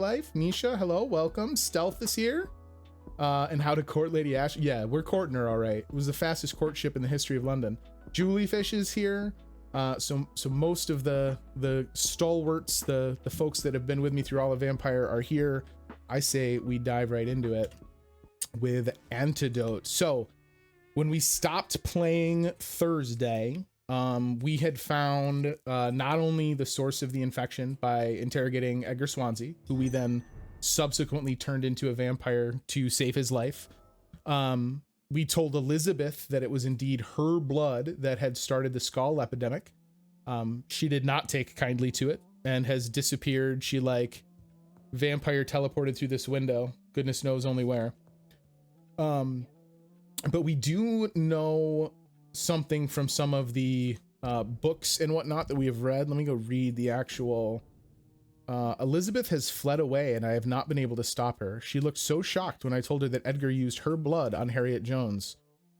life. Nisha, hello, welcome. Stealth is here. And how to court Lady Ash. Yeah, we're courting her all right. It was the fastest courtship in the history of London. Juliefish is here. So most of the stalwarts, the folks that have been with me through all of Vampyr are here. I say we dive right into it with Antidote. So when we stopped playing Thursday, we had found not only the source of the infection by interrogating Edgar Swansea, who we then subsequently turned into a vampire to save his life. We told Elizabeth that it was indeed her blood that had started the skull epidemic. She did not take kindly to it and has disappeared. She like vampire teleported through this window. Goodness knows only where. But we do know something from some of the books and whatnot that we have read. Let me go read the actual... Elizabeth has fled away and I have not been able to stop her. She looked so shocked when I told her that Edgar used her blood on Harriet Jones,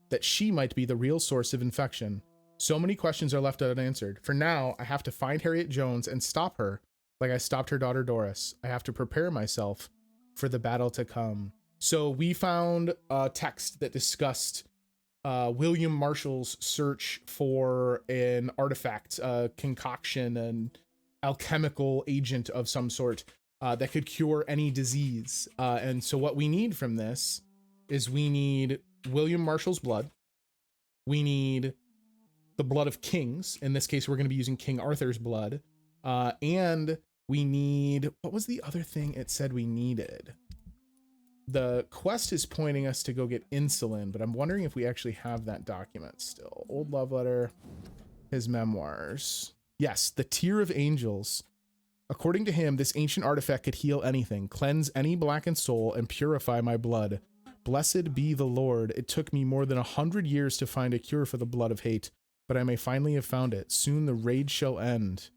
that she might be the real source of infection. So many questions are left unanswered. For now, I have to find Harriet Jones and stop her like I stopped her daughter Doris. I have to prepare myself for the battle to come. So we found a text that discussed William Marshall's search for an artifact, concoction, and alchemical agent of some sort that could cure any disease. And so what we need from this is we need William Marshall's blood. We need the blood of kings. In this case, we're going to be using King Arthur's blood. And we need, what was the other thing it said we needed? The quest is pointing us to go get insulin, but I'm wondering if we actually have that document still. Old love letter, his memoirs. Yes, the Tear of Angels. According to him, this ancient artifact could heal anything, cleanse any blackened soul, and purify my blood. Blessed be the Lord. It took me more than 100 years to find a cure for the blood of hate, but I may finally have found it. Soon the rage shall end.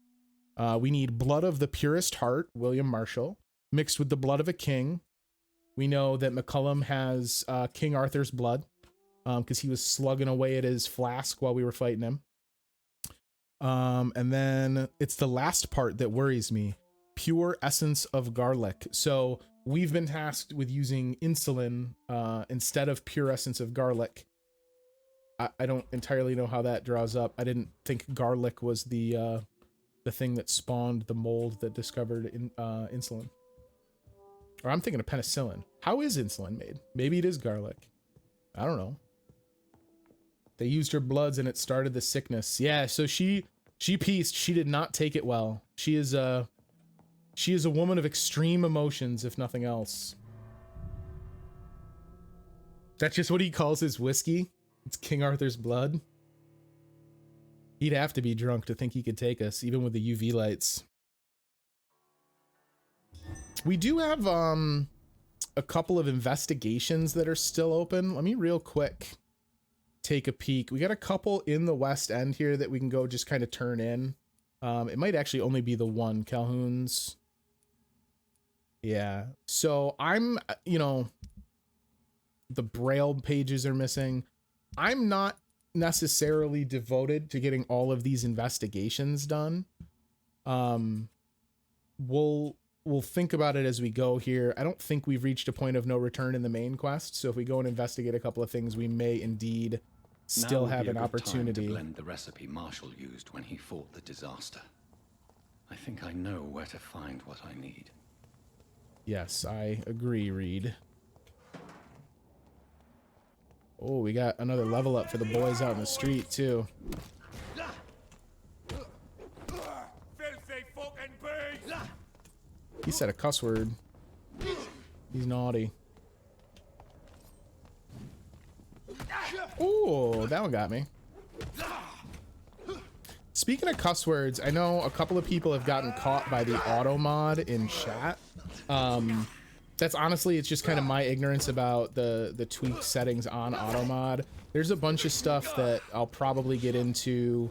We need blood of the purest heart, William Marshall, mixed with the blood of a king. We know that McCullum has King Arthur's blood because he was slugging away at his flask while we were fighting him. And then it's the last part that worries me. Pure essence of garlic. So we've been tasked with using insulin instead of pure essence of garlic. I don't entirely know how that draws up. I didn't think garlic was the thing that spawned the mold that discovered insulin. Or I'm thinking of penicillin. How is insulin made? Maybe it is garlic. I don't know. They used her bloods and it started the sickness. Yeah, so she pieced. She did not take it well. She is a woman of extreme emotions, if nothing else. That's just what he calls his whiskey. It's King Arthur's blood. He'd have to be drunk to think he could take us, even with the UV lights. We do have a couple of investigations that are still open. Let me real quick take a peek. We got a couple in the West End here that we can go just kind of turn in. It might actually only be the one, Calhoun's. Yeah. So I'm, you know, the Braille pages are missing. I'm not necessarily devoted to getting all of these investigations done. We'll think about it as we go here. I don't think we've reached a point of no return in the main quest. So if we go and investigate a couple of things, we may indeed still have an opportunity. To blend the recipe Marshall used when he fought the disaster. I think I know where to find what I need. Yes, I agree, Reid. Oh, we got another level up for the boys out in the street too. He said a cuss word. He's naughty. Oh, that one got me. Speaking of cuss words, I know a couple of people have gotten caught by the auto mod in chat. That's honestly, it's just kind of my ignorance about the tweak settings on auto mod. There's a bunch of stuff that I'll probably get into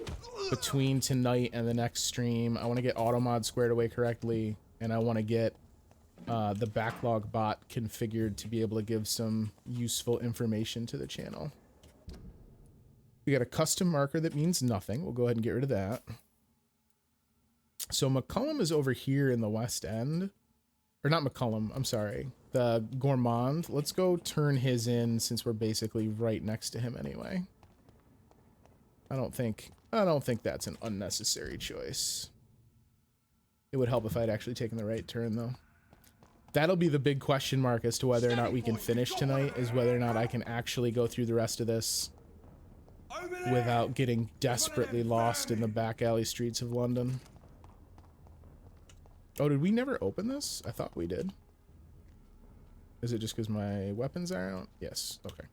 between tonight and the next stream. I want to get auto mod squared away correctly, and I want to get the backlog bot configured to be able to give some useful information to the channel. We got a custom marker that means nothing. We'll go ahead and get rid of that. So McCullum is over here in the West End. or not McCullum, I'm sorry, the Gourmand. Let's go turn his in since we're basically right next to him anyway. I don't think that's an unnecessary choice. It would help if I'd actually taken the right turn though. That'll be the big question mark as to whether or not we can finish tonight, is whether or not I can actually go through the rest of this without getting desperately lost in the back alley streets of London. Oh, did we never open this? I thought we did. Is it just because my weapons are out? Yes, okay.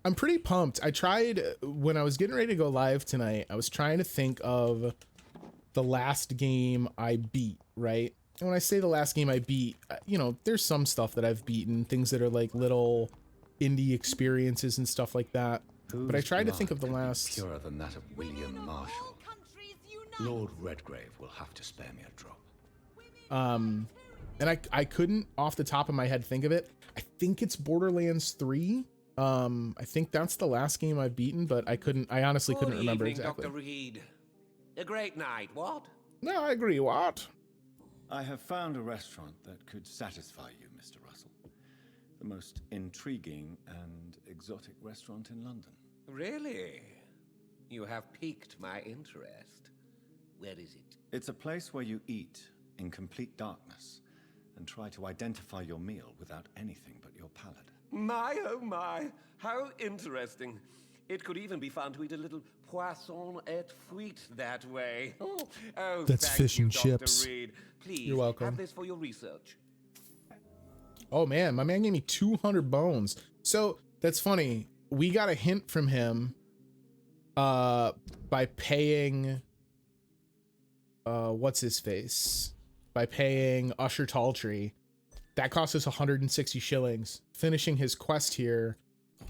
I'm pretty pumped. I tried, when I was getting ready to go live tonight, I was trying to think of the last game I beat, right? And when I say the last game I beat, you know, there's some stuff that I've beaten, things that are like little indie experiences and stuff like that. But I tried to think of the last... Purer than that of William Marshall. Lord Redgrave will have to spare me a drop. And I couldn't off the top of my head think of it. I think it's Borderlands 3. I think that's the last game I've beaten, but I honestly couldn't remember exactly. Dr. Reid. A great night, what? No, I agree, what? I have found a restaurant that could satisfy you, Mr. Russell. The most intriguing and exotic restaurant in London. Really? You have piqued my interest. Where is it? It's a place where you eat in complete darkness and try to identify your meal without anything but your palate. My, oh my, how interesting. It could even be fun to eat a little poisson et frites that way. Oh, that's fish and chips. Dr. Reid. Please, you're welcome. Have this for your research. Oh man, my man gave me 200 bones. So that's funny. We got a hint from him by paying what's his face? By paying Usher Talltree. That cost us 160 shillings. Finishing his quest here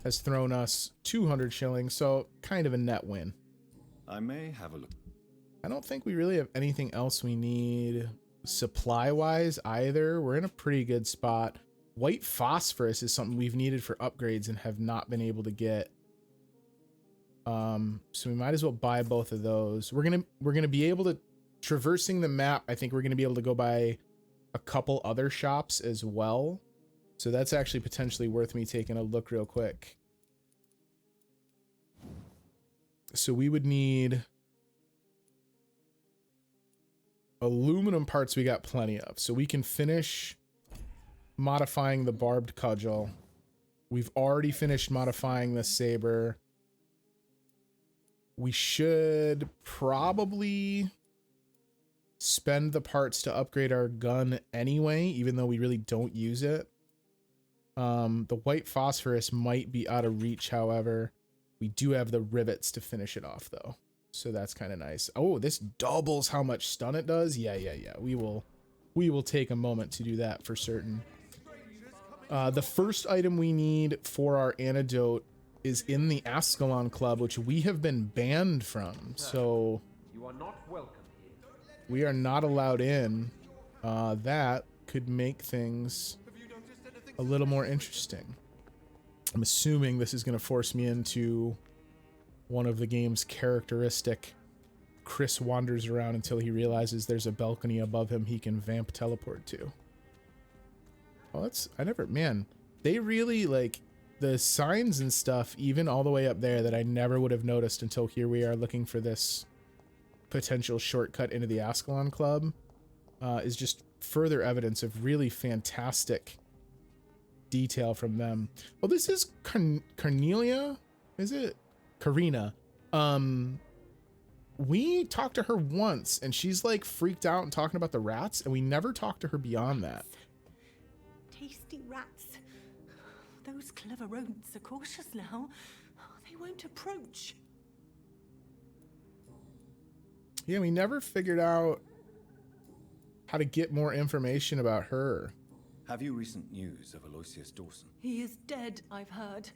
has thrown us 200 shillings, so kind of a net win. I may have a look. I don't think we really have anything else we need supply-wise either. We're in a pretty good spot. White phosphorus is something we've needed for upgrades and have not been able to get. So we might as well buy both of those. We're gonna be able to, traversing the map, I think we're gonna be able to go by a couple other shops as well. So that's actually potentially worth me taking a look real quick. So we would need aluminum parts, we got plenty of. So we can finish modifying the barbed cudgel. We've already finished modifying the saber. We should probably spend the parts to upgrade our gun anyway, even though we really don't use it. The white phosphorus might be out of reach, however. We do have the rivets to finish it off, though. So that's kind of nice. Oh, this doubles how much stun it does? Yeah. We will take a moment to do that for certain. The first item we need for our antidote is in the Ascalon Club, which we have been banned from. So You are not welcome. we are not allowed in. That could make things a little more interesting. I'm assuming this is going to force me into one of the game's characteristic Chris wanders around until he realizes there's a balcony above him he can vamp teleport to. Oh, that's, man, they really, like, the signs and stuff, even all the way up there, that I never would have noticed until here we are looking for this potential shortcut into the Ascalon Club, is just further evidence of really fantastic detail from them. Oh, this is Cornelia? Is it? Karina. We talked to her once and she's like freaked out and talking about the rats, and we never talked to her beyond that. Tasty rats. Those clever rodents are cautious now. They won't approach. Yeah, we never figured out how to get more information about her. Have you recent news of Aloysius Dawson? He is dead, I've heard.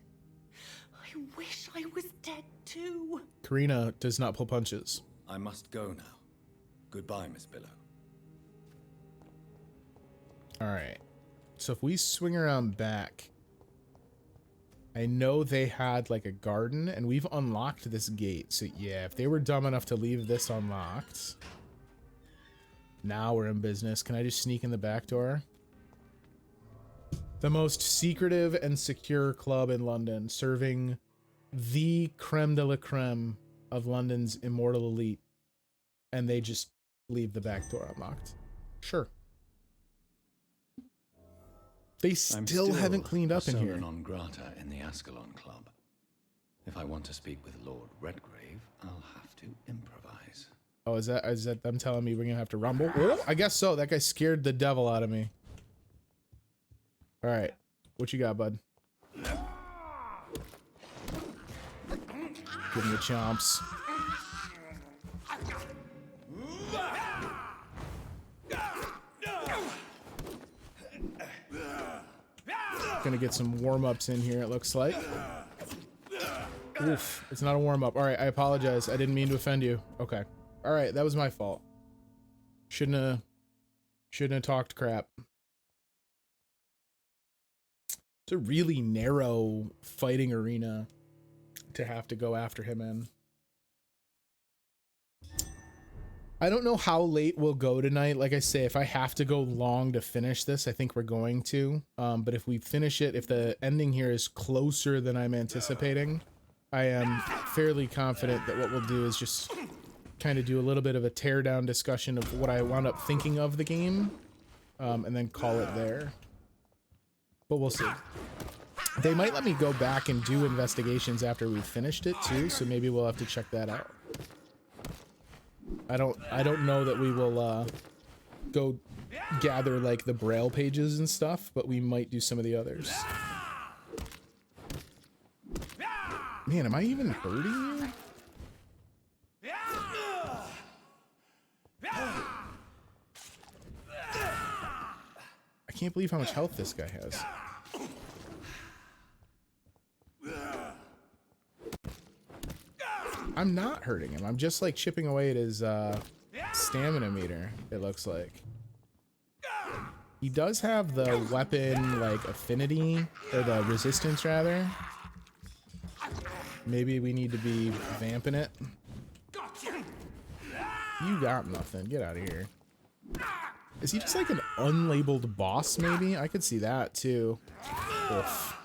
I wish I was dead too. Karina does not pull punches. I must go now. Goodbye, Miss Billow. All right. So if we swing around back, I know they had like a garden and we've unlocked this gate. So yeah, if they were dumb enough to leave this unlocked, Now we're in business. Can I just sneak in the back door? The most secretive and secure club in London, serving the creme de la creme of London's immortal elite. And they just leave the back door unlocked. Sure. They still haven't cleaned up in here. Non grata in the Ascalon Club. If I want to speak with Lord Redgrave, I'll have to improvise. Oh, is that them telling me we're gonna have to rumble? Oh, I guess so. That guy scared the devil out of me. All right, what you got, bud? Give me the chomps. Gonna get some warm-ups in here, it looks like. Oof, it's not a warm-up. All right, I apologize. I didn't mean to offend you. Okay. All right, that was my fault. Shouldn't have talked crap. It's a really narrow fighting arena to have to go after him in. I don't know how late we'll go tonight. Like I say, if I have to go long to finish this, I think we're going to. But if we finish it, if the ending here is closer than I'm anticipating, I am fairly confident that what we'll do is just kind of do a little bit of a teardown discussion of what I wound up thinking of the game, and then call it there. But we'll see. They might let me go back and do investigations after we've finished it too, so maybe we'll have to check that out. I don't know that we will go gather like the Braille pages and stuff, but we might do some of the others. Man, am I even hurting you? I can't believe how much health this guy has. I'm not hurting him. I'm just like chipping away at his stamina meter, it looks like. He does have the weapon like affinity, or the resistance rather. Maybe we need to be vamping it. You got nothing. Get out of here. Is he just like an unlabeled boss maybe? I could see that too. Oof.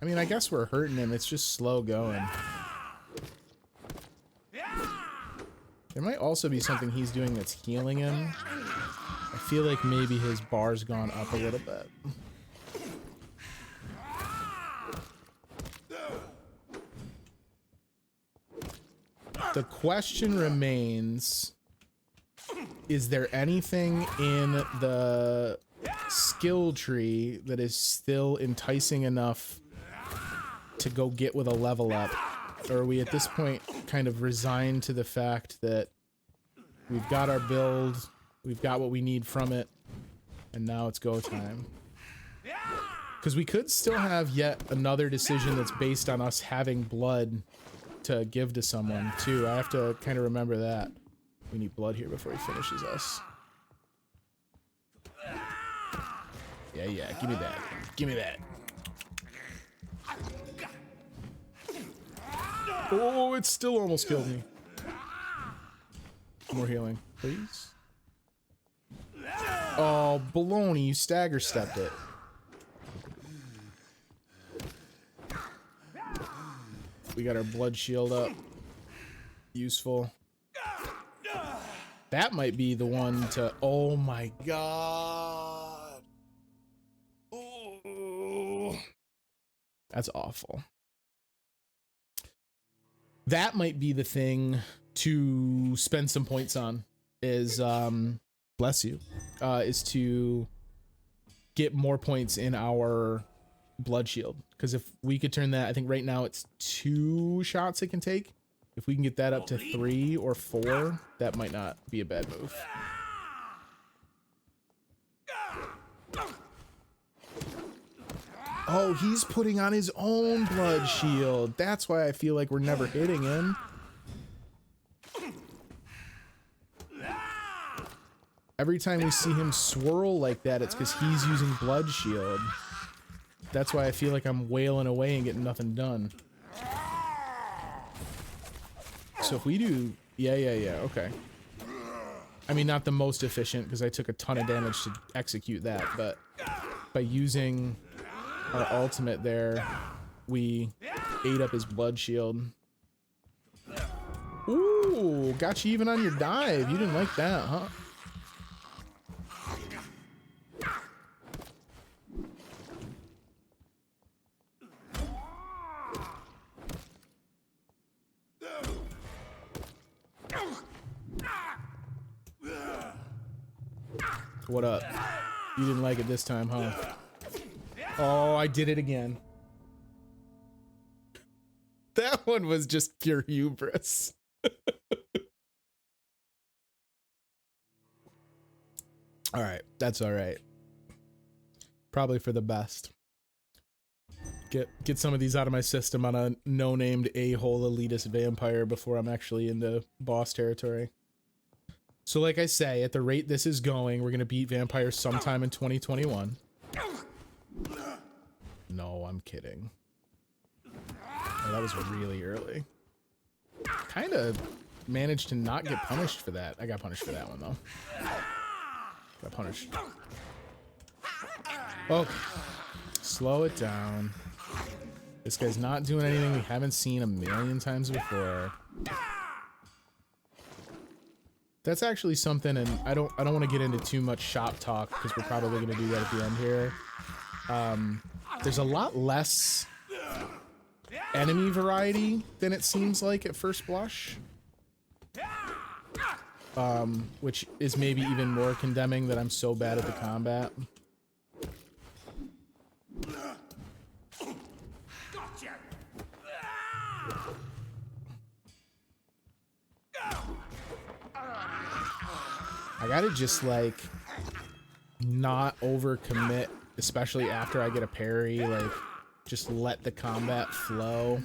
I mean, I guess we're hurting him. It's just slow going. There might also be something he's doing that's healing him. I feel like maybe his bar's gone up a little bit. The question remains, is there anything in the skill tree that is still enticing enough to go get with a level up? Or are we at this point kind of resigned to the fact that we've got our build, we've got what we need from it, and now it's go time? Because we could still have yet another decision that's based on us having blood to give to someone too. I have to kind of remember that. We need blood here before he finishes us. Yeah, give me that. Give me that. Oh, it still almost killed me. More healing, please. Oh, baloney, you stagger stepped it. We got our blood shield up. Useful. That might be the one to... Oh my god. Oh. That's awful. That might be the thing to spend some points on, is, bless you, is to get more points in our blood shield. Because if we could turn that, I think right now it's 2 shots it can take. If we can get that up to 3 or 4, that might not be a bad move. Oh, he's putting on his own blood shield. That's why I feel like we're never hitting him. Every time we see him swirl like that, it's because he's using blood shield. That's why I feel like I'm wailing away and getting nothing done. So if we do... Yeah, okay. I mean, not the most efficient, because I took a ton of damage to execute that, but by using our ultimate there, we ate up his blood shield. Ooh, got you even on your dive. You didn't like that, huh? What up? You didn't like it this time, huh? Oh, I did it again. That one was just pure hubris. All right, that's all right. Probably for the best. Get some of these out of my system on a no-named a-hole elitist vampire before I'm actually into boss territory. So like I say, at the rate this is going, we're gonna beat vampires sometime in 2021. No, I'm kidding. Oh, that was really early. Kind of managed to not get punished for that. I got punished for that one though. Got punished. Oh, slow it down. This guy's not doing anything we haven't seen a million times before. That's actually something, and I don't want to get into too much shop talk because we're probably going to do that at the end here. There's a lot less enemy variety than it seems like at first blush. Which is maybe even more condemning that I'm so bad at the combat. I gotta just like not overcommit, especially after I get a parry, like just let the combat flow.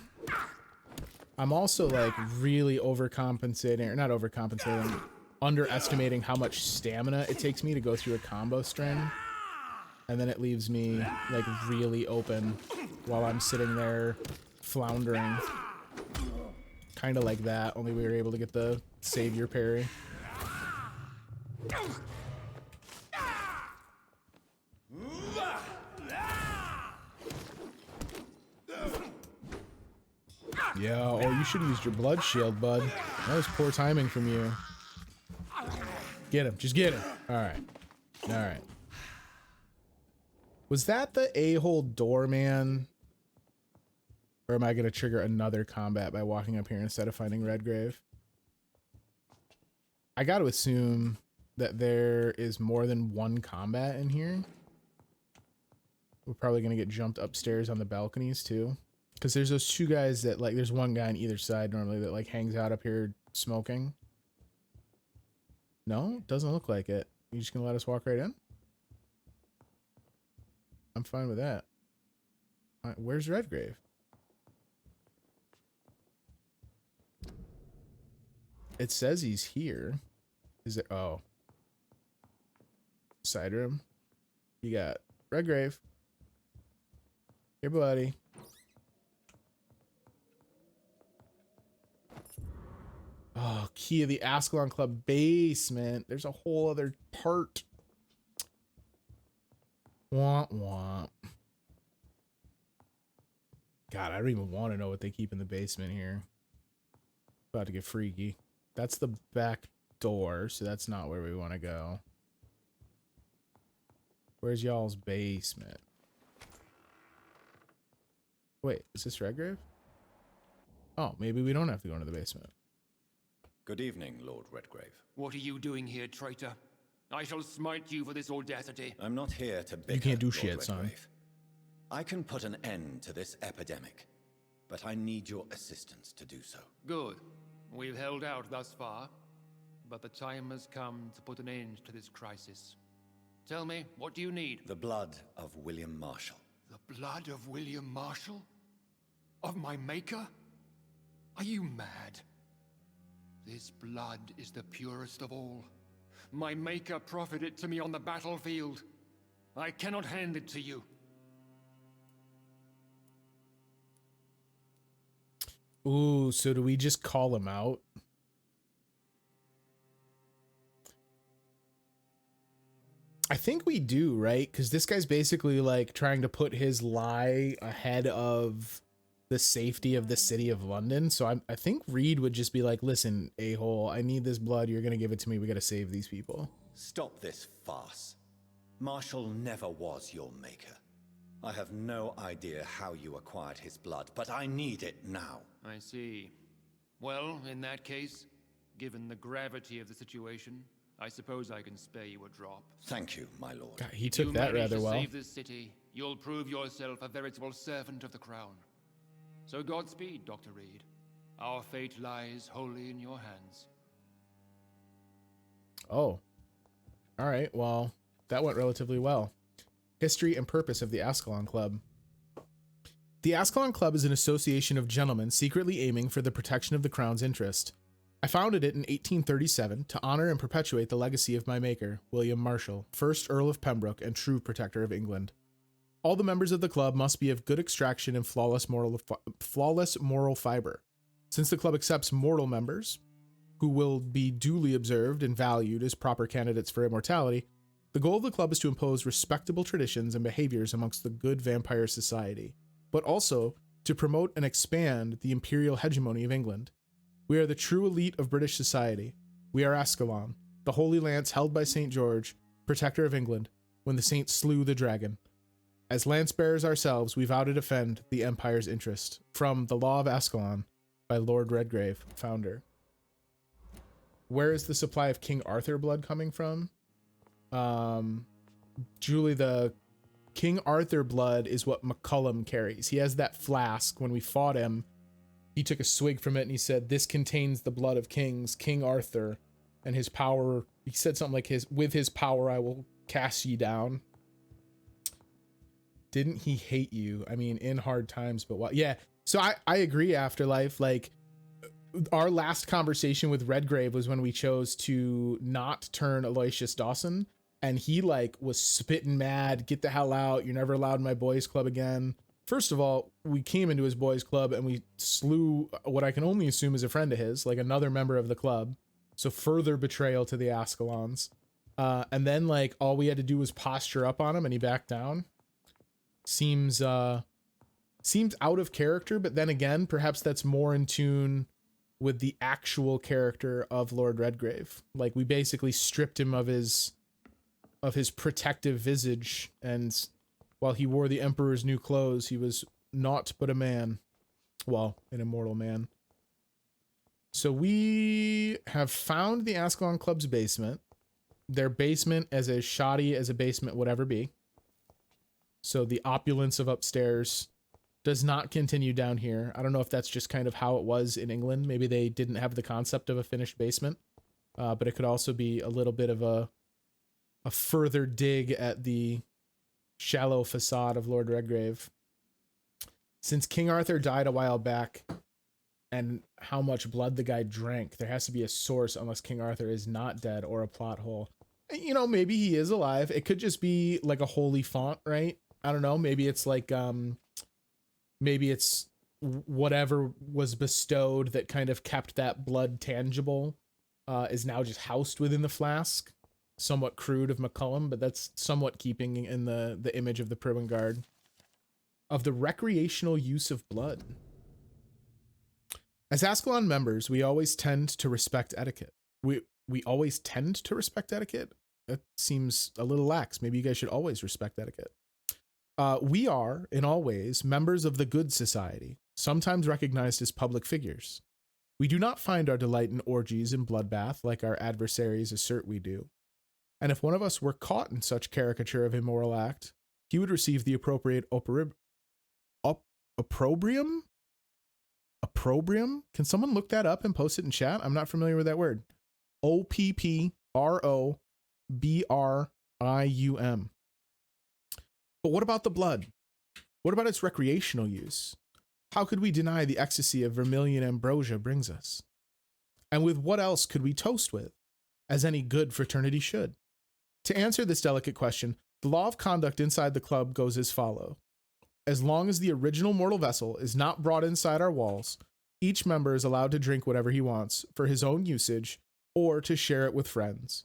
I'm also like really overcompensating, or not overcompensating, underestimating how much stamina it takes me to go through a combo string. And then it leaves me like really open while I'm sitting there floundering. Kind of like that, only we were able to get the savior parry. Yeah, oh, you should have used your blood shield, bud. That was poor timing from you. Get him, just get him. Alright. Alright. Was that the a-hole doorman? Or am I going to trigger another combat by walking up here instead of finding Redgrave? I got to assume that there is more than one combat in here. We're probably going to get jumped upstairs on the balconies too. Because there's those two guys that, like, there's one guy on either side normally that, like, hangs out up here smoking. No? Doesn't look like it. You just going to let us walk right in? I'm fine with that. All right, where's Redgrave? It says he's here. Is it? Oh. Side room. You got Redgrave. Here, buddy. Oh, key of the Ascalon Club basement. There's a whole other part. Womp womp. God, I don't even want to know what they keep in the basement here. About to get freaky. That's the back door, so that's not where we want to go. Where's y'all's basement? Wait, is this Redgrave? Oh, maybe we don't have to go into the basement. Good evening, Lord Redgrave. What are you doing here, traitor? I shall smite you for this audacity. I'm not here to bicker, You can't do Lord shit, son. Redgrave. I can put an end to this epidemic, but I need your assistance to do so. Good. We've held out thus far, but the time has come to put an end to this crisis. Tell me, what do you need? The blood of William Marshall. The blood of William Marshall? Of my maker? Are you mad? This blood is the purest of all. My maker proffered it to me on the battlefield. I cannot hand it to you. Ooh, so do we just call him out? I think we do, right? Because this guy's basically like trying to put his lie ahead of the safety of the city of London. So I think Reid would just be like, listen, a-hole, I need this blood. You're going to give it to me. We got to save these people. Stop this farce. Marshall never was your maker. I have no idea how you acquired his blood, but I need it now. I see. Well, in that case, given the gravity of the situation, I suppose I can spare you a drop. Thank you, my lord. God, he took that rather well. Save this city, you'll prove yourself a veritable servant of the crown. So Godspeed, Dr. Reid. Our fate lies wholly in your hands. Oh. All right, well, that went relatively well. History and purpose of the Ascalon Club. The Ascalon Club is an association of gentlemen secretly aiming for the protection of the crown's interest. I founded it in 1837 to honor and perpetuate the legacy of my maker, William Marshall, 1st Earl of Pembroke and true protector of England. All the members of the club must be of good extraction and flawless moral fiber. Since the club accepts mortal members, who will be duly observed and valued as proper candidates for immortality, the goal of the club is to impose respectable traditions and behaviors amongst the good vampire society, but also to promote and expand the imperial hegemony of England. We are the true elite of British society. We are Ascalon, the holy lance held by St. George, protector of England, when the saints slew the dragon. As lance bearers ourselves, we vow to defend the empire's interest. From The Law of Ascalon by Lord Redgrave, founder. Where is the supply of King Arthur blood coming from? Julie, the King Arthur blood is what McCullum carries. He has that flask. When we fought him, he took a swig from it and he said, this contains the blood of kings, King Arthur, and his power. He said something like, with his power, I will cast ye down. Didn't he hate you? I mean, in hard times, but what? Yeah. So I agree, Afterlife. Like, our last conversation with Redgrave was when we chose to not turn Aloysius Dawson, and he like was spitting mad, get the hell out, you're never allowed in my boys club again. First of all, we came into his boys club and we slew what I can only assume is a friend of his, like another member of the club. So further betrayal to the Ascalons. And then like all we had to do was posture up on him and he backed down. Seems out of character, but then again, perhaps that's more in tune with the actual character of Lord Redgrave. Like we basically stripped him of his protective visage, and while he wore the Emperor's new clothes, he was naught but a man. Well, an immortal man. So we have found the Ascalon Club's basement. Their basement as shoddy as a basement would ever be. So the opulence of upstairs does not continue down here. I don't know if that's just kind of how it was in England. Maybe they didn't have the concept of a finished basement. But it could also be a little bit of a further dig at the shallow facade of Lord Redgrave. Since King Arthur died a while back, and how much blood the guy drank, there has to be a source unless King Arthur is not dead or a plot hole. You know, maybe he is alive. It could just be like a holy font, right? I don't know. Maybe it's like, maybe it's whatever was bestowed that kind of kept that blood tangible, is now just housed within the flask. Somewhat crude of McCullum, but that's somewhat keeping in the image of the Prison Guard. Of the recreational use of blood. As Ascalon members, we always tend to respect etiquette. We always tend to respect etiquette? That seems a little lax. Maybe you guys should always respect etiquette. We are, in all ways, members of the good society, sometimes recognized as public figures. We do not find our delight in orgies and bloodbath like our adversaries assert we do. And if one of us were caught in such caricature of immoral act, he would receive the appropriate opprobrium? Opprobrium? Can someone look that up and post it in chat? I'm not familiar with that word. OPPROBRIUM. But what about the blood? What about its recreational use? How could we deny the ecstasy of vermilion ambrosia brings us? And with what else could we toast with, as any good fraternity should? To answer this delicate question, the law of conduct inside the club goes as follows. As long as the original mortal vessel is not brought inside our walls, Each member is allowed to drink whatever he wants for his own usage or to share it with friends.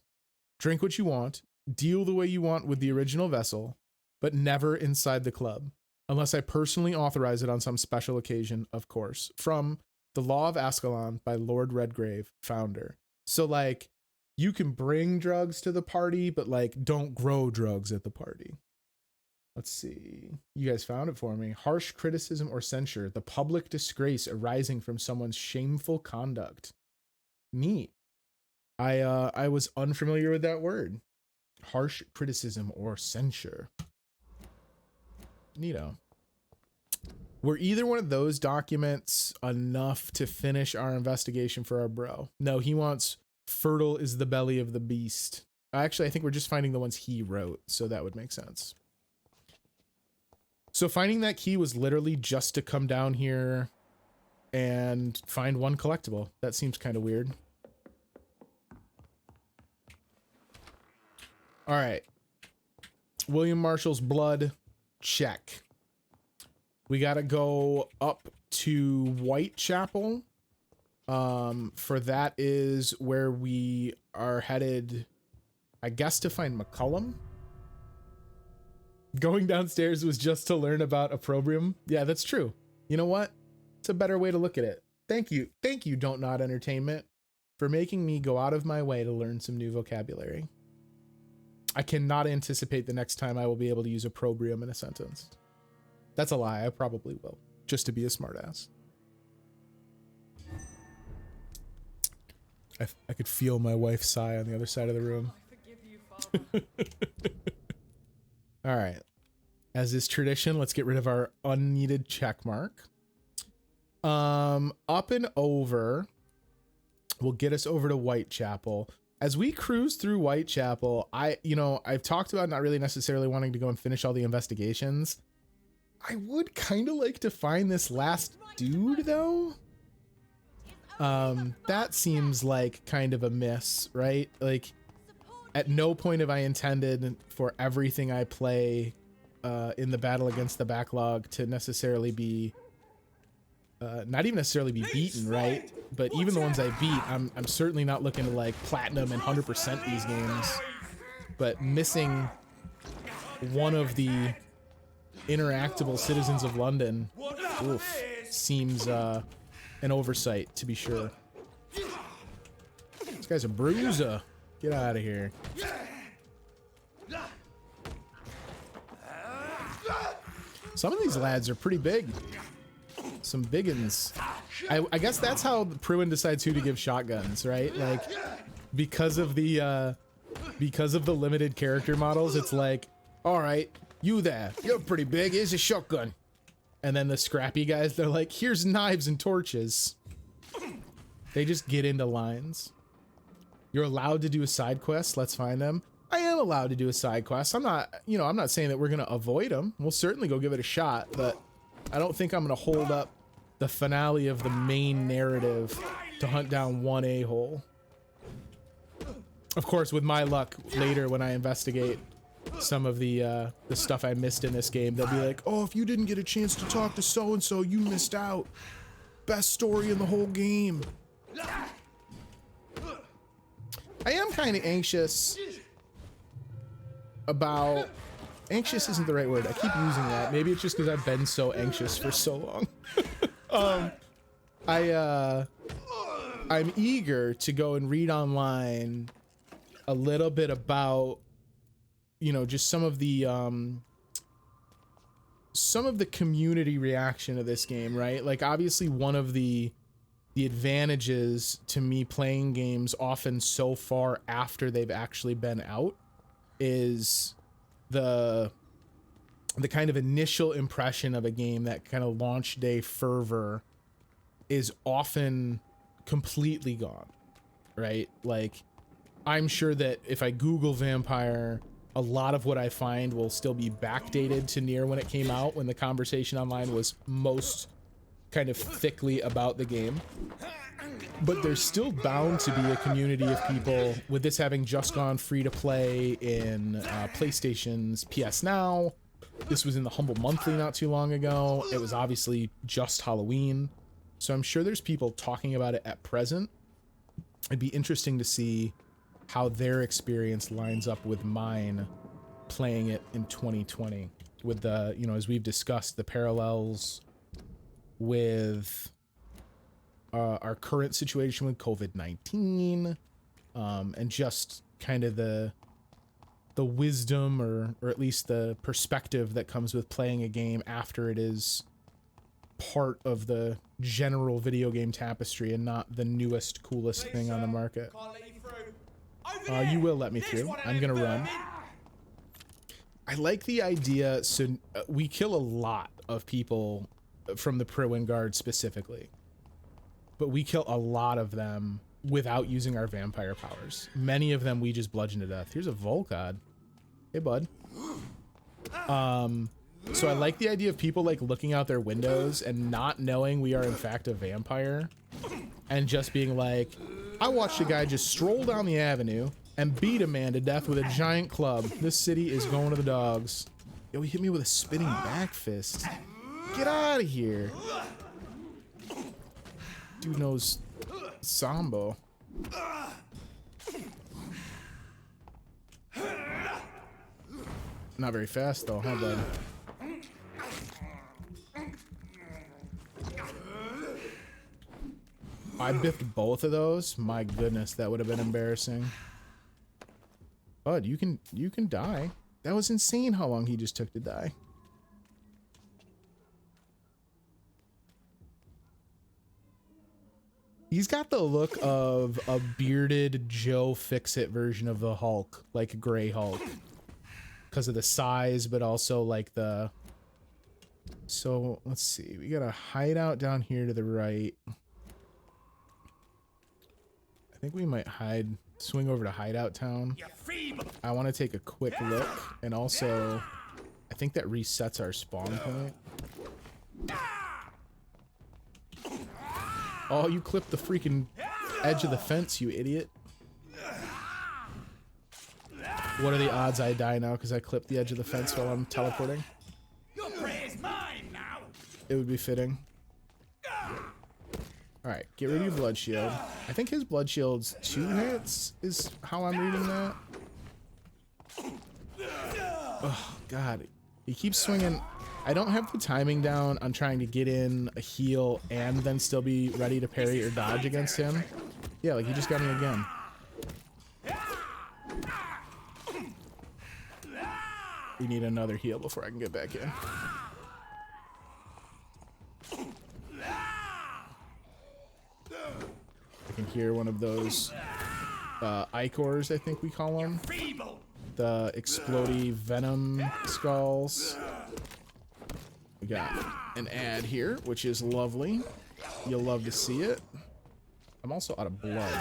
Drink what you want, deal the way you want with the original vessel, but never inside the club, unless I personally authorize it on some special occasion, of course. From The Law of Ascalon by Lord Redgrave, founder. So, like, you can bring drugs to the party, but, like, don't grow drugs at the party. Let's see. You guys found it for me. Harsh criticism or censure, the public disgrace arising from someone's shameful conduct. Neat. I was unfamiliar with that word. Harsh criticism or censure. Neato. Were either one of those documents enough to finish our investigation for our bro? No, he wants fertile is the belly of the beast. Actually, I think we're just finding the ones he wrote, so that would make sense. So finding that key was literally just to come down here and find one collectible. That seems kind of weird. All right. William Marshall's blood, check. We got to go up to Whitechapel. For that is where we are headed, I guess, to find McCullum. Going downstairs was just to learn about opprobrium. Yeah, that's true. You know what? It's a better way to look at it. Thank you, Don't Nod Entertainment, for making me go out of my way to learn some new vocabulary. I cannot anticipate the next time I will be able to use opprobrium in a sentence. That's a lie. I probably will, just to be a smartass. I could feel my wife sigh on the other side of the room. All right. As is tradition, let's get rid of our unneeded check mark. Up and over will get us over to Whitechapel. As we cruise through Whitechapel, I've talked about not really necessarily wanting to go and finish all the investigations. I would kind of like to find this last dude, though. That seems like kind of a miss, right? Like, at no point have I intended for everything I play in the battle against the backlog to necessarily be, not even necessarily be beaten, right? But even the ones I beat, I'm certainly not looking to like platinum and 100% these games. But missing one of the interactable citizens of London, oof, seems an oversight, to be sure. This guy's a bruiser. Get out of here. Some of these lads are pretty big. Some biggins. I guess that's how Pruin decides who to give shotguns, right? Like, because of the limited character models, it's like, all right, you there, you're pretty big, here's a shotgun. And then the scrappy guys, they're like, here's knives and torches. They just get into lines. You're allowed to do a side quest. Let's find them. I am allowed to do a side quest. I'm not saying that we're going to avoid them. We'll certainly go give it a shot, but I don't think I'm going to hold up the finale of the main narrative to hunt down one a-hole. Of course, with my luck, later when I investigate some of the stuff I missed in this game, they'll be like, oh, if you didn't get a chance to talk to so-and-so, you missed out. Best story in the whole game. I am kind of anxious about... Anxious isn't the right word. I keep using that. Maybe it's just because I've been so anxious for so long. I'm eager to go and read online a little bit about, just some of the community reaction to this game, right? Like, obviously one of the advantages to me playing games often so far after they've actually been out is the kind of initial impression of a game, that kind of launch day fervor is often completely gone, right? Like, I'm sure that if I Google Vampyr, a lot of what I find will still be backdated to near when it came out, when the conversation online was most kind of thickly about the game. But there's still bound to be a community of people, with this having just gone free to play in PlayStation's PS Now. This was in the Humble Monthly not too long ago. It was obviously just Halloween. So I'm sure there's people talking about it at present. It'd be interesting to see how their experience lines up with mine playing it in 2020 with the, you know, as we've discussed, the parallels with our current situation with COVID-19, and just kind of the wisdom or at least the perspective that comes with playing a game after it is part of the general video game tapestry and not the newest, coolest thing on the market. You will let me through. I'm gonna run. I like the idea. So we kill a lot of people from the Priwen Guard specifically, but we kill a lot of them without using our vampire powers. Many of them we just bludgeon to death. Here's a Volcod. Hey, bud. So I like the idea of people like looking out their windows and not knowing we are in fact a vampire and just being like, I watched a guy just stroll down the avenue and beat a man to death with a giant club. This city is going to the dogs. Yo, he hit me with a spinning back fist. Get out of here. Dude knows Sambo. Not very fast though, huh, bud? I biffed both of those. My goodness, that would have been embarrassing. Bud, you can die. That was insane how long he just took to die. He's got the look of a bearded Joe Fix-It version of the Hulk, like Gray Hulk. Because of the size, but also like the... So, let's see. We got a hideout down here to the right. I think we might swing over to Hideout Town. I want to take a quick look. And also, I think that resets our spawn point. Oh, you clipped the freaking edge of the fence, you idiot. What are the odds I die now because I clipped the edge of the fence while I'm teleporting? Your prey is mine now. It would be fitting. Alright, get rid of your blood shield. I think his blood shield's 2 hits is how I'm reading that. Oh, God. He keeps swinging. I don't have the timing down on trying to get in a heal and then still be ready to parry or dodge against him. Yeah, like he just got me again. We need another heal before I can get back in. I can hear one of those Icors, I think we call them. The explodey venom skulls. We got an ad here, which is lovely. You'll love to see it. I'm also out of blood.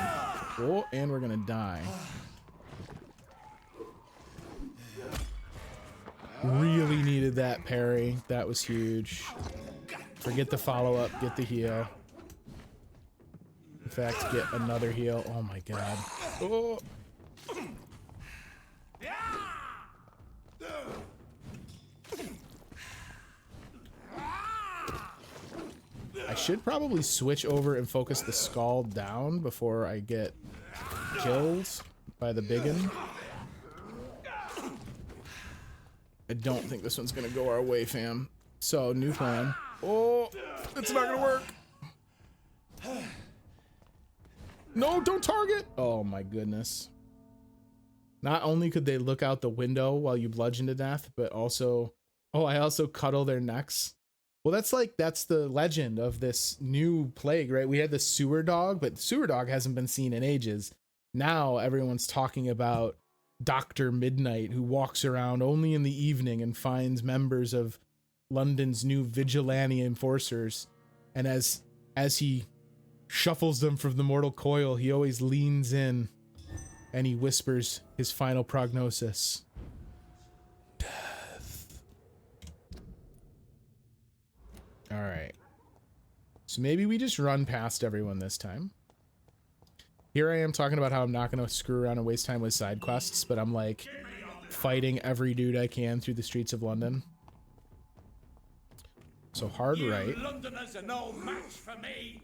Oh, and we're gonna die. Really needed that parry. That was huge. Forget the follow-up. Get the heal. In fact, get another heal. Oh my god. Oh. I should probably switch over and focus the skull down before I get killed by the biggin. I don't think this one's gonna go our way, fam. So, new plan. Oh, it's not gonna work. No, don't target. Oh my goodness. Not only could they look out the window while you bludgeon to death, but also, oh, I also cuddle their necks. Well, that's the legend of this new plague, right? We had the sewer dog, but the sewer dog hasn't been seen in ages. Now everyone's talking about Dr. Midnight, who walks around only in the evening and finds members of London's new vigilante enforcers. And as he shuffles them from the mortal coil, he always leans in and he whispers his final prognosis. Death. All right. So maybe we just run past everyone this time. Here I am talking about how I'm not going to screw around and waste time with side quests, but I'm like fighting every dude I can through the streets of London. So hard You right. Londoners are no match for me.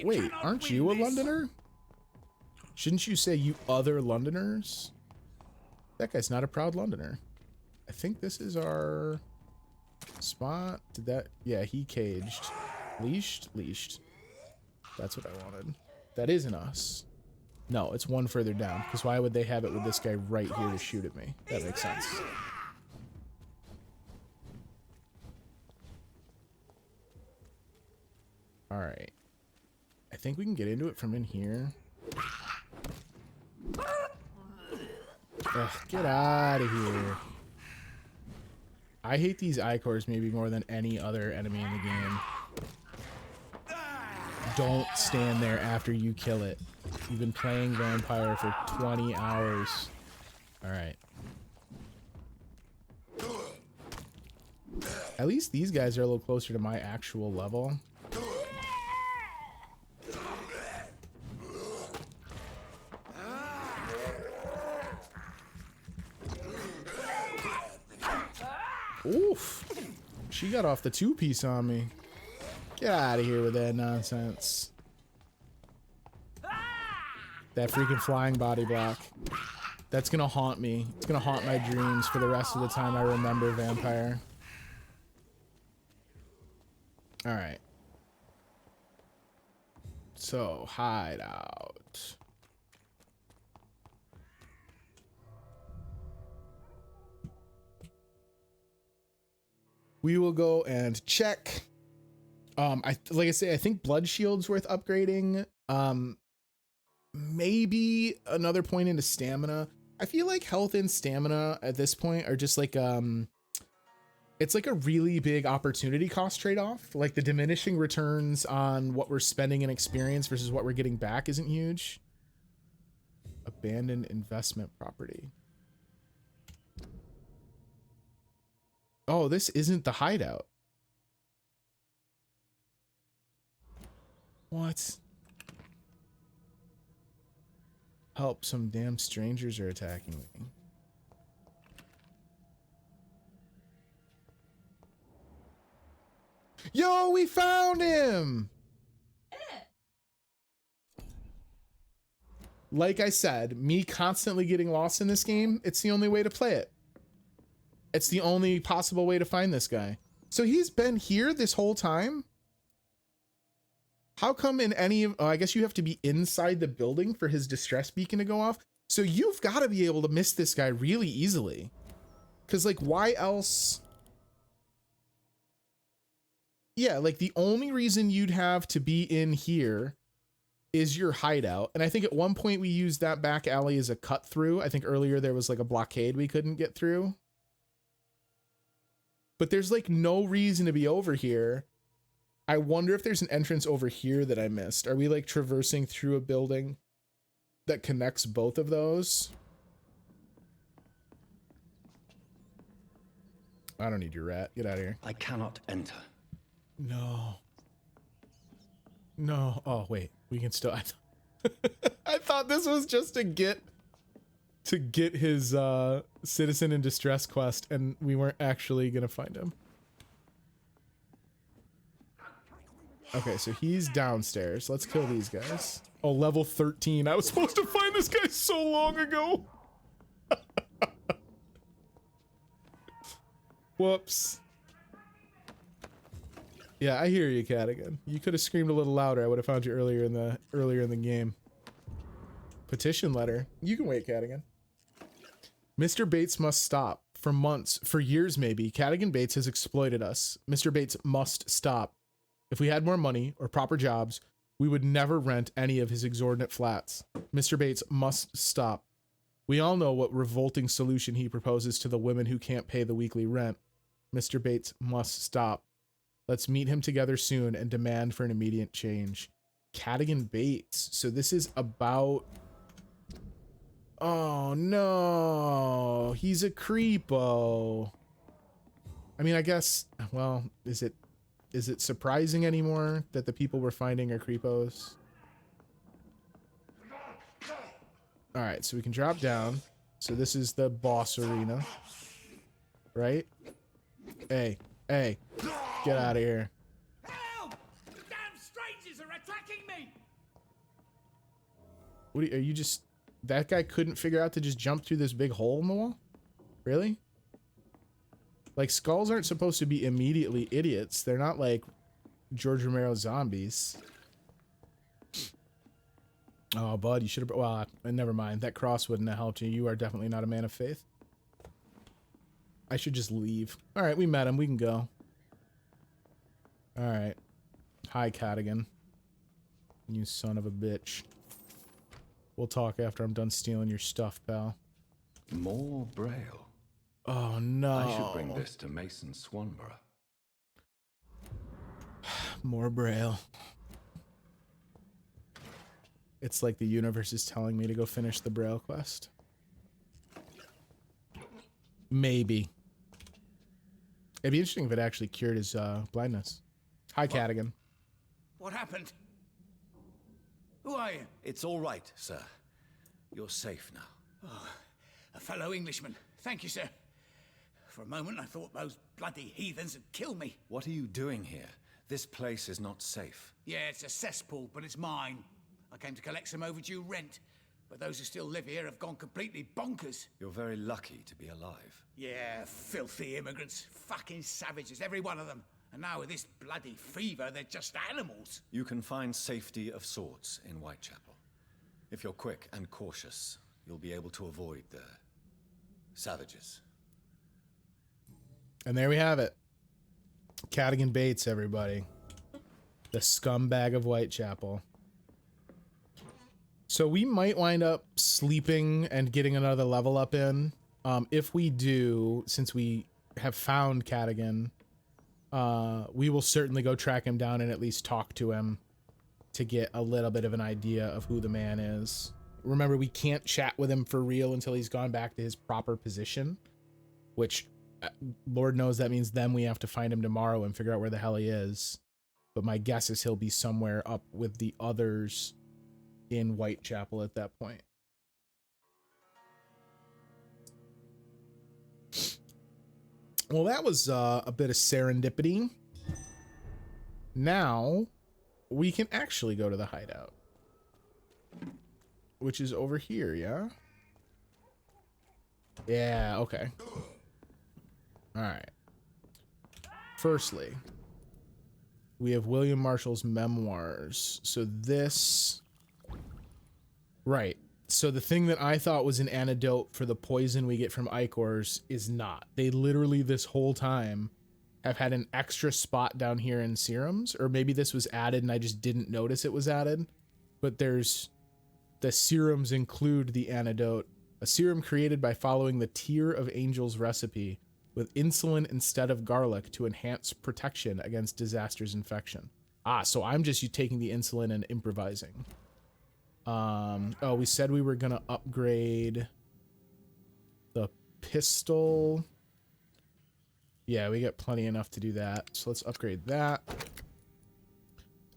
Wait, cannot aren't win you a this. Londoner? Shouldn't you say you other Londoners? That guy's not a proud Londoner. I think this is our spot. Did that? Yeah, he caged. Leashed? Leashed. That's what I wanted. That isn't us. No, it's one further down. Because why would they have it with this guy right here to shoot at me? That makes sense. Alright. I think we can get into it from in here. Ugh, get out of here. I hate these Icors maybe more than any other enemy in the game. Don't stand there after you kill it. You've been playing Vampyr for 20 hours. Alright. At least these guys are a little closer to my actual level. Oof. She got off the two-piece on me. Get out of here with that nonsense. That freaking flying body block. That's gonna haunt me. It's gonna haunt my dreams for the rest of the time I remember Vampyr. Alright. So, hideout. We will go and check. Like I say, I think Blood Shield's worth upgrading. Maybe another point into stamina. I feel like health and stamina at this point are just like it's like a really big opportunity cost trade-off. Like the diminishing returns on what we're spending in experience versus what we're getting back isn't huge. Abandoned investment property. Oh, this isn't the hideout. What? Help, some damn strangers are attacking me. Yo, we found him! Like I said, me constantly getting lost in this game, it's the only way to play it. It's the only possible way to find this guy. So he's been here this whole time? How come in any of... Oh, I guess you have to be inside the building for his distress beacon to go off. So you've got to be able to miss this guy really easily. Because, like, why else... Yeah, like, the only reason you'd have to be in here is your hideout. And I think at one point we used that back alley as a cut through. I think earlier there was, like, a blockade we couldn't get through. But there's, like, no reason to be over here. I wonder if there's an entrance over here that I missed. Are we, like, traversing through a building that connects both of those? I don't need your rat. Get out of here. I cannot enter. No. No. Oh, wait. We can still... I thought this was just to get his citizen in distress quest, and we weren't actually gonna find him. Okay, so he's downstairs. Let's kill these guys. Oh, level 13. I was supposed to find this guy so long ago. Whoops. Yeah, I hear you, Cadigan. You could have screamed a little louder. I would have found you earlier in the game. Petition letter. You can wait, Cadigan. Mr. Bates must stop. For months, for years maybe, Cadigan Bates has exploited us. Mr. Bates must stop. If we had more money or proper jobs, we would never rent any of his exorbitant flats. Mr. Bates must stop. We all know what revolting solution he proposes to the women who can't pay the weekly rent. Mr. Bates must stop. Let's meet him together soon and demand for an immediate change. Cadigan Bates. So this is about... Oh no, he's a creepo. I mean, I guess, well, is it surprising anymore that the people we're finding are creepos? All right, so we can drop down. So this is the boss arena, right? Hey, hey. Get out of here. Help! Damn strangers are attacking me! What are you just... That guy couldn't figure out to just jump through this big hole in the wall? Really? Like, skulls aren't supposed to be immediately idiots. They're not like George Romero zombies. Oh, bud, you should have... Well, never mind. That cross wouldn't have helped you. You are definitely not a man of faith. I should just leave. All right, we met him. We can go. All right. Hi, Cadigan. You son of a bitch. We'll talk after I'm done stealing your stuff, pal. More Braille. Oh, no. I should bring this to Mason Swanborough. More Braille. It's like the universe is telling me to go finish the Braille quest. Maybe. It'd be interesting if it actually cured his blindness. Hi, Cadigan. What happened? Who are you? It's all right, sir. You're safe now. Oh, a fellow Englishman. Thank you, sir. For a moment, I thought those bloody heathens had killed me. What are you doing here? This place is not safe. Yeah, it's a cesspool, but it's mine. I came to collect some overdue rent, but those who still live here have gone completely bonkers. You're very lucky to be alive. Yeah, filthy immigrants. Fucking savages, every one of them. And now with this bloody fever, they're just animals. You can find safety of sorts in Whitechapel. If you're quick and cautious, you'll be able to avoid the savages. And there we have it. Cadigan Bates, everybody. The scumbag of Whitechapel. So we might wind up sleeping and getting another level up in. If we do, since we have found Cadigan, we will certainly go track him down and at least talk to him to get a little bit of an idea of who the man is. Remember, we can't chat with him for real until he's gone back to his proper position, which Lord knows that means then we have to find him tomorrow and figure out where the hell he is. But my guess is he'll be somewhere up with the others in Whitechapel at that point. Well, that was a bit of serendipity. Now we can actually go to the hideout, which is over here, yeah? Yeah, okay. All right. Firstly, we have William Marshall's memoirs. So this... Right. So the thing that I thought was an antidote for the poison we get from Icors is not. They literally this whole time have had an extra spot down here in serums, or maybe this was added and I just didn't notice it was added. But there's the serums include the antidote, a serum created by following the Tear of Angels recipe with insulin instead of garlic to enhance protection against disaster's infection. Ah, so I'm just taking the insulin and improvising. Oh, we said we were gonna upgrade the pistol. Yeah, we got plenty enough to do that. So let's upgrade that.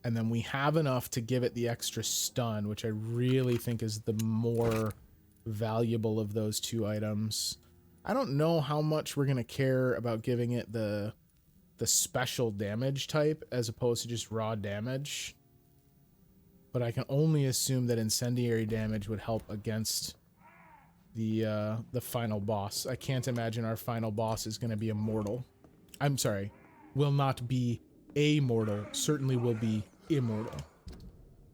And then we have enough to give it the extra stun, which I really think is the more valuable of those two items. I don't know how much we're gonna care about giving it the special damage type as opposed to just raw damage. But I can only assume that incendiary damage would help against the final boss. I can't imagine our final boss is going to be immortal. I'm sorry, will not be a mortal. Certainly will be immortal.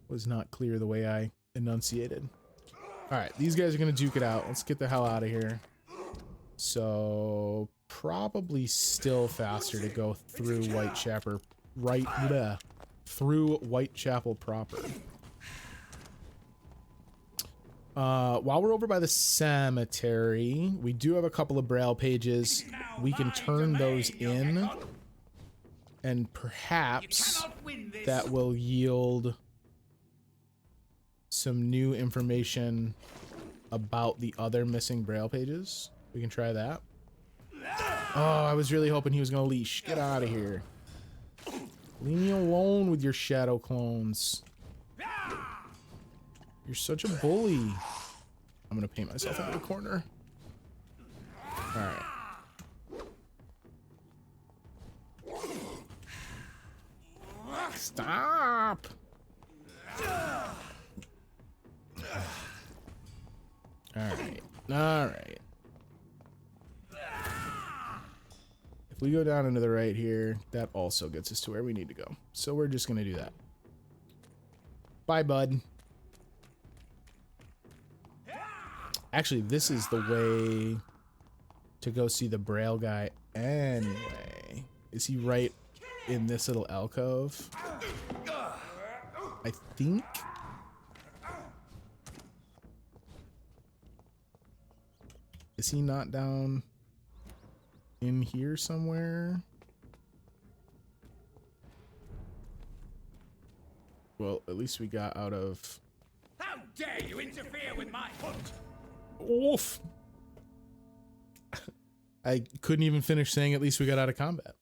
Was not clear the way I enunciated. All right, these guys are going to duke it out. Let's get the hell out of here. So probably still faster to go through Whitechapel, through Whitechapel proper. While we're over by the cemetery, we do have a couple of Braille pages. We can turn those in, and perhaps that will yield some new information about the other missing Braille pages. We can try that. Oh, I was really hoping he was gonna leash. Get out of here. Leave me alone with your shadow clones. You're such a bully. I'm gonna paint myself into the corner. Alright. Stop. Alright. Alright. If we go down into the right here, that also gets us to where we need to go. So we're just going to do that. Bye, bud. Actually, this is the way to go see the Braille guy anyway. Is he right in this little alcove? I think. Is he not down in here somewhere? Well, at least we got out of... How dare you interfere with my hunt? Oof! I couldn't even finish saying at least we got out of combat.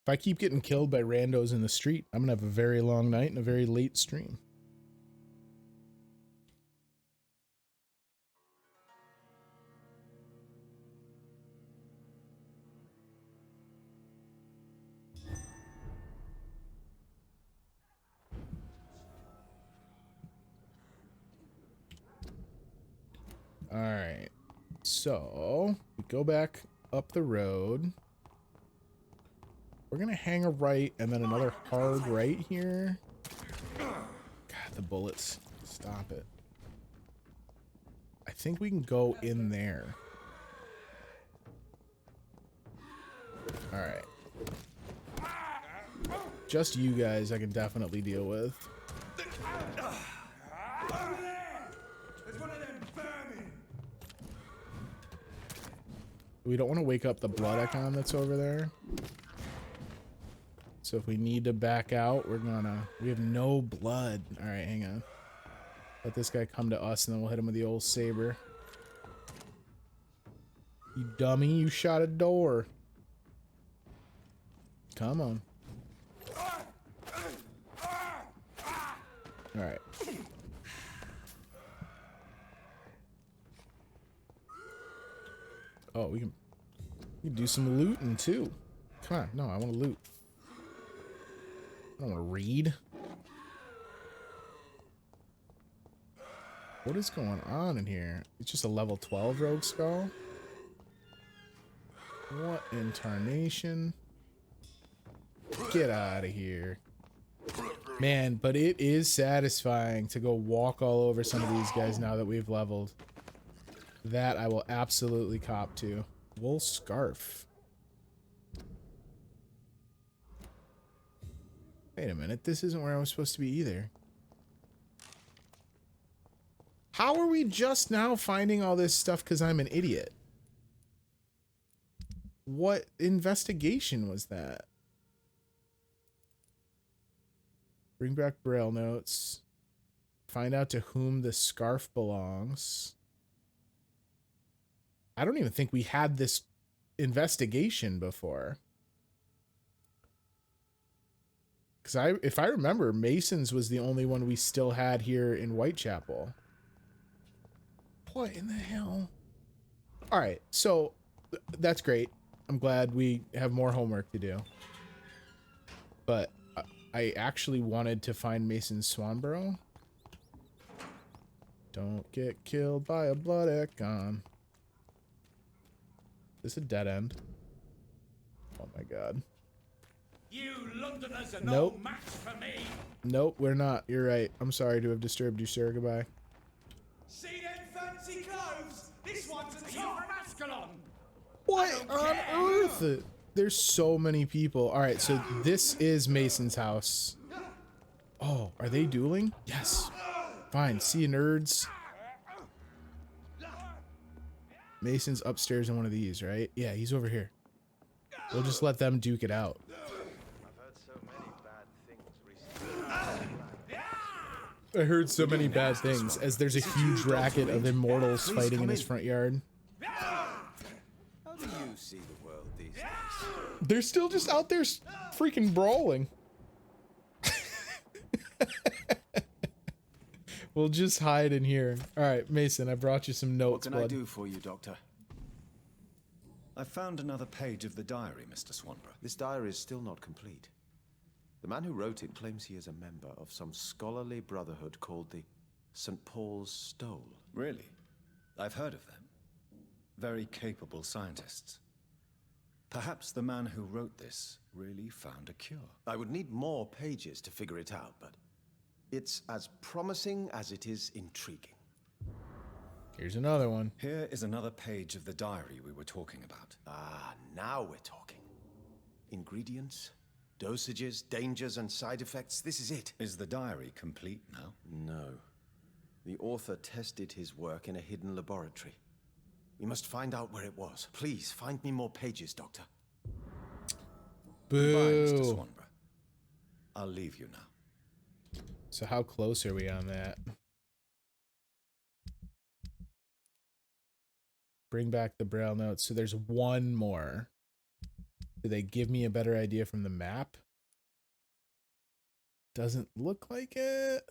If I keep getting killed by randos in the street, I'm gonna have a very long night and a very late stream. All right, so we go back up the road. We're gonna hang a right and then another hard right here. God, the bullets. Stop it. I think we can go in there. All right. Just you guys I can definitely deal with. We don't want to wake up the blood icon that's over there. So if we need to back out, we have no blood. All right, hang on. Let this guy come to us and then we'll hit him with the old saber. You dummy, you shot a door. Come on. All right. Oh, we can do some looting too. Come on, no, I want to loot. I don't want to read. What is going on in here? It's just a level 12 rogue skull? What in tarnation? Get out of here. Man, but it is satisfying to go walk all over some of these guys now that we've leveled. That I will absolutely cop to. Wool scarf. Wait a minute, this isn't where I was supposed to be either. How are we just now finding all this stuff because I'm an idiot? What investigation was that? Bring back Braille notes. Find out to whom the scarf belongs. I don't even think we had this investigation before. Because if I remember, Mason's was the only one we still had here in Whitechapel. What in the hell? All right, so that's great. I'm glad we have more homework to do. But I actually wanted to find Mason's Swanborough. Don't get killed by a blood icon. Is this a dead end? Oh my god. You Londoners are Nope. no match for me. Nope, we're not. You're right. I'm sorry to have disturbed you, sir. Goodbye. See them fancy clothes? This one's a top from Ascalon. What on earth? There's so many people. All right, so this is Mason's house. Oh, are they dueling? Yes. Fine. See you, nerds. Mason's upstairs in one of these, right? Yeah, he's over here. We'll just let them duke it out. I heard so many bad things as there's a huge racket of immortals fighting in his front yard. How do you see the world these days? They're still just out there freaking brawling. We'll just hide in here. All right, Mason, I brought you some notes. What can I do for you, Doctor? I found another page of the diary, Mr. Swanborough. This diary is still not complete. The man who wrote it claims he is a member of some scholarly brotherhood called the St. Paul's Stole. Really? I've heard of them. Very capable scientists. Perhaps the man who wrote this really found a cure. I would need more pages to figure it out, but it's as promising as it is intriguing. Here's another one. Here is another page of the diary we were talking about. Ah, now we're talking. Ingredients, dosages, dangers, and side effects. This is it. Is the diary complete now? No. The author tested his work in a hidden laboratory. We must find out where it was. Please, find me more pages, Doctor. Goodbye, Mr. Boo. Swanborough. I'll leave you now. So how close are we on that? Bring back the Braille notes. So there's one more. Do they give me a better idea from the map? Doesn't look like it.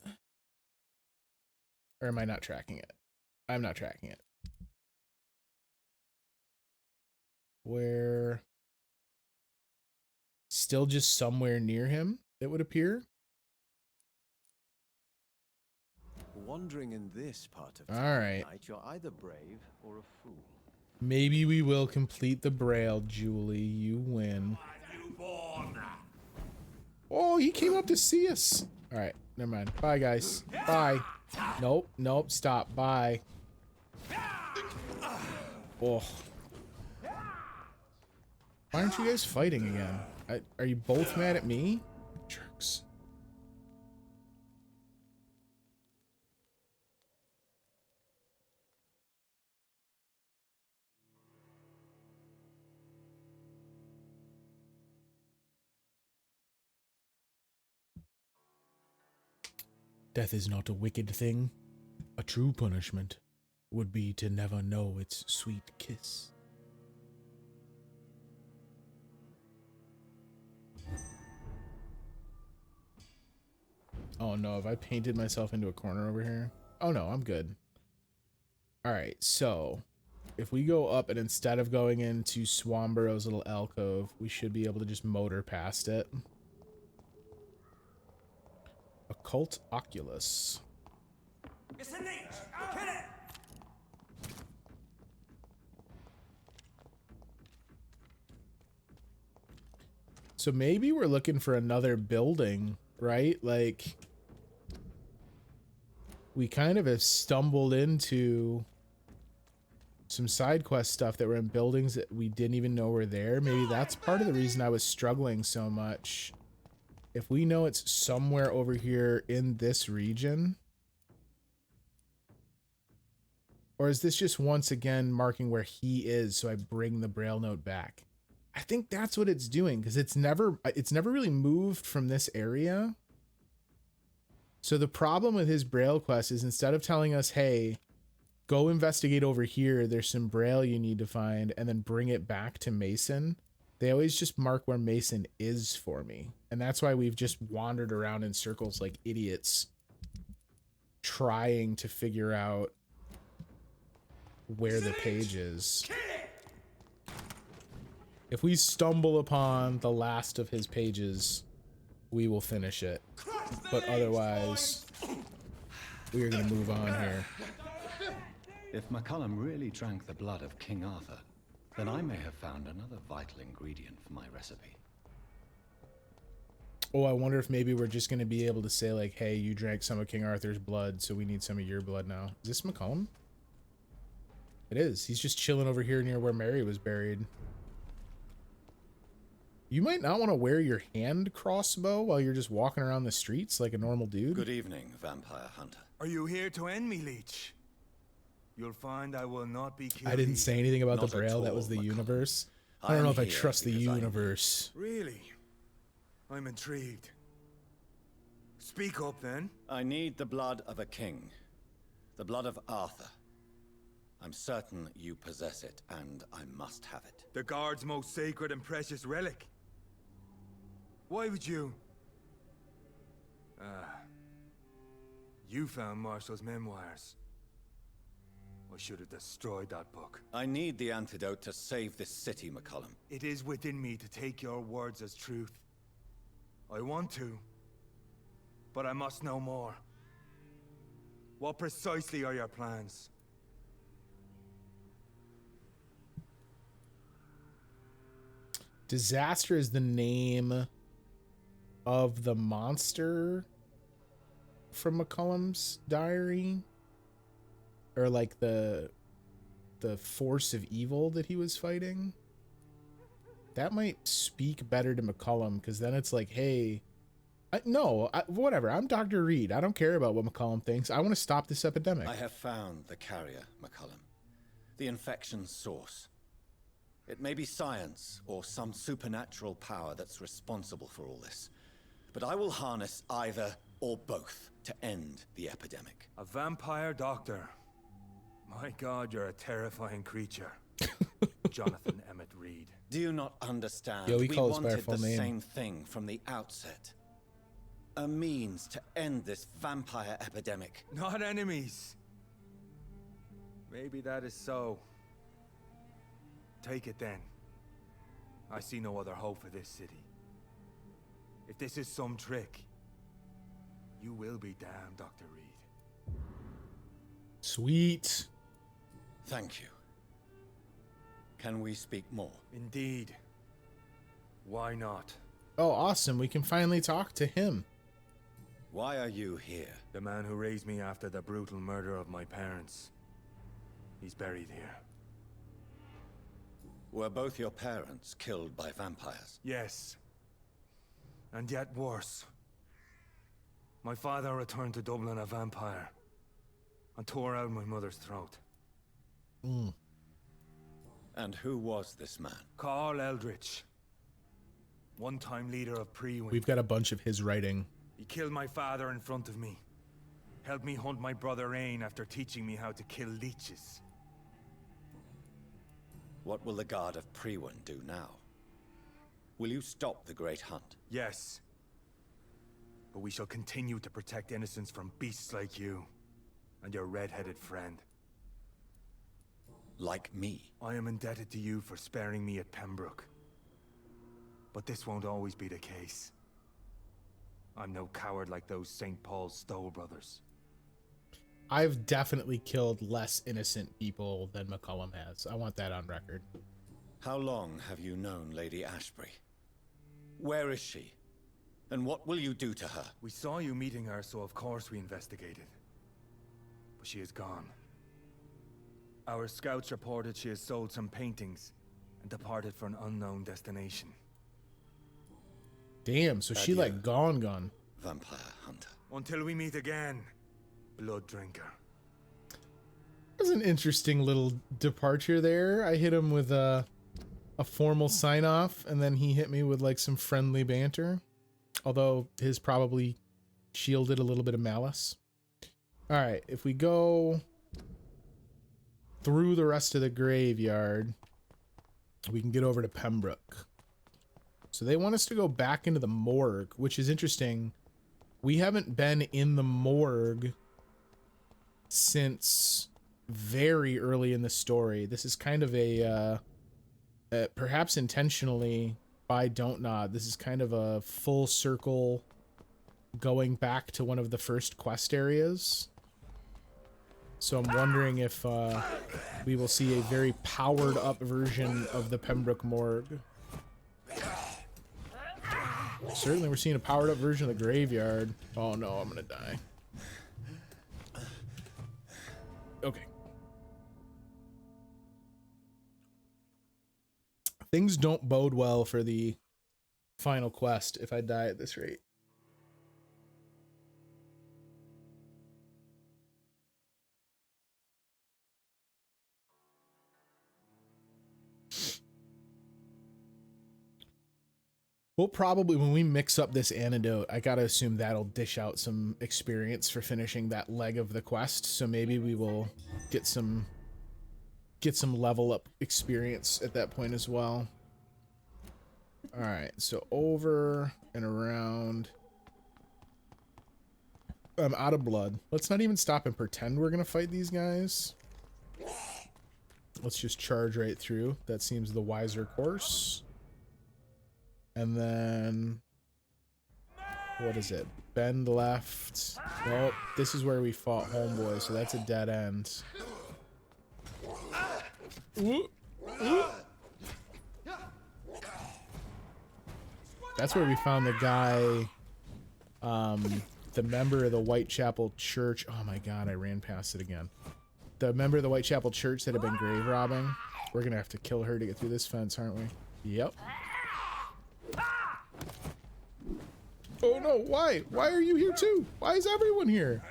Or am I not tracking it? I'm not tracking it. Where? Still just somewhere near him, it would appear. Wandering in this part of All right. night, you're either brave or a fool. Maybe we will complete the Braille, Julie. You win. Oh, he came up to see us. All right, never mind. Bye, guys. Bye. Nope, nope, stop. Bye. Oh. Why aren't you guys fighting again? Are you both mad at me? Jerks. Death is not a wicked thing. A true punishment would be to never know its sweet kiss. Oh no, have I painted myself into a corner over here? Oh no, I'm good. Alright, so if we go up and instead of going into Swanborough's little alcove, we should be able to just motor past it. Occult Oculus. It's a leech! Kill it! So maybe we're looking for another building, right? Like, we kind of have stumbled into some side quest stuff that were in buildings that we didn't even know were there. Maybe that's part of the reason I was struggling so much. If we know it's somewhere over here in this region, or is this just once again marking where he is so I bring the Braille note back? I think that's what it's doing, because it's never really moved from this area. So the problem with his Braille quest is instead of telling us, hey, go investigate over here, there's some Braille you need to find, and then bring it back to Mason, they always just mark where Mason is for me. And that's why we've just wandered around in circles like idiots, trying to figure out where the page is. If we stumble upon the last of his pages, we will finish it. But otherwise, we are going to move on here. If McCullum really drank the blood of King Arthur, then I may have found another vital ingredient for my recipe. Oh, I wonder if maybe we're just going to be able to say, like, hey, you drank some of King Arthur's blood, so we need some of your blood now. Is this McCullum? It is. He's just chilling over here near where Mary was buried. You might not want to wear your hand crossbow while you're just walking around the streets like a normal dude. Good evening, vampire hunter. Are you here to end me, Leech? You'll find I will not be killed. I didn't say anything about Not the Braille. at That was all, the McCullum. universe. I don't know if I here trust the because I- universe. Really? I'm intrigued. Speak up, then. I need the blood of a king. The blood of Arthur. I'm certain you possess it, and I must have it. The guard's most sacred and precious relic. Why would you? You found Marshall's memoirs. I should have destroyed that book. I need the antidote to save this city, McCullum. It is within me to take your words as truth. I want to, but I must know more. What precisely are your plans? Disaster is the name of the monster from McCullum's diary, or like the force of evil that he was fighting. That might speak better to McCullum, because then it's like, hey, whatever. I'm Dr. Reid. I don't care about what McCullum thinks. I want to stop this epidemic. I have found the carrier, McCullum. The infection's source. It may be science or some supernatural power that's responsible for all this. But I will harness either or both to end the epidemic. A vampire doctor. My God, you're a terrifying creature. Jonathan Emmett Reid. Do you not understand? Yo, we We call us by our wanted full the name. same thing from the outset. A means to end this vampire epidemic. Not enemies. Maybe that is so. Take it then. I see no other hope for this city. If this is some trick, you will be damned, Dr. Reid. Sweet. Thank you. Can we speak more? Indeed. Why not? Oh, awesome. We can finally talk to him. Why are you here? The man who raised me after the brutal murder of my parents. He's buried here. Were both your parents killed by vampires? Yes. And yet worse. My father returned to Dublin a vampire and tore out my mother's throat. And who was this man? Carl Eldritch. One-time leader of Pre-Win. We've got a bunch of his writing. He killed my father in front of me. Helped me hunt my brother Ain after teaching me how to kill leeches. What will the Guard of Pre-Win do now? Will you stop the Great Hunt? Yes. But we shall continue to protect innocents from beasts like you and your red-headed friend. Like me? I am indebted to you for sparing me at Pembroke. But this won't always be the case. I'm no coward like those St. Paul's Stowe brothers. I've definitely killed less innocent people than McCullum has. I want that on record. How long have you known Lady Ashbury? Where is she? And what will you do to her? We saw you meeting her, so of course we investigated. But she is gone. Our scouts reported she has sold some paintings and departed for an unknown destination. Damn, so she like gone. Vampire hunter. Until we meet again, blood drinker. That was an interesting little departure there. I hit him with a formal sign-off, and then he hit me with like some friendly banter. Although his probably shielded a little bit of malice. All right, if we go through the rest of the graveyard, we can get over to Pembroke. So they want us to go back into the morgue, which is interesting. We haven't been in the morgue since very early in the story. This is kind of a, perhaps intentionally by Don't Nod, this is kind of a full circle going back to one of the first quest areas. So I'm wondering if we will see a very powered up version of the Pembroke morgue. Certainly we're seeing a powered up version of the graveyard. Oh no, I'm gonna die. Okay. Things don't bode well for the final quest if I die at this rate. We'll probably, when we mix up this antidote, I gotta assume that'll dish out some experience for finishing that leg of the quest. So maybe we will get some level up experience at that point as well. All right, so over and around. I'm out of blood. Let's not even stop and pretend we're gonna fight these guys. Let's just charge right through. That seems the wiser course. And then, what is it? Bend left. Well, this is where we fought homeboy, so that's a dead end. That's where we found the guy, the member of the Whitechapel Church. Oh my god, I ran past it again. The member of the Whitechapel Church that had been grave robbing. We're gonna have to kill her to get through this fence, aren't we? Yep. Oh no, why? Why are you here too? Why is everyone here?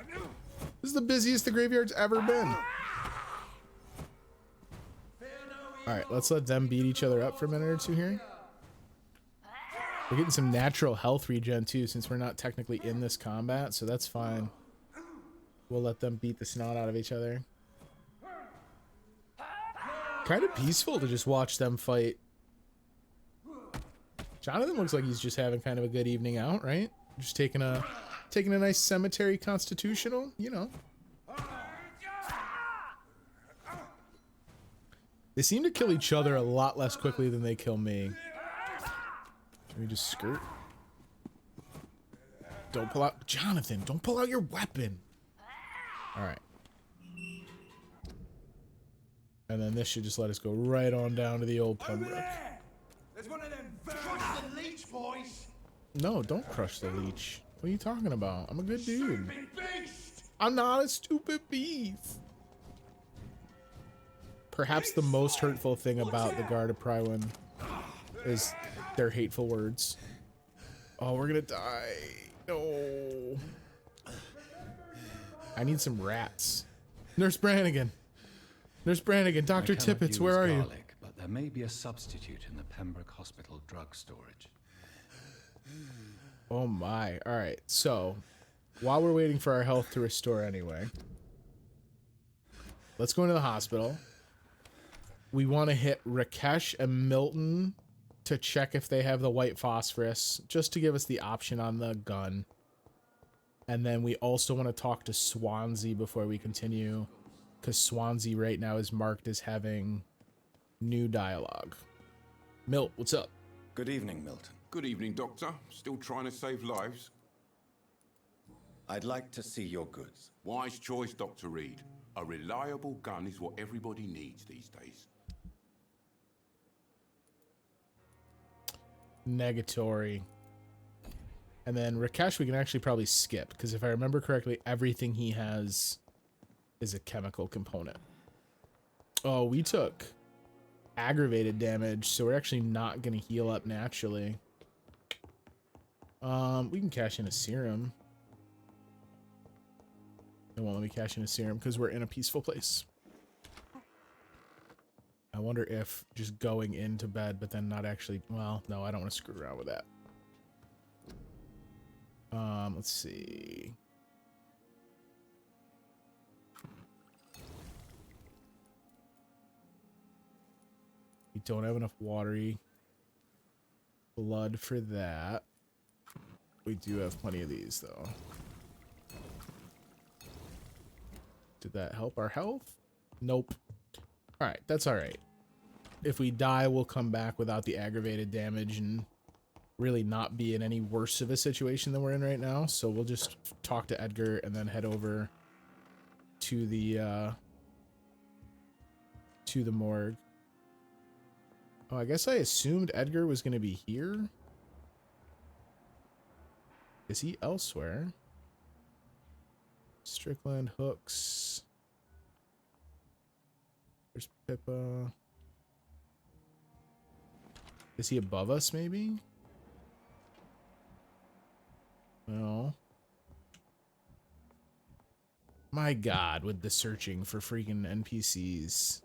This is the busiest the graveyard's ever been. Alright, let's let them beat each other up for a minute or two here. We're getting some natural health regen too, since we're not technically in this combat, so that's fine. We'll let them beat the snot out of each other. Kind of peaceful to just watch them fight. Jonathan looks like he's just having kind of a good evening out, right? Just taking a nice cemetery constitutional, you know. They seem to kill each other a lot less quickly than they kill me. Can we just skirt? Don't pull out, Jonathan, don't pull out your weapon. All right. And then this should just let us go right on down to the old Pembroke. There's one of them. Crush the leech, boys. No, don't crush the leech. What are you talking about? I'm a good dude. I'm not a stupid beast. Perhaps the most hurtful thing about the Guard of Prywin is their hateful words. Oh, we're gonna die. No. I need some rats. Nurse Brannigan. Nurse Brannigan, Dr. Tippett, where are you? But there may be a substitute in the Pembroke Hospital drug storage. Oh my. All right. So, while we're waiting for our health to restore anyway, let's go into the hospital. We want to hit Rakesh and Milton to check if they have the white phosphorus, just to give us the option on the gun. And then we also want to talk to Swansea before we continue, because Swansea right now is marked as having new dialogue. Milt, what's up? Good evening, Milton. Good evening, Doctor. Still trying to save lives? I'd like to see your goods. Wise choice, Dr. Reid. A reliable gun is what everybody needs these days. Negatory. And then Rakesh we can actually probably skip, because if I remember correctly, everything he has is a chemical component. Oh, we took aggravated damage, so we're actually not going to heal up naturally. We can cash in a serum. It won't let me cash in a serum because we're in a peaceful place. I wonder if just going into bed, but then not actually... Well, no, I don't want to screw around with that. Let's see. We don't have enough watery blood for that. We do have plenty of these, though. Did that help our health? Nope. Alright, that's alright. If we die, we'll come back without the aggravated damage and really not be in any worse of a situation than we're in right now. So we'll just talk to Edgar and then head over to the morgue. Oh, I guess I assumed Edgar was going to be here. Is he elsewhere? Strickland, Hooks. There's Pippa. Is he above us, maybe? No. My God, with the searching for freaking NPCs.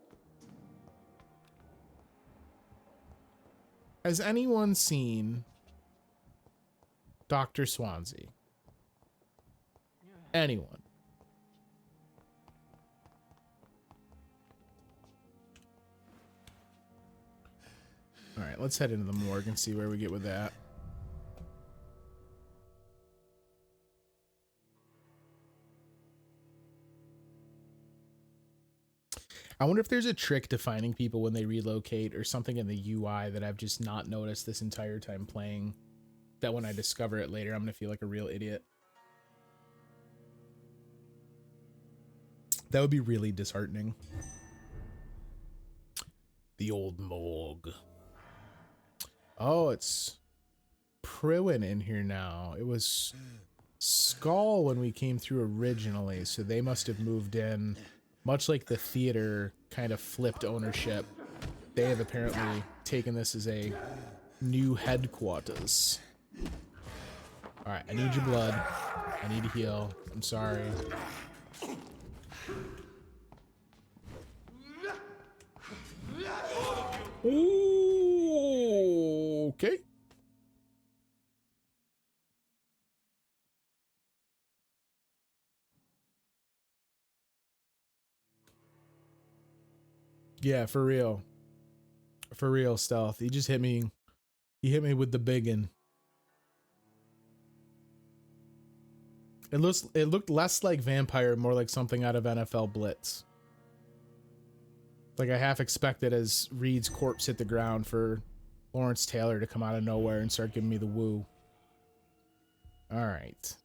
Has anyone seen Dr. Swansea? Anyone? All right, let's head into the morgue and see where we get with that. I wonder if there's a trick to finding people when they relocate or something in the UI that I've just not noticed this entire time playing, that when I discover it later, I'm going to feel like a real idiot. That would be really disheartening. The old morgue. Oh, it's Pruin in here now. It was Skull when we came through originally, so they must have moved in. Much like the theater kind of flipped ownership, they have apparently taken this as a new headquarters. Alright, I need your blood. I need to heal. I'm sorry. Ooh, okay. Yeah, for real. For real, Stealth. He just hit me. He hit me with the biggin. It looked less like Vampyr, more like something out of NFL Blitz. Like I half expected as Reid's corpse hit the ground for Lawrence Taylor to come out of nowhere and start giving me the woo. All right.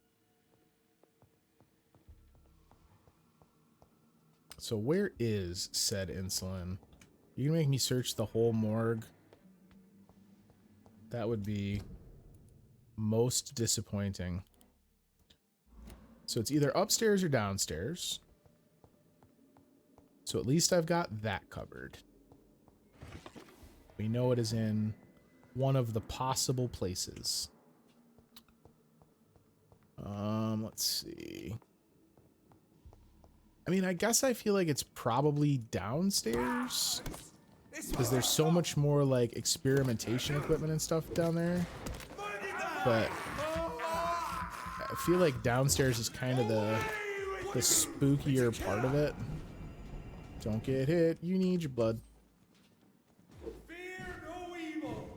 So where is said insulin? You can make me search the whole morgue. That would be most disappointing. So it's either upstairs or downstairs. So at least I've got that covered. We know it is in one of the possible places. Let's see. I mean, I guess I feel like it's probably downstairs because there's so much more like experimentation equipment and stuff down there. But I feel like downstairs is kind of the spookier part of it. Don't get hit. You need your blood. Fear no evil.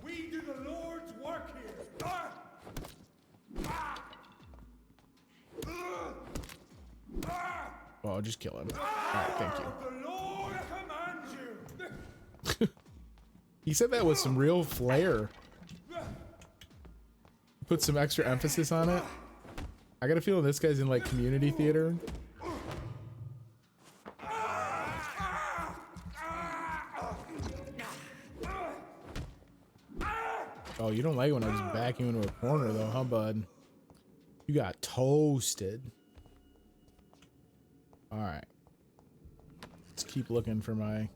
We do the Lord's work here. Oh, I'll just kill him. Alright, thank you. The Lord commands you. He said that with some real flair. Put some extra emphasis on it. I got a feeling this guy's in like community theater. Oh, you don't like when I just back you into a corner though, huh, bud? You got toasted. Alright. Let's keep looking for my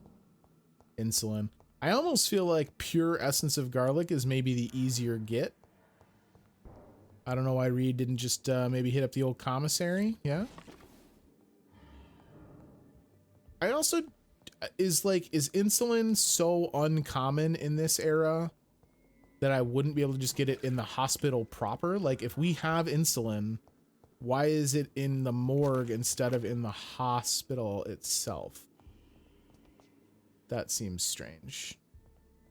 insulin. I almost feel like pure essence of garlic is maybe the easier get. I don't know why Reid didn't just maybe hit up the old commissary. Yeah. I also is insulin so uncommon in this era that I wouldn't be able to just get it in the hospital proper? Like if we have insulin, why is it in the morgue instead of in the hospital itself? That seems strange.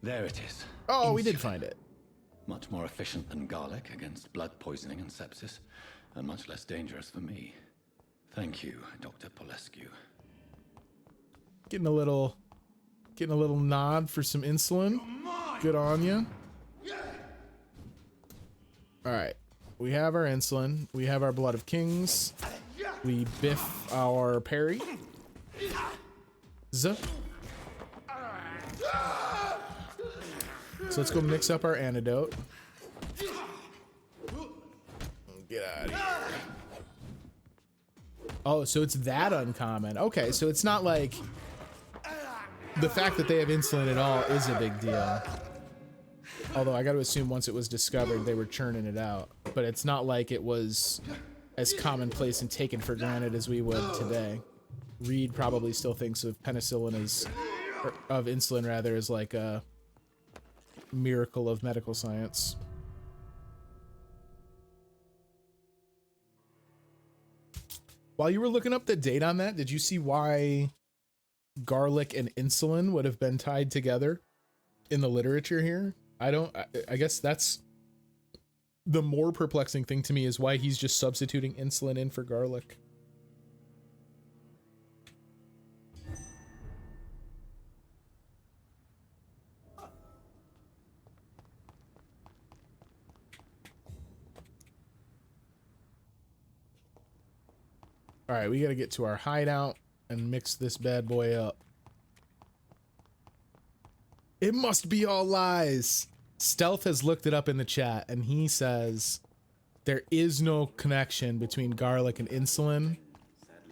There it is. Oh, we did find it. Much more efficient than garlic against blood poisoning and sepsis, and much less dangerous for me. Thank you, Dr. Polescu. Getting a little nod for some insulin. Good on you. All right, we have our insulin. We have our blood of kings. We biff our parry. So let's go mix up our antidote. Get out of here. Oh, so it's that uncommon. Okay, so it's not like the fact that they have insulin at all is a big deal. Although I got to assume once it was discovered, they were churning it out. But it's not like it was as commonplace and taken for granted as we would today. Reid probably still thinks of penicillin as, or of insulin rather, as like a miracle of medical science. While you were looking up the date on that, did you see why garlic and insulin would have been tied together in the literature here? I guess that's the more perplexing thing to me, is why he's just substituting insulin in for garlic. All right, we got to get to our hideout and mix this bad boy up. It must be all lies. Stealth has looked it up in the chat, and he says there is no connection between garlic and insulin.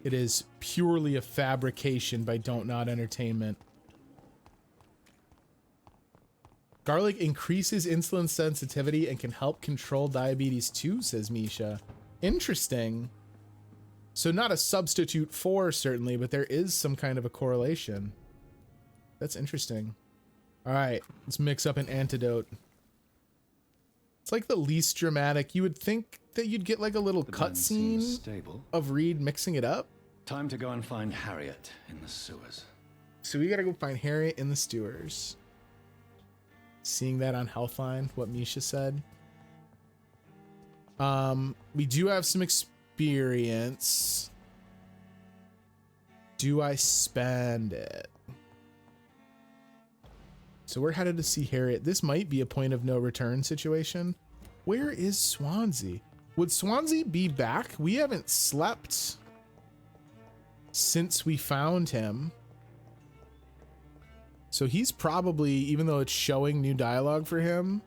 It is purely a fabrication by Don't Nod Entertainment. Garlic increases insulin sensitivity and can help control diabetes too, says Misha. Interesting. So not a substitute for, certainly, but there is some kind of a correlation. That's interesting. All right, let's mix up an antidote. It's like the least dramatic. You would think that you'd get like a little cutscene of Reid mixing it up. Time to go and find Harriet in the sewers. So we gotta go find Harriet in the sewers. Seeing that on Healthline, what Misha said. We do have some experience. Do I spend it? So we're headed to see Harriet. This might be a point of no return situation. Where is Swansea? Would Swansea be back? We haven't slept since we found him. So he's probably, even though it's showing new dialogue for him,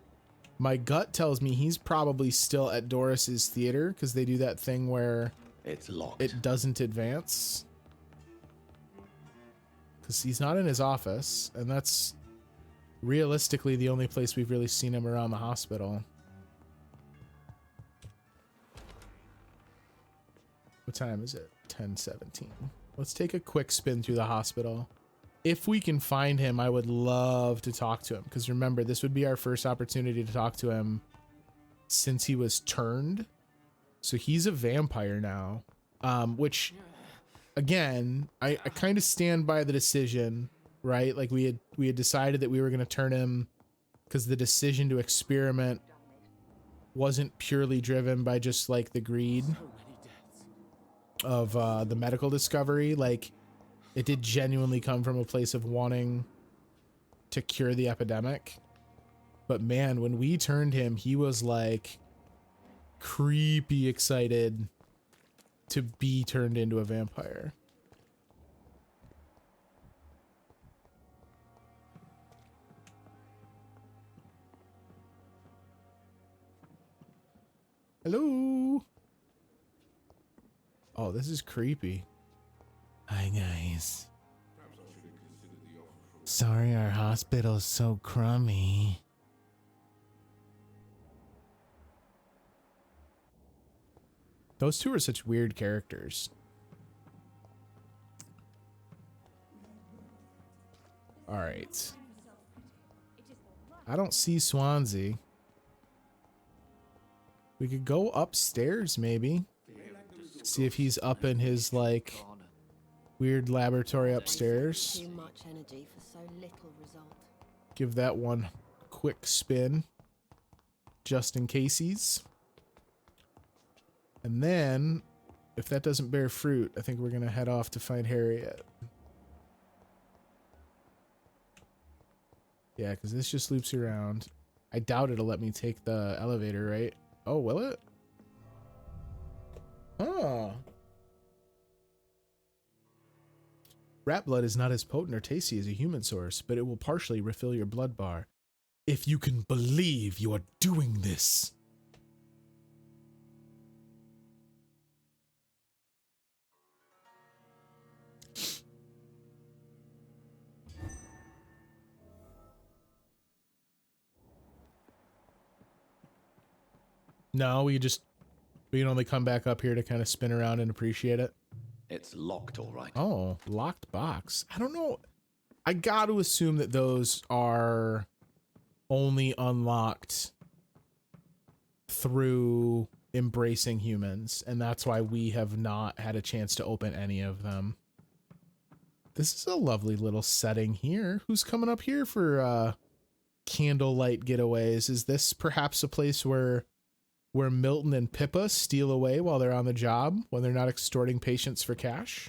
my gut tells me he's probably still at Doris's theater because they do that thing where it's locked. It doesn't advance. Because he's not in his office, and that's realistically the only place we've really seen him around the hospital. What time is it? 10:17. Let's take a quick spin through the hospital. If we can find him, I would love to talk to him, because remember, this would be our first opportunity to talk to him since he was turned. So he's a vampire now, which again, I kind of stand by the decision, right? Like we had decided that we were going to turn him because the decision to experiment wasn't purely driven by just like the greed of the medical discovery. Like it did genuinely come from a place of wanting to cure the epidemic. But man, when we turned him, he was like creepy excited to be turned into a vampire. Hello. Oh, this is creepy. Hi, guys. Sorry our hospital's so crummy. Those two are such weird characters. All right. I don't see Swansea. We could go upstairs, maybe. See if he's up in his, like, weird laboratory upstairs. Too much energy for so little result. Give that one quick spin. Just in caseies. And then, if that doesn't bear fruit, I think we're going to head off to find Harriet. Yeah, because this just loops around. I doubt it'll let me take the elevator, right? Oh, will it? Oh. Rat blood is not as potent or tasty as a human source, but it will partially refill your blood bar. If you can believe you are doing this. No, we can only come back up here to kind of spin around and appreciate it. It's locked, all right. Oh, locked box. I don't know. I got to assume that those are only unlocked through embracing humans, and that's why we have not had a chance to open any of them. This is a lovely little setting here. Who's coming up here for candlelight getaways? Is this perhaps a place where Milton and Pippa steal away while they're on the job, when they're not extorting patients for cash?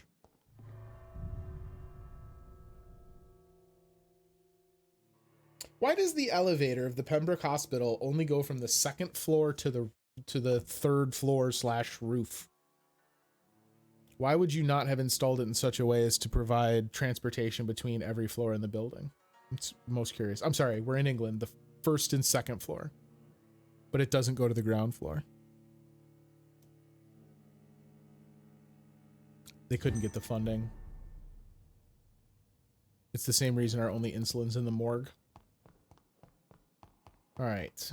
Why does the elevator of the Pembroke Hospital only go from the second floor to the third floor / roof? Why would you not have installed it in such a way as to provide transportation between every floor in the building? It's most curious. I'm sorry, we're in England, the first and second floor, but it doesn't go to the ground floor. They couldn't get the funding. It's the same reason our only insulin's in the morgue. All right.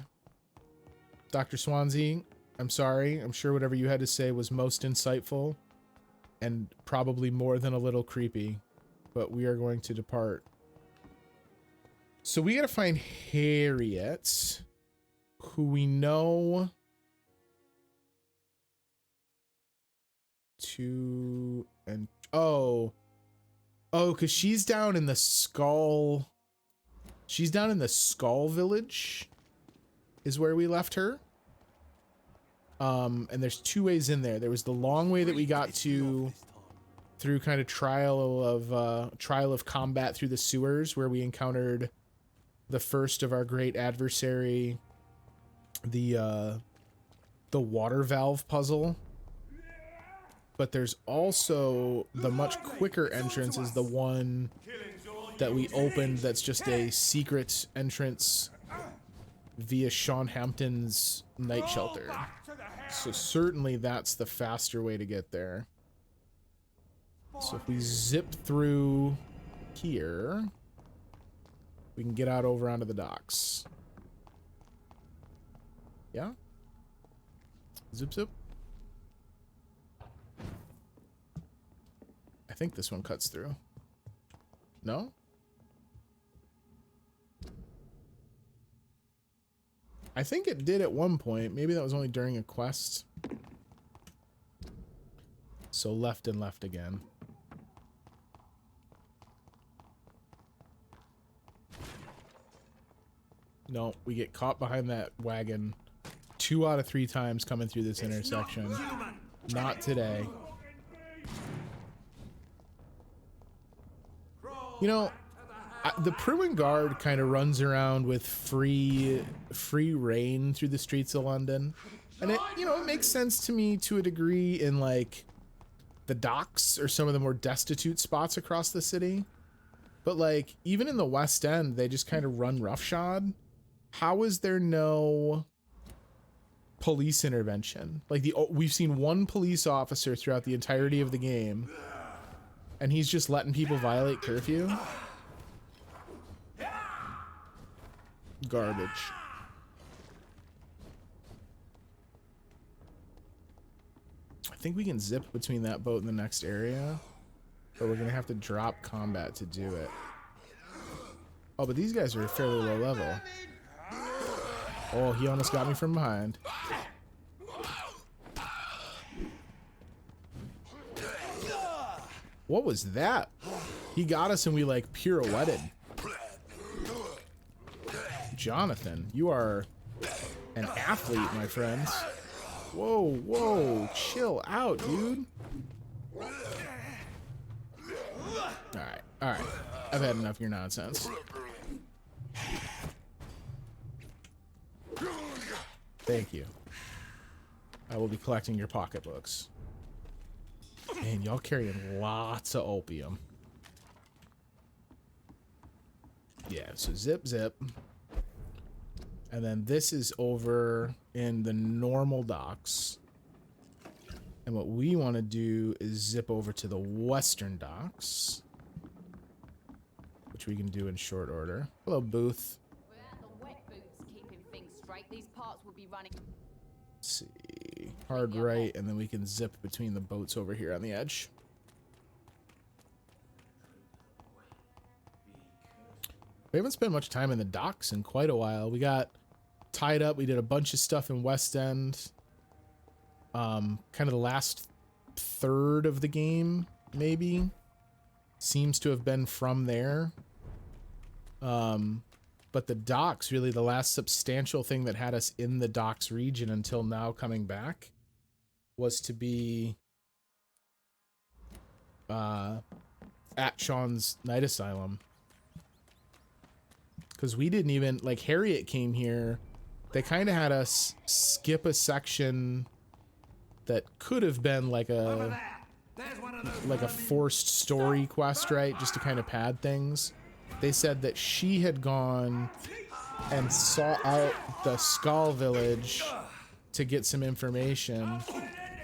Dr. Swansea, I'm sorry. I'm sure whatever you had to say was most insightful and probably more than a little creepy, but we are going to depart. So we got to find Harriet, who we know to, and oh, because she's down in the Skull. She's down in the Skull Village is where we left her. And there's two ways in there. There was the long way that we got to through kind of trial of combat through the sewers, where we encountered the first of our great adversary, the water valve puzzle. But there's also the much quicker entrance is the one that we opened that's just a secret entrance via Sean Hampton's night shelter. So certainly that's the faster way to get there. So if we zip through here, we can get out over onto the docks. Yeah? Zip zip. I think this one cuts through. No? I think it did at one point. Maybe that was only during a quest. So left and left again. No, we get caught behind that wagon 2 out of 3 times coming through this intersection. Not today. You know, the Pruin Guard kind of runs around with free reign through the streets of London. And it, you know, it makes sense to me to a degree in like the docks or some of the more destitute spots across the city. But like even in the West End, they just kind of run roughshod. How is there no police intervention? Like we've seen one police officer throughout the entirety of the game, and he's just letting people violate curfew. Garbage. I think we can zip between that boat and the next area, but we're gonna have to drop combat to do it. Oh, but these guys are fairly low level. Oh, he almost got me from behind. What was that? He got us and we like pirouetted. Jonathan, you are an athlete, my friends. Whoa, whoa, chill out, dude. All right. I've had enough of your nonsense. Thank you. I will be collecting your pocketbooks. Man, y'all carrying lots of opium. Yeah, so zip, zip. And then this is over in the normal docks. And what we want to do is zip over to the western docks, which we can do in short order. Hello, Booth. Without the wet boots keeping things straight, these parts would be running. Let's see. Hard right, and then we can zip between the boats over here on the edge. We haven't spent much time in the docks in quite a while. We got tied up. We did a bunch of stuff in West End. Kind of the last third of the game, maybe. Seems to have been from there. But the docks, really the last substantial thing that had us in the docks region until now coming back, was to be at Sean's Night Asylum. Because we didn't even, like, Harriet came here. They kind of had us skip a section that could have been like a like a forced story quest, right? Just to kind of pad things. They said that she had gone and sought out the Skull Village to get some information.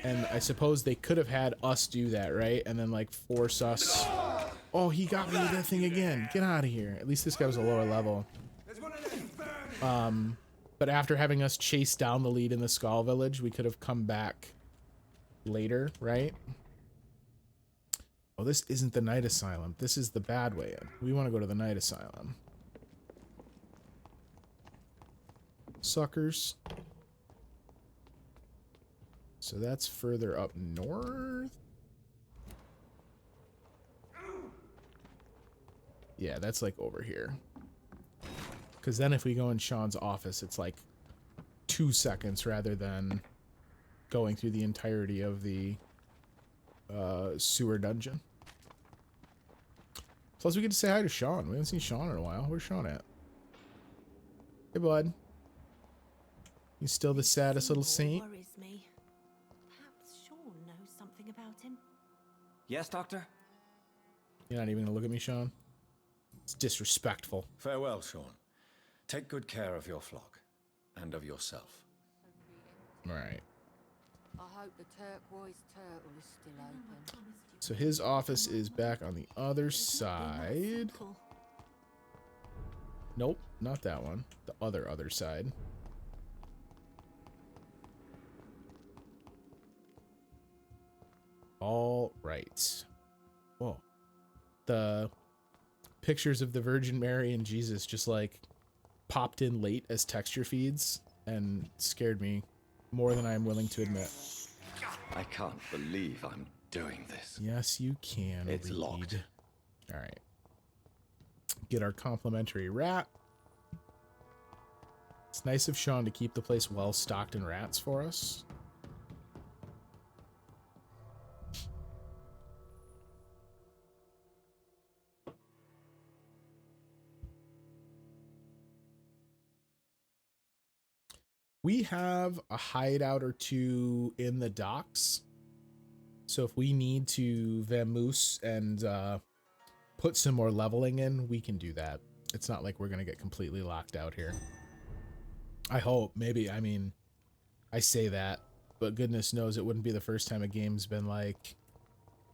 And I suppose they could have had us do that, right? And then like force us. Oh, he got me with that thing again. Get out of here. At least this guy was a lower level. But after having us chase down the lead in the Skull Village, we could have come back later, right? Oh, this isn't the Night Asylum. This is the bad way in. We want to go to the Night Asylum. Suckers. So that's further up north. Yeah, that's like over here. Because then if we go in Sean's office, it's like 2 seconds rather than going through the entirety of the sewer dungeon. Plus, we get to say hi to Sean. We haven't seen Sean in a while. Where's Sean at? Hey, bud. He's still the saddest little saint. Worries me. Perhaps Sean knows something about him. Yes, Doctor? You're not even gonna look at me, Sean? It's disrespectful. Farewell, Sean. Take good care of your flock and of yourself. Right. I hope the turquoise turtle is still open. So his office is back on the other side. Nope, not that one. The other side. All right. Whoa. The pictures of the Virgin Mary and Jesus just like popped in late as texture feeds and scared me more than I'm willing to admit. I can't believe I'm doing this. Yes, you can. It's Reid. locked. All right. Get our complimentary rat. It's nice of Sean to keep the place well stocked in rats for us. We have a hideout or two in the docks. So if we need to vamoose and put some more leveling in, we can do that. It's not like we're going to get completely locked out here. I hope. Maybe. I mean, I say that, but goodness knows it wouldn't be the first time a game's been like,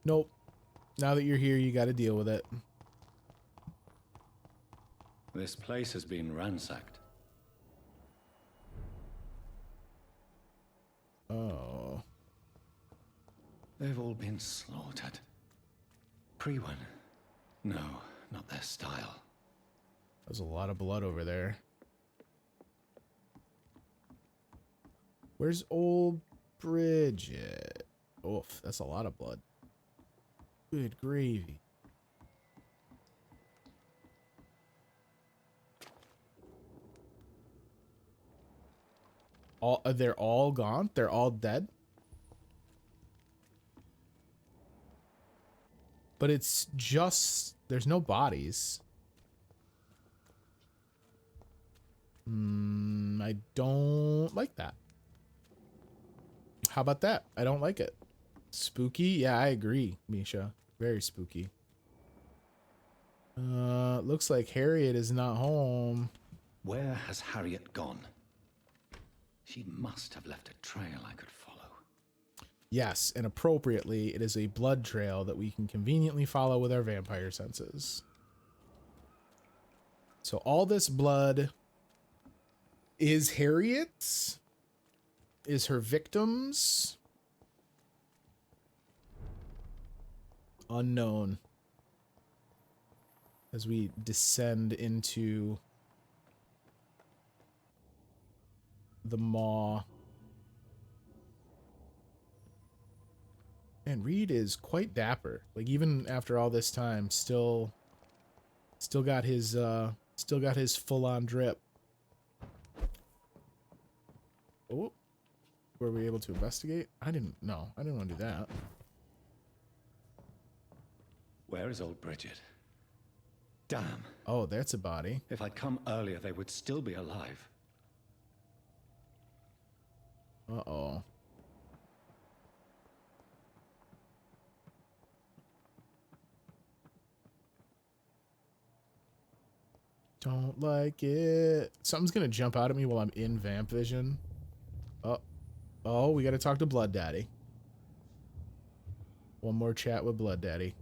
nope, now that you're here, you got to deal with it. This place has been ransacked. Oh. They've all been slaughtered. Pre-one. No, not their style. There's a lot of blood over there. Where's old Bridget? Oof, that's a lot of blood. Good gravy. They're all gone? They're all dead? But it's just... There's no bodies. I don't like that. How about that? I don't like it. Spooky? Yeah, I agree, Misha. Very spooky. Looks like Harriet is not home. Where has Harriet gone? She must have left a trail I could follow. Yes, and appropriately, it is a blood trail that we can conveniently follow with our vampire senses. So all this blood is Harriet's? Is her victims? Unknown. As we descend into the maw. And Reid is quite dapper. Like even after all this time, still got his full-on drip. Oh, were we able to investigate? I didn't want to do that. Where is old Bridget? Damn. Oh, that's a body. If I'd come earlier, they would still be alive. Uh-oh. Don't like it. Something's gonna jump out at me while I'm in Vamp Vision. Oh, we gotta talk to Blood Daddy. One more chat with Blood Daddy.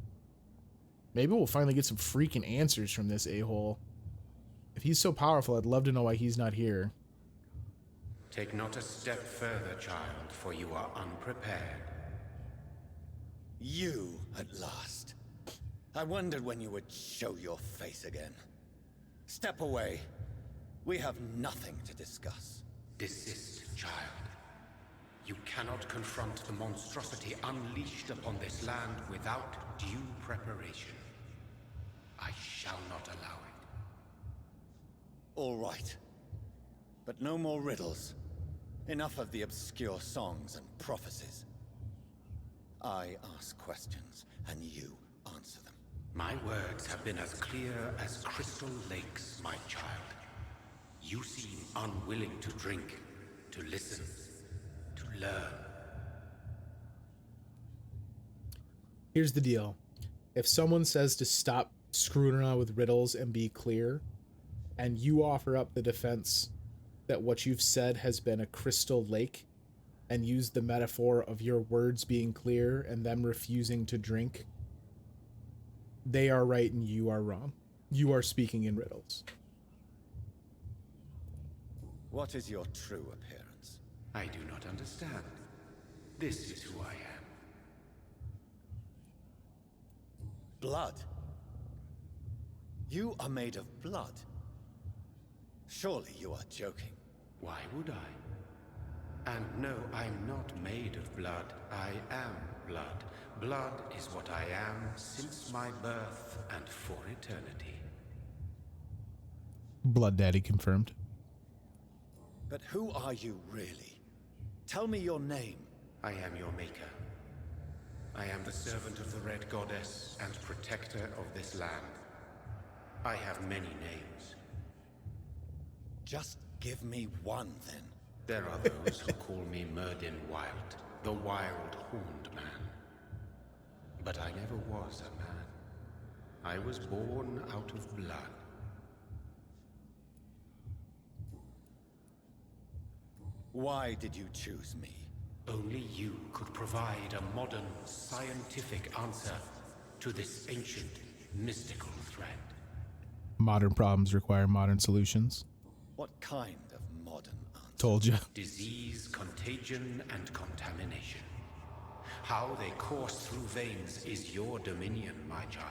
Maybe we'll finally get some freaking answers from this a-hole. If he's so powerful, I'd love to know why he's not here. Take not a step further, child, for you are unprepared. You, at last. I wondered when you would show your face again. Step away. We have nothing to discuss. Desist, child. You cannot confront the monstrosity unleashed upon this land without due preparation. I shall not allow it. All right. But no more riddles. Enough of the obscure songs and prophecies. I ask questions, and you answer them. My words have been as clear as crystal lakes, my child. You seem unwilling to drink, to listen, to learn. Here's the deal. If someone says to stop screwing around with riddles and be clear, and you offer up the defense that what you've said has been a crystal lake, and use the metaphor of your words being clear and them refusing to drink, they are right and you are wrong. You are speaking in riddles. What is your true appearance? I do not understand. This is who I am. Blood? You are made of blood. Surely you are joking. Why would I? And no, I'm not made of blood. I am blood. Blood is what I am since my birth and for eternity. Blood Daddy confirmed. But who are you really? Tell me your name. I am your maker. I am the servant of the Red Goddess and protector of this land. I have many names. Just give me one, then. There are those who call me Merdin Wild, the Wild Horned Man. But I never was a man. I was born out of blood. Why did you choose me? Only you could provide a modern, scientific answer to this ancient, mystical threat. Modern problems require modern solutions. What kind of modern answer? Told you. Disease, contagion, and contamination. How they course through veins is your dominion, my child.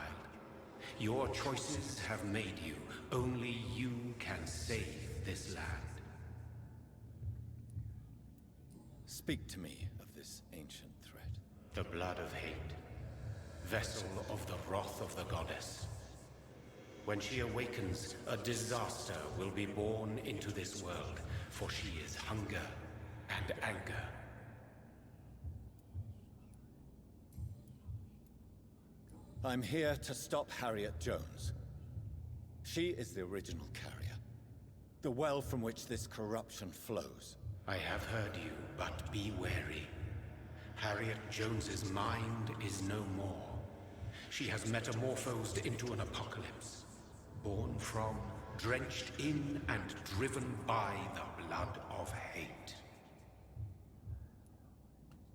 Your choices have made you. Only you can save this land. Speak to me of this ancient threat. The blood of hate. Vessel of the wrath of the goddess. When she awakens, a disaster will be born into this world, for she is hunger and anger. I'm here to stop Harriet Jones. She is the original carrier. The well from which this corruption flows. I have heard you, but be wary. Harriet Jones's mind is no more. She has metamorphosed into an apocalypse. Born from, drenched in, and driven by the blood of hate.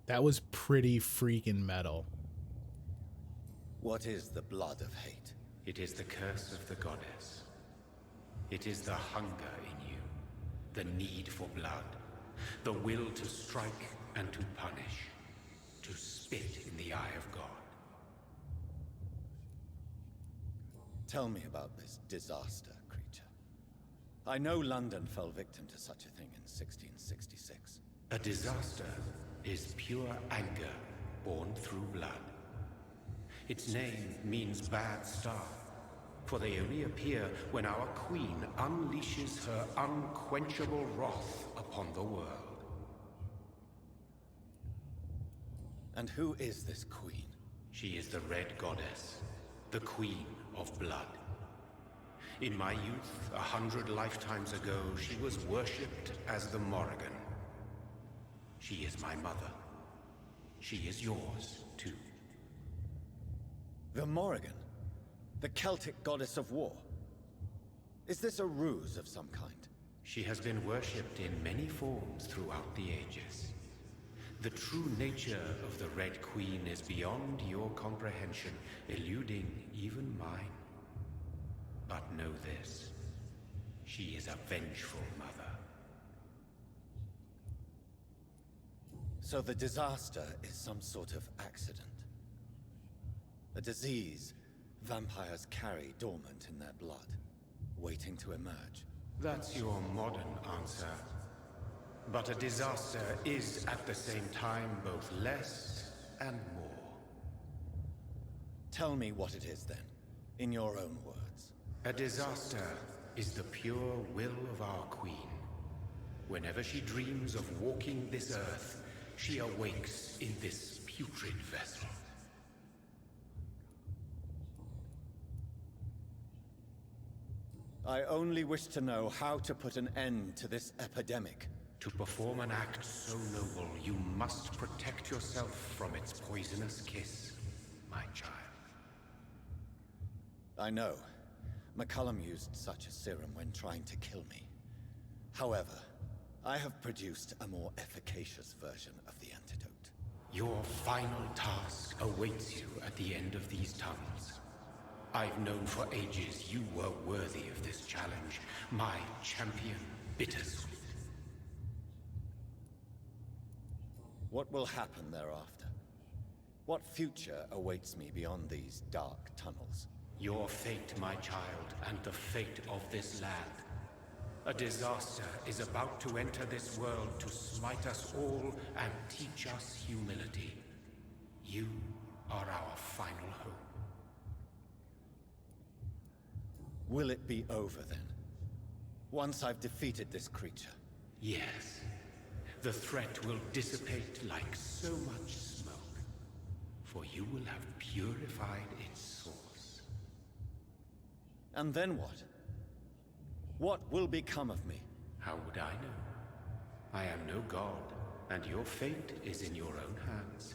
That was pretty freaking metal. What is the blood of hate? It is the curse of the goddess. It is the hunger in you, the need for blood, the will to strike and to punish, to spit in the eye of God. Tell me about this disaster, creature. I know London fell victim to such a thing in 1666. A disaster is pure anger born through blood. Its name means bad star, for they only appear when our queen unleashes her unquenchable wrath upon the world. And who is this queen? She is the Red Goddess, the queen of blood. In my youth, 100 lifetimes ago, she was worshipped as the Morrigan. She is my mother. She is yours, too. The Morrigan? The Celtic goddess of war? Is this a ruse of some kind? She has been worshipped in many forms throughout the ages. The true nature of the Red Queen is beyond your comprehension, eluding even mine. But know this, she is a vengeful mother. So the disaster is some sort of accident. A disease vampires carry dormant in their blood, waiting to emerge. That's your modern answer. But a disaster is at the same time both less and more. Tell me what it is then, in your own words. A disaster is the pure will of our queen. Whenever she dreams of walking this earth, she awakes in this putrid vessel. I only wish to know how to put an end to this epidemic. To perform an act so noble, you must protect yourself from its poisonous kiss, my child. I know. McCullum used such a serum when trying to kill me. However, I have produced a more efficacious version of the antidote. Your final task awaits you at the end of these tunnels. I've known for ages you were worthy of this challenge, my champion, Bittersweet. What will happen thereafter? What future awaits me beyond these dark tunnels? Your fate, my child, and the fate of this land. A disaster is about to enter this world to smite us all and teach us humility. You are our final hope. Will it be over then? Once I've defeated this creature? Yes. The threat will dissipate like so much smoke, for you will have purified its source. And then what? What will become of me? How would I know? I am no god, and your fate is in your own hands.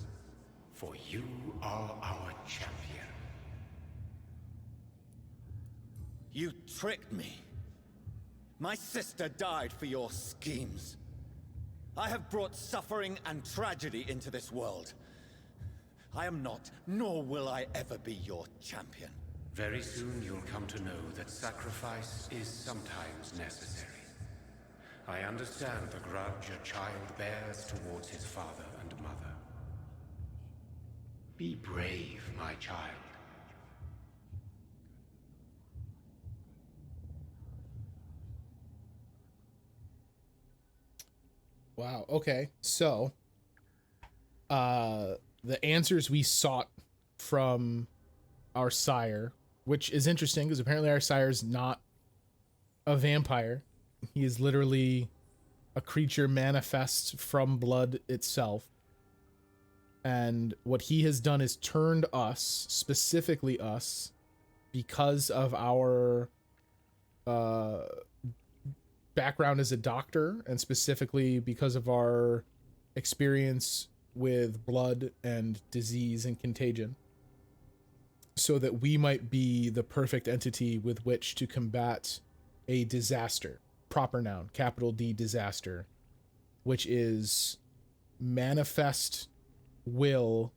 For you are our champion. You tricked me. My sister died for your schemes. I have brought suffering and tragedy into this world. I am not, nor will I ever be your champion. Very soon you'll come to know that sacrifice is sometimes necessary. I understand the grudge a child bears towards his father and mother. Be brave, my child. Wow. Okay. So, the answers we sought from our sire, which is interesting because apparently our sire is not a vampire. He is literally a creature manifest from blood itself. And what he has done is turned us, specifically us, because of our background as a doctor, and specifically because of our experience with blood and disease and contagion, so that we might be the perfect entity with which to combat a disaster. Proper noun, capital D, disaster, which is manifest will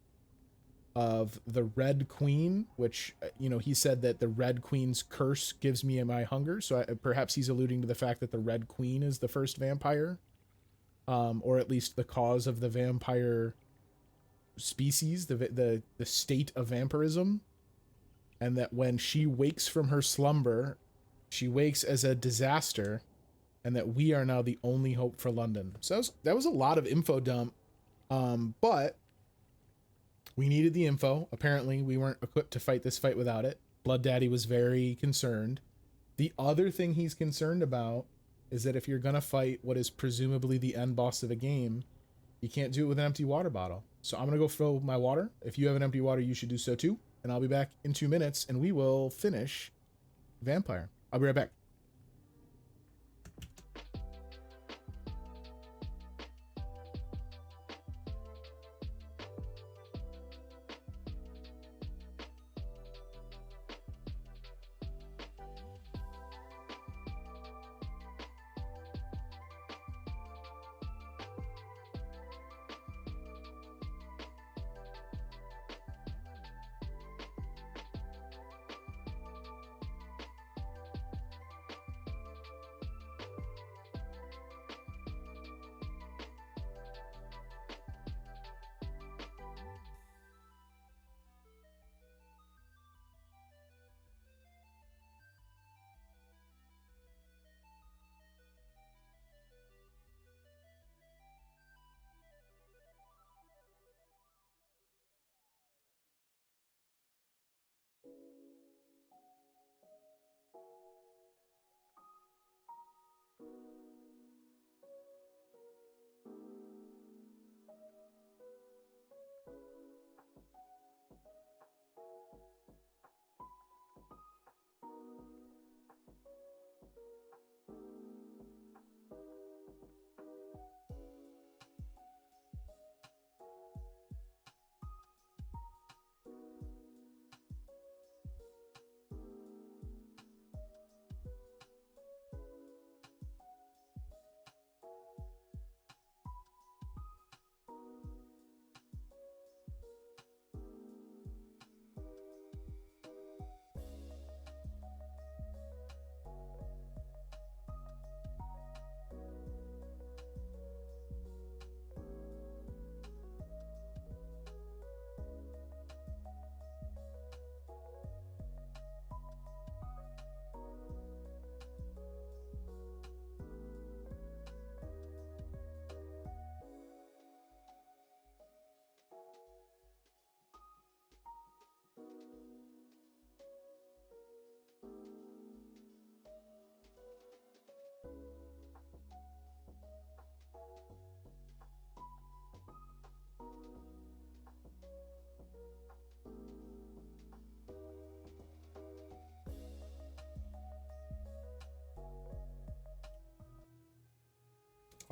of the Red Queen, which, you know, he said that the Red Queen's curse gives me my hunger. So perhaps he's alluding to the fact that the Red Queen is the first vampire, or at least the cause of the vampire species, the state of vampirism. And that when she wakes from her slumber, she wakes as a disaster, and that we are now the only hope for London. So that was a lot of info dump, but we needed the info. Apparently, we weren't equipped to fight this fight without it. Blood Daddy was very concerned. The other thing he's concerned about is that if you're going to fight what is presumably the end boss of a game, you can't do it with an empty water bottle. So I'm going to go fill my water. If you have an empty water, you should do so too. And I'll be back in 2 minutes, and we will finish Vampire. I'll be right back.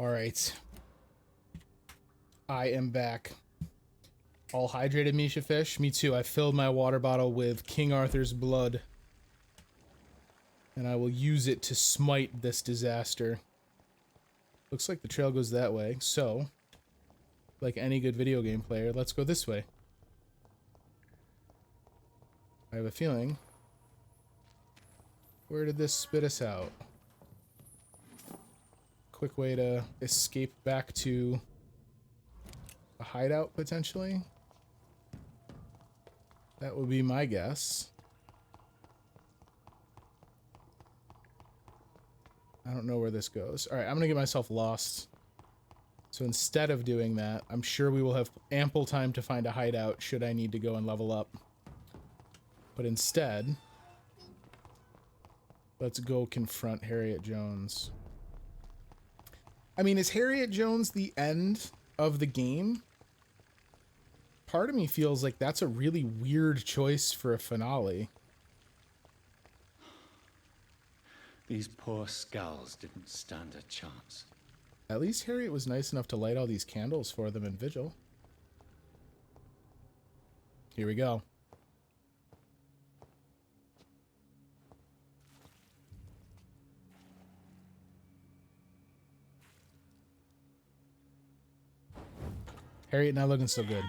All right. I am back. All hydrated, Misha Fish? Me too. I filled my water bottle with King Arthur's blood. And I will use it to smite this disaster. Looks like the trail goes that way. So, like any good video game player, let's go this way. I have a feeling. Where did this spit us out? Quick way to escape back to a hideout, potentially. That would be my guess. I don't know where this goes. All right, I'm gonna get myself lost. So instead of doing that, I'm sure we will have ample time to find a hideout should I need to go and level up. But instead, let's go confront Harriet Jones. I mean, is Harriet Jones the end of the game? Part of me feels like that's a really weird choice for a finale. These poor skulls didn't stand a chance. At least Harriet was nice enough to light all these candles for them in Vigil. Here we go. Harriet not looking so good.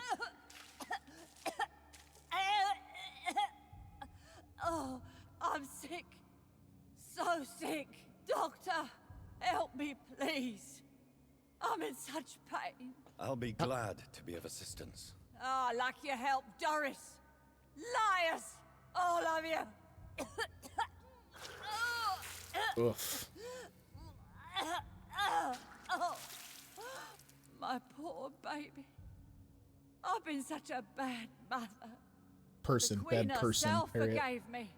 Oh, I'm sick. So sick. Doctor, help me, please. I'm in such pain. I'll be glad to be of assistance. Ah, like your help, Doris. Liars, all of you. Oof. Oh, my poor baby. I've been such a bad mother. Person, The Queen bad person, herself Harriet. forgave me.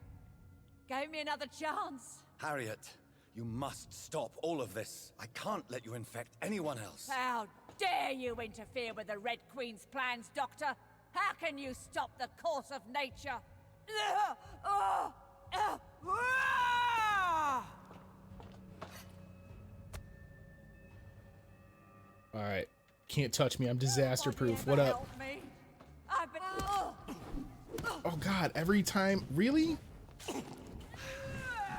Gave me another chance. Harriet, you must stop all of this. I can't let you infect anyone else. How dare you interfere with the Red Queen's plans, Doctor? How can you stop the course of nature? All right. Can't touch me. I'm disaster proof. What up? Help me. I've been... Oh god, every time. Really?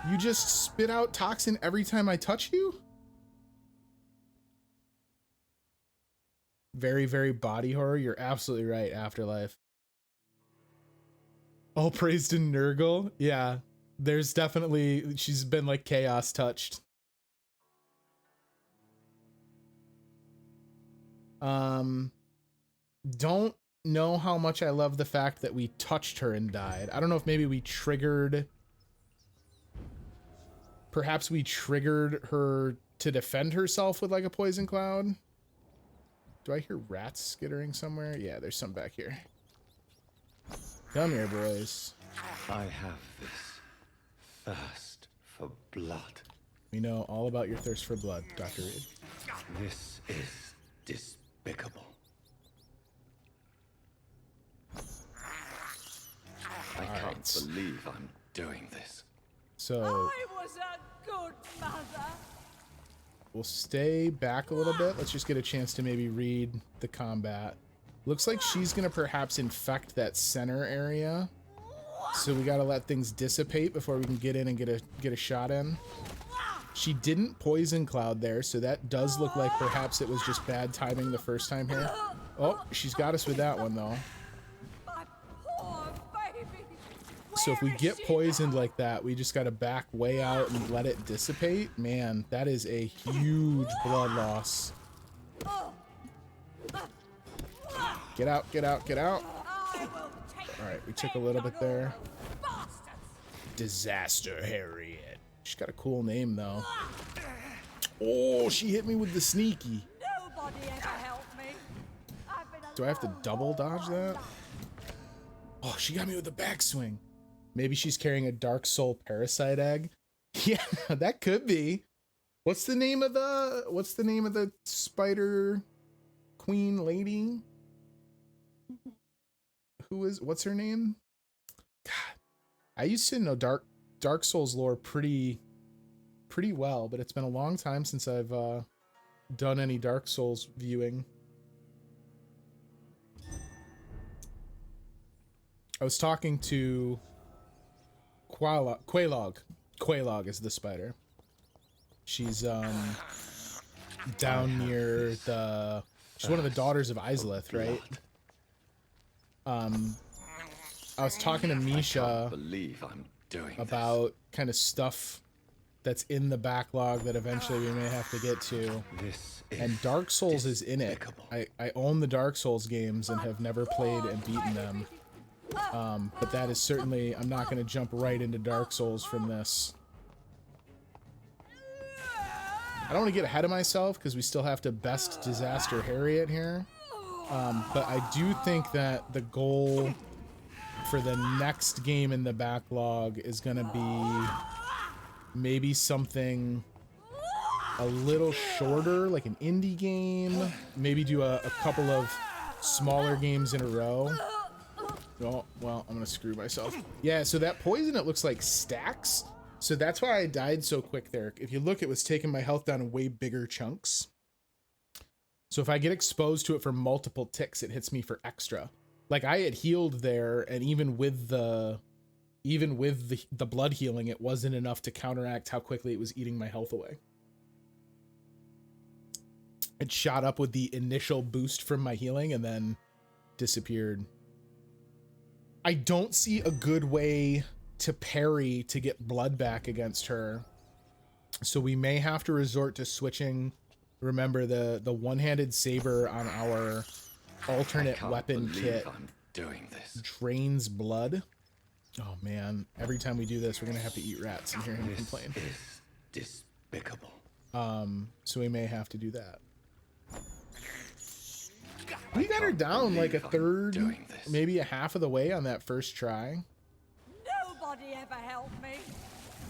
You just spit out toxin every time I touch you? Very, very body horror. You're absolutely right, Afterlife. All praise to Nurgle. Yeah, there's definitely... She's been like chaos touched. Don't know how much I love the fact that we touched her and died. I don't know if maybe we triggered... Perhaps we triggered her to defend herself with like a poison cloud. Do I hear rats skittering somewhere? Yeah, there's some back here. Come here, boys. I have this thirst for blood. We know all about your thirst for blood, Dr. Reid. This is despicable. I can't believe I'm doing this. So I was a good mother. we'll stay back a little bit. Let's just get a chance to maybe read the combat. Looks like she's gonna perhaps infect that center area. So we gotta let things dissipate before we can get in and get a shot in. She didn't poison cloud there, so that does look like perhaps it was just bad timing the first time here. Oh, she's got us with that one though. So if we get poisoned like that, we just gotta back way out and let it dissipate. Man, that is a huge blood loss. Get out, get out, get out. Alright, we took a little bit there. Disaster Harriet. She's got a cool name though. Oh, she hit me with the sneaky. Nobody ever helped me. Do I have to double dodge that? Oh, she got me with the backswing. Maybe she's carrying a Dark Soul Parasite egg. Yeah, that could be. What's the name of the spider queen lady? What's her name? God, I used to know Dark Souls lore pretty well, but it's been a long time since I've done any Dark Souls viewing. I was talking to Quelaag. Quelaag is the spider. She's down near the. She's one of the daughters of Izalith, right? I was talking to Misha about kind of stuff that's in the backlog that eventually we may have to get to. And Dark Souls is in it. I own the Dark Souls games and have never played and beaten them. But that is certainly, I'm not going to jump right into Dark Souls from this. I don't want to get ahead of myself because we still have to best Disaster Harriet here. But I do think that the goal for the next game in the backlog is going to be maybe something a little shorter, like an indie game. Maybe do a couple of smaller games in a row. Oh, well, I'm going to screw myself. Yeah, so that poison, it looks like stacks. So that's why I died so quick there. If you look, it was taking my health down in way bigger chunks. So if I get exposed to it for multiple ticks, it hits me for extra. Like I had healed there, and even with the blood healing, it wasn't enough to counteract how quickly it was eating my health away. It shot up with the initial boost from my healing and then disappeared. I don't see a good way to parry to get blood back against her. So we may have to resort to switching. Remember the one-handed saber on our alternate weapon kit drains blood. Oh man, every time we do this, we're gonna have to eat rats and hear him complain. This is despicable. So we may have to do that. We got her down like a third, maybe a half of the way on that first try. Nobody ever helped me.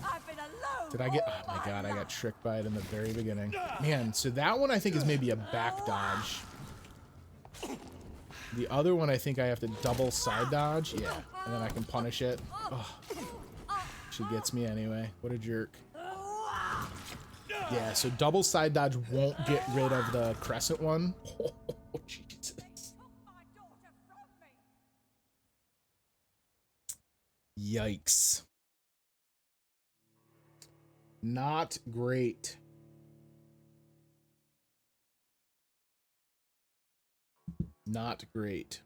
I've been alone. Did I get? Oh my god, I got tricked by it in the very beginning. Man, so that one I think is maybe a back dodge. The other one I think I have to double side dodge. Yeah, and then I can punish it. Oh, she gets me anyway. What a jerk. Yeah, so double side dodge won't get rid of the crescent one. Oh, Jesus. Yikes. Not great. Not great.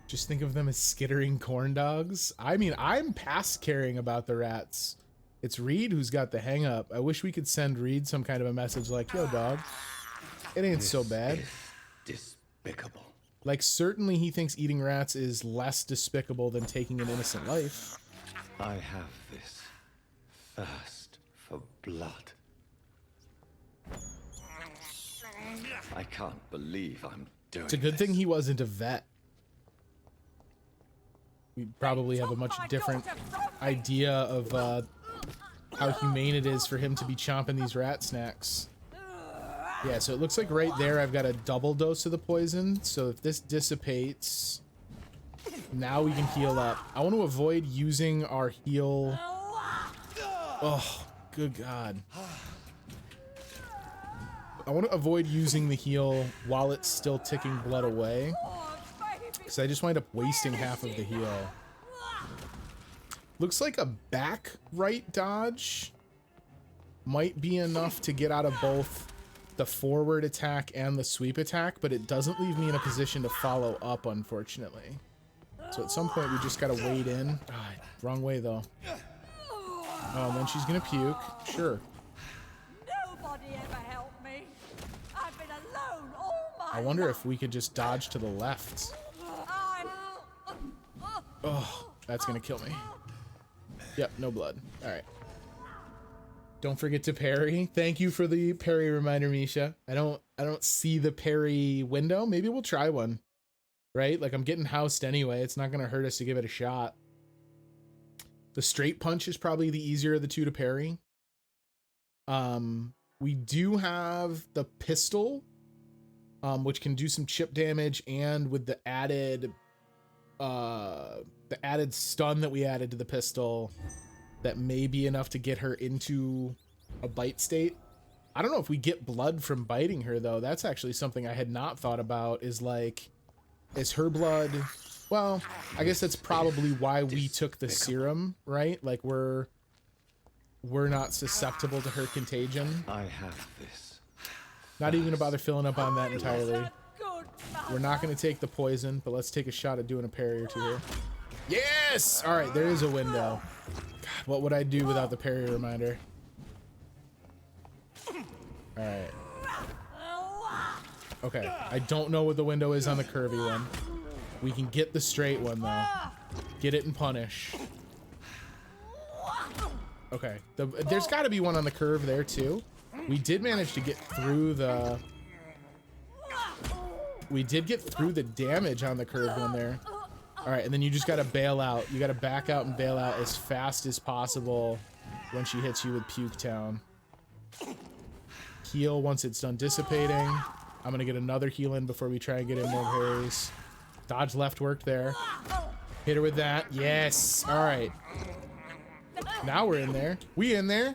Just think of them as skittering corn dogs. I mean, I'm past caring about the rats. It's Reid who's got the hang up. I wish we could send Reid some kind of a message like, yo, dog, it ain't so bad. Despicable. Like, certainly he thinks eating rats is less despicable than taking an innocent life. I have this thirst for blood. I can't believe I'm doing It's a good thing he wasn't a vet. We probably have a much different idea of how humane it is for him to be chomping these rat snacks. Yeah, so it looks like right there I've got a double dose of the poison. So if this dissipates, now we can heal up. I want to avoid using our heal. Oh, good God. I want to avoid using the heal while it's still ticking blood away, because I just wind up wasting half of the heal. Looks like a back right dodge might be enough to get out of both the forward attack and the sweep attack, but it doesn't leave me in a position to follow up, unfortunately. So at some point we just gotta wade in. Ah, wrong way though. Oh, and then she's gonna puke. Sure. Nobody ever helped me. I've been alone all my I wonder if we could just dodge to the left. Oh, that's gonna kill me. Yep, no blood. All right. Don't forget to parry. Thank you for the parry reminder, Misha. I don't see the parry window. Maybe we'll try one. Right? Like, I'm getting housed anyway. It's not gonna hurt us to give it a shot. The straight punch is probably the easier of the two to parry. We do have the pistol, which can do some chip damage, and with the added the added stun that we added to the pistol that may be enough to get her into a bite state. I don't know if we get blood from biting her though. That's actually something I had not thought about, is like, is her blood, well, I guess that's probably why we took the serum, right? Like we're not susceptible to her contagion. I have this. Not even gonna bother filling up on that entirely. We're not gonna take the poison, but let's take a shot at doing a parry or two here. Yes! All right, there is a window. God, what would I do without the parry reminder? All right. Okay, I don't know what the window is on the curvy one. We can get the straight one though. Get it and punish. Okay, there's got to be one on the curve there too. We did manage to get through the... We did get through the damage on the curved one there. All right, and then you just got to bail out. You got to back out and bail out as fast as possible when she hits you with Puke Town. Heal once it's done dissipating. I'm going to get another heal in before we try and get in more parries. Dodge left worked there. Hit her with that. Yes. All right. Now we're in there. We in there.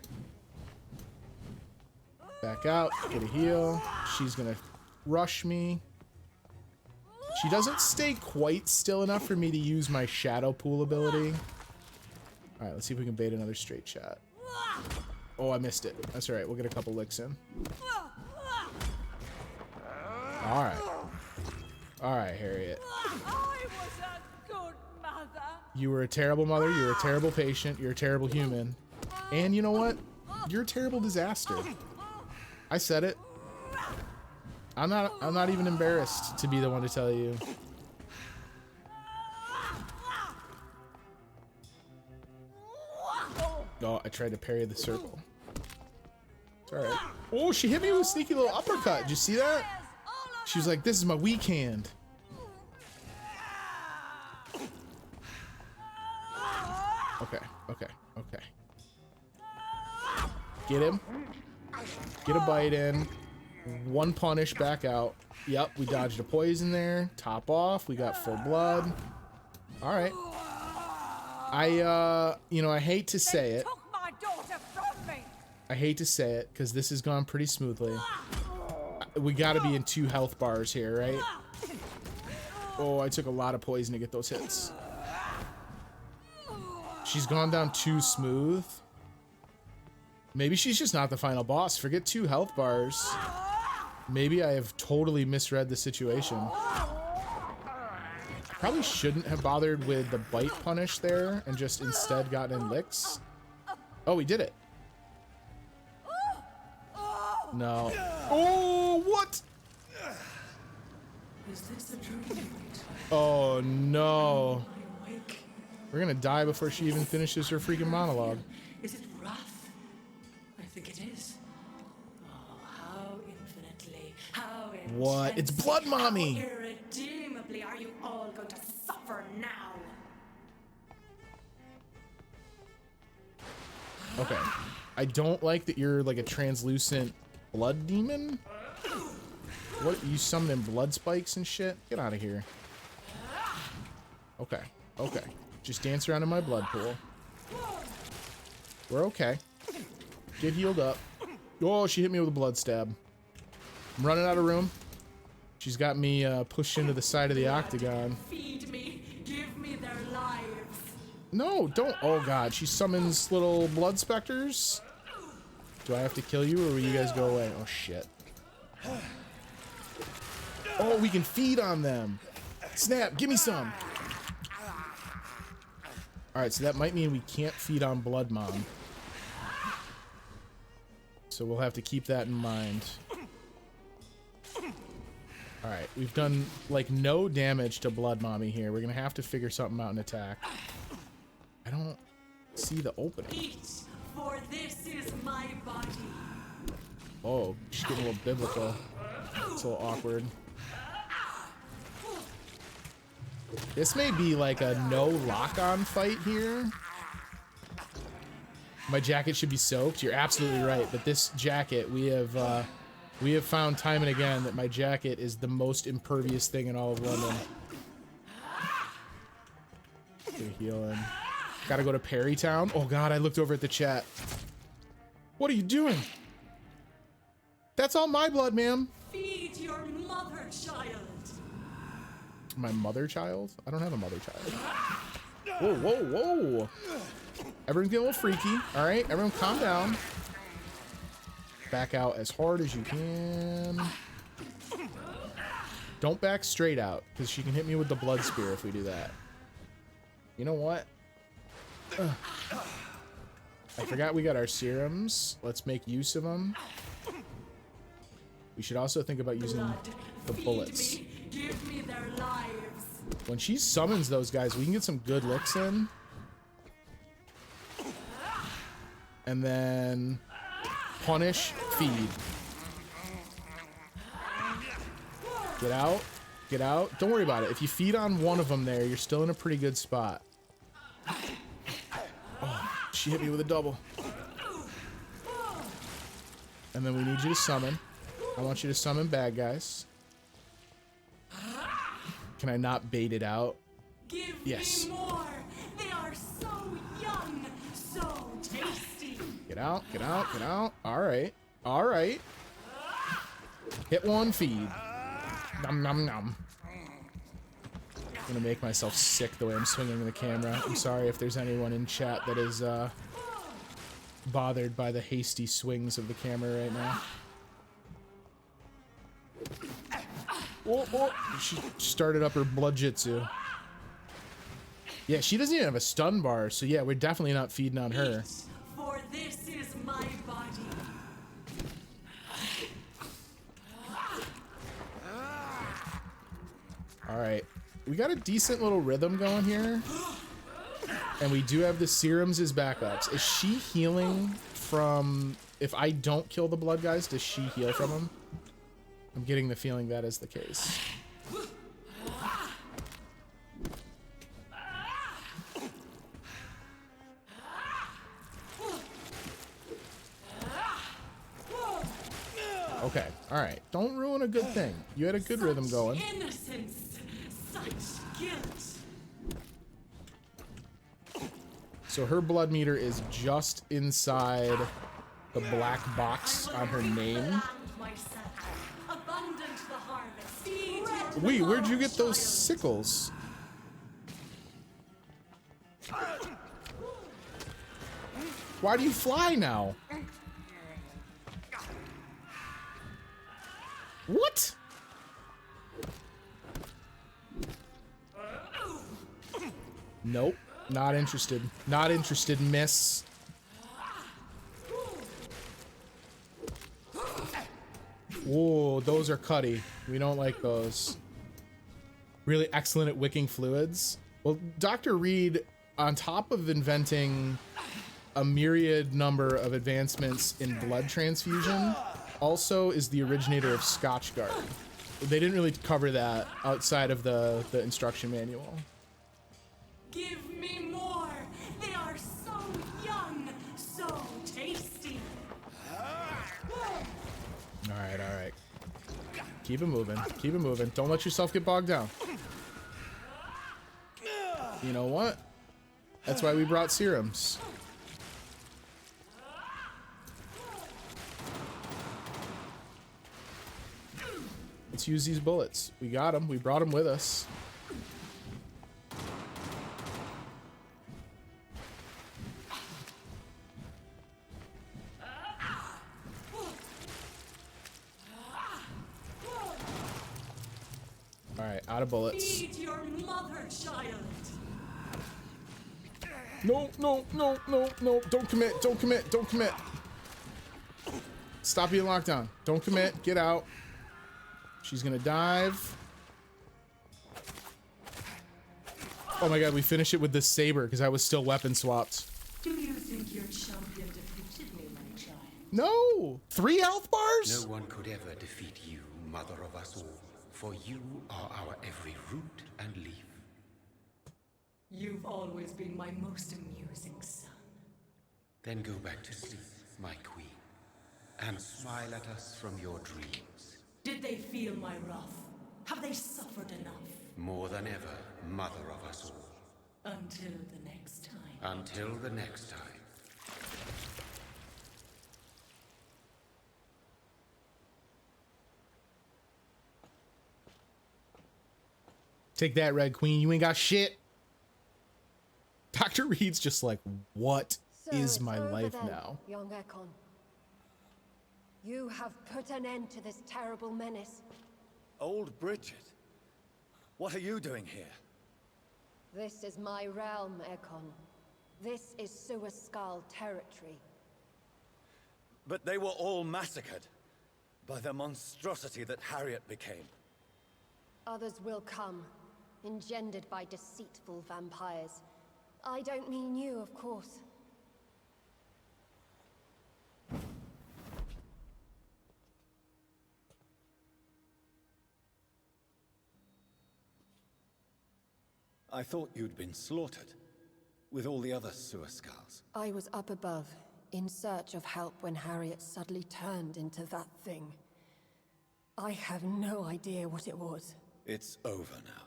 Back out. Get a heal. She's going to rush me. She doesn't stay quite still enough for me to use my shadow pool ability. All right, let's see if we can bait another straight shot. Oh, I missed it. That's all right. We'll get a couple licks in. All right. All right, Harriet. I was a good mother. You were a terrible mother. You were a terrible patient. You're a terrible human. And you know what? You're a terrible disaster. I said it. I'm not even embarrassed to be the one to tell you. Oh, I tried to parry the circle. It's all right. Oh, she hit me with a sneaky little uppercut. Did you see that? She was like, this is my weak hand. Okay, okay, okay. Get him. Get a bite in. One punish, back out. Yep, we dodged a poison there. Top off. We got full blood. All right. You know, I hate to say it. My daughter from me. I hate to say it because this has gone pretty smoothly. We got to be in 2 health bars here, right? Oh, I took a lot of poison to get those hits. She's gone down too smooth. Maybe she's just not the final boss. Forget 2 health bars. Maybe I have totally misread the situation. Probably shouldn't have bothered with the bite punish there and just instead gotten in licks. Oh, we did it. No. Oh, what? Is this a dream? Oh, no. We're gonna die before she even finishes her freaking monologue. Is it wrath? I think it is. Oh, how infinitely, how What? It's Blood Mommy! How irredeemably are you all going to suffer now? Okay. I don't like that you're like a translucent blood demon. What? You summoning blood spikes and shit? Get out of here. Okay. Okay. Just dance around in my blood pool. We're okay. Get healed up. Oh, she hit me with a blood stab. I'm running out of room. She's got me pushed into the side of the octagon. Feed me, give me their lives. No, don't. Oh god, she summons little blood specters. Do I have to kill you or will you guys go away? Oh shit. Oh, we can feed on them. Snap, give me some. Alright, so that might mean we can't feed on Blood Mom. So we'll have to keep that in mind. Alright, we've done like no damage to Blood Mommy here. We're gonna have to figure something out and attack. I don't see the opening. Eat, for this is my body. Oh, she's getting a little biblical. It's a little awkward. This may be like a no lock-on fight here. My jacket should be soaked. You're absolutely right. But this jacket, we have found time and again that my jacket is the most impervious thing in all of London. Gonna heal him. Gotta go to Perrytown. Oh god, I looked over at the chat. What are you doing? That's all my blood, ma'am. Feed your mother, child. My mother child? I don't have a mother child. Whoa, whoa, whoa. Everyone's getting a little freaky. All right, everyone calm down. Back out as hard as you can. Don't back straight out, because she can hit me with the blood spear if we do that. You know what? Ugh. I forgot we got our serums. Let's make use of them. We should also think about using the bullets. Give me their lives. When she summons those guys, we can get some good licks in. And then punish, feed. Get out. Get out. Don't worry about it. If you feed on one of them there, you're still in a pretty good spot. Oh, she hit me with a double. And then we need you to summon. I want you to summon bad guys. Can I not bait it out? Give yes. me more. They are so young, so tasty. Get out, get out, get out. All right. All right. Hit one, feed. Nom, nom, nom. I'm gonna make myself sick the way I'm swinging the camera. I'm sorry if there's anyone in chat that is bothered by the hasty swings of the camera right now. Oh, oh. She started up her blood jitsu. Yeah, she doesn't even have a stun bar, so yeah, we're definitely not feeding on her. For this is my body. All right, we got a decent little rhythm going here, and we do have the serums as backups. Is she healing from? If I don't kill the blood guys, does she heal from them? I'm getting the feeling that is the case. Okay, all right. Don't ruin a good thing. You had a good rhythm going. Innocence, such guilt. So her blood meter is just inside the black box on her name. Wait, where'd you get those sickles? Why do you fly now? What? Nope. Not interested. Not interested, miss. Whoa, those are cutty. We don't like those. Really excellent at wicking fluids. Well, Dr. Reid, on top of inventing a myriad number of advancements in blood transfusion, also is the originator of Scotchguard. They didn't really cover that outside of the instruction manual. Give me more. They are so young, so tasty. All right. Keep it moving. Keep it moving. Don't let yourself get bogged down. You know what? That's why we brought serums. Let's use these bullets. We got them. We brought them with us. All right, out of bullets. Feed your mother, child. No. Don't commit. Stop being locked down. Don't commit. Get out. She's gonna dive. Oh my god, we finished it with this saber because I was still weapon swapped. Do you think your champion defeated me, my child? No! 3 health bars? No one could ever defeat you, mother of us all, for you are our every root and leaf. You've always been my most amusing son. Then go back to sleep, my queen, and smile at us from your dreams. Did they feel my wrath? Have they suffered enough? More than ever, mother of us all. Until the next time. Until the next time. Take that, Red Queen. You ain't got shit. Dr. Reid's just like, what is my life now? Young Ekon. You have put an end to this terrible menace. Old Bridget? What are you doing here? This is my realm, Ekon. This is Suaskal territory. But they were all massacred by the monstrosity that Harriet became. Others will come, engendered by deceitful vampires. I don't mean you, of course. I thought you'd been slaughtered, with all the other Suaskals. I was up above, in search of help when Harriet suddenly turned into that thing. I have no idea what it was. It's over now.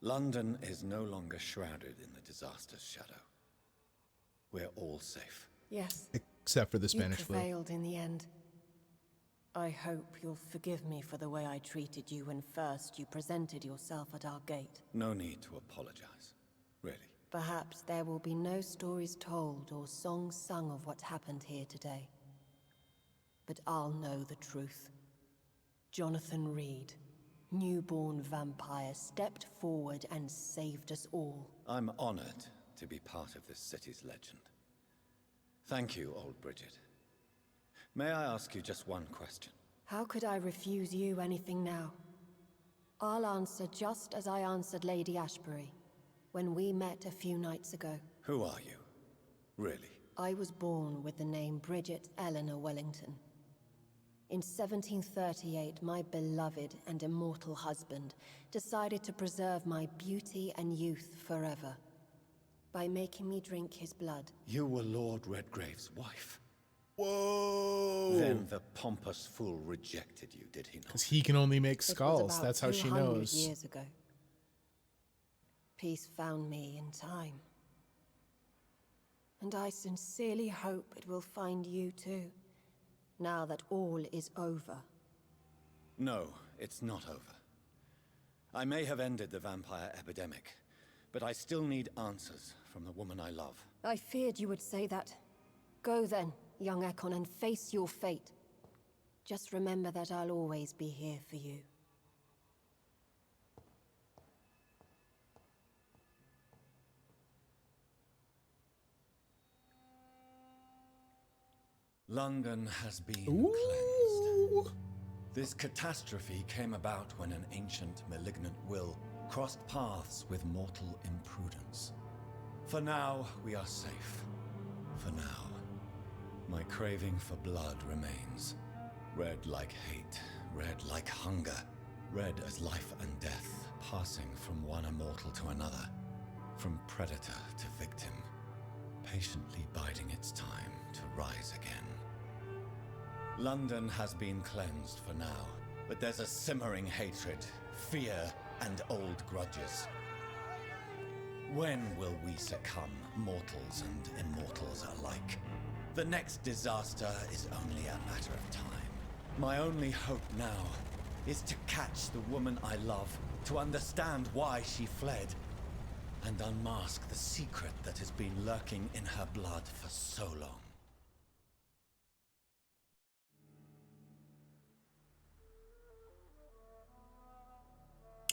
London is no longer shrouded in the disaster's shadow. We're all safe. Yes. Except for the Spanish flu. You prevailed in the end. I hope you'll forgive me for the way I treated you when first you presented yourself at our gate. No need to apologize. Really. Perhaps there will be no stories told or songs sung of what happened here today. But I'll know the truth. Jonathan Reid, newborn vampire, stepped forward and saved us all. I'm honored to be part of this city's legend. Thank you, old Bridget. May I ask you just one question? How could I refuse you anything now? I'll answer just as I answered Lady Ashbury when we met a few nights ago. Who are you? Really? I was born with the name Bridget Eleanor Wellington. In 1738, my beloved and immortal husband decided to preserve my beauty and youth forever by making me drink his blood. You were Lord Redgrave's wife. Whoa! Then the pompous fool rejected you, did he not? Because he can only make skulls. That's how she knows. Years ago. Peace found me in time. And I sincerely hope it will find you too, now that all is over. No, it's not over. I may have ended the vampire epidemic, but I still need answers from the woman I love. I feared you would say that. Go then, young Ekon, and face your fate. Just remember that I'll always be here for you. London has been cleansed. This catastrophe came about when an ancient malignant will crossed paths with mortal imprudence. For now, we are safe. For now. My craving for blood remains. Red like hate, red like hunger, red as life and death, passing from one immortal to another, from predator to victim, patiently biding its time to rise again. London has been cleansed for now, but there's a simmering hatred, fear, and old grudges. When will we succumb, mortals and immortals alike? The next disaster is only a matter of time. My only hope now is to catch the woman I love, to understand why she fled, and unmask the secret that has been lurking in her blood for so long.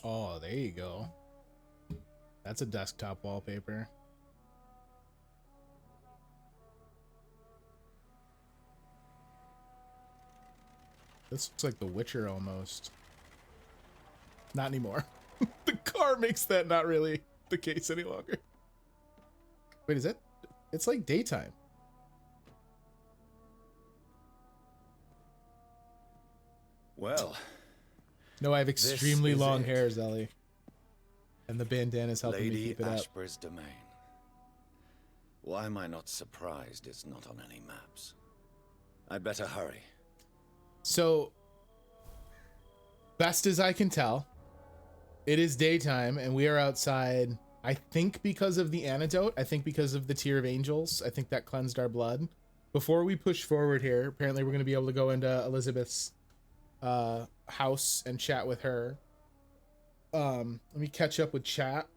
Oh, there you go. That's a desktop wallpaper. This looks like The Witcher almost. Not anymore. The car makes that not really the case any longer. Wait, is it? It's like daytime. Well. No, I have extremely long hair, Zelly. And the bandana's helping me keep it up. Lady Ashbury's domain. Why am I not surprised it's not on any maps? I'd better hurry. So, best as I can tell, it is daytime and we are outside I think because of the antidote, I think because of the Tear of Angels, I think that cleansed our blood. Before we push forward here, apparently we're going to be able to go into Elizabeth's house and chat with her. Let me catch up with chat.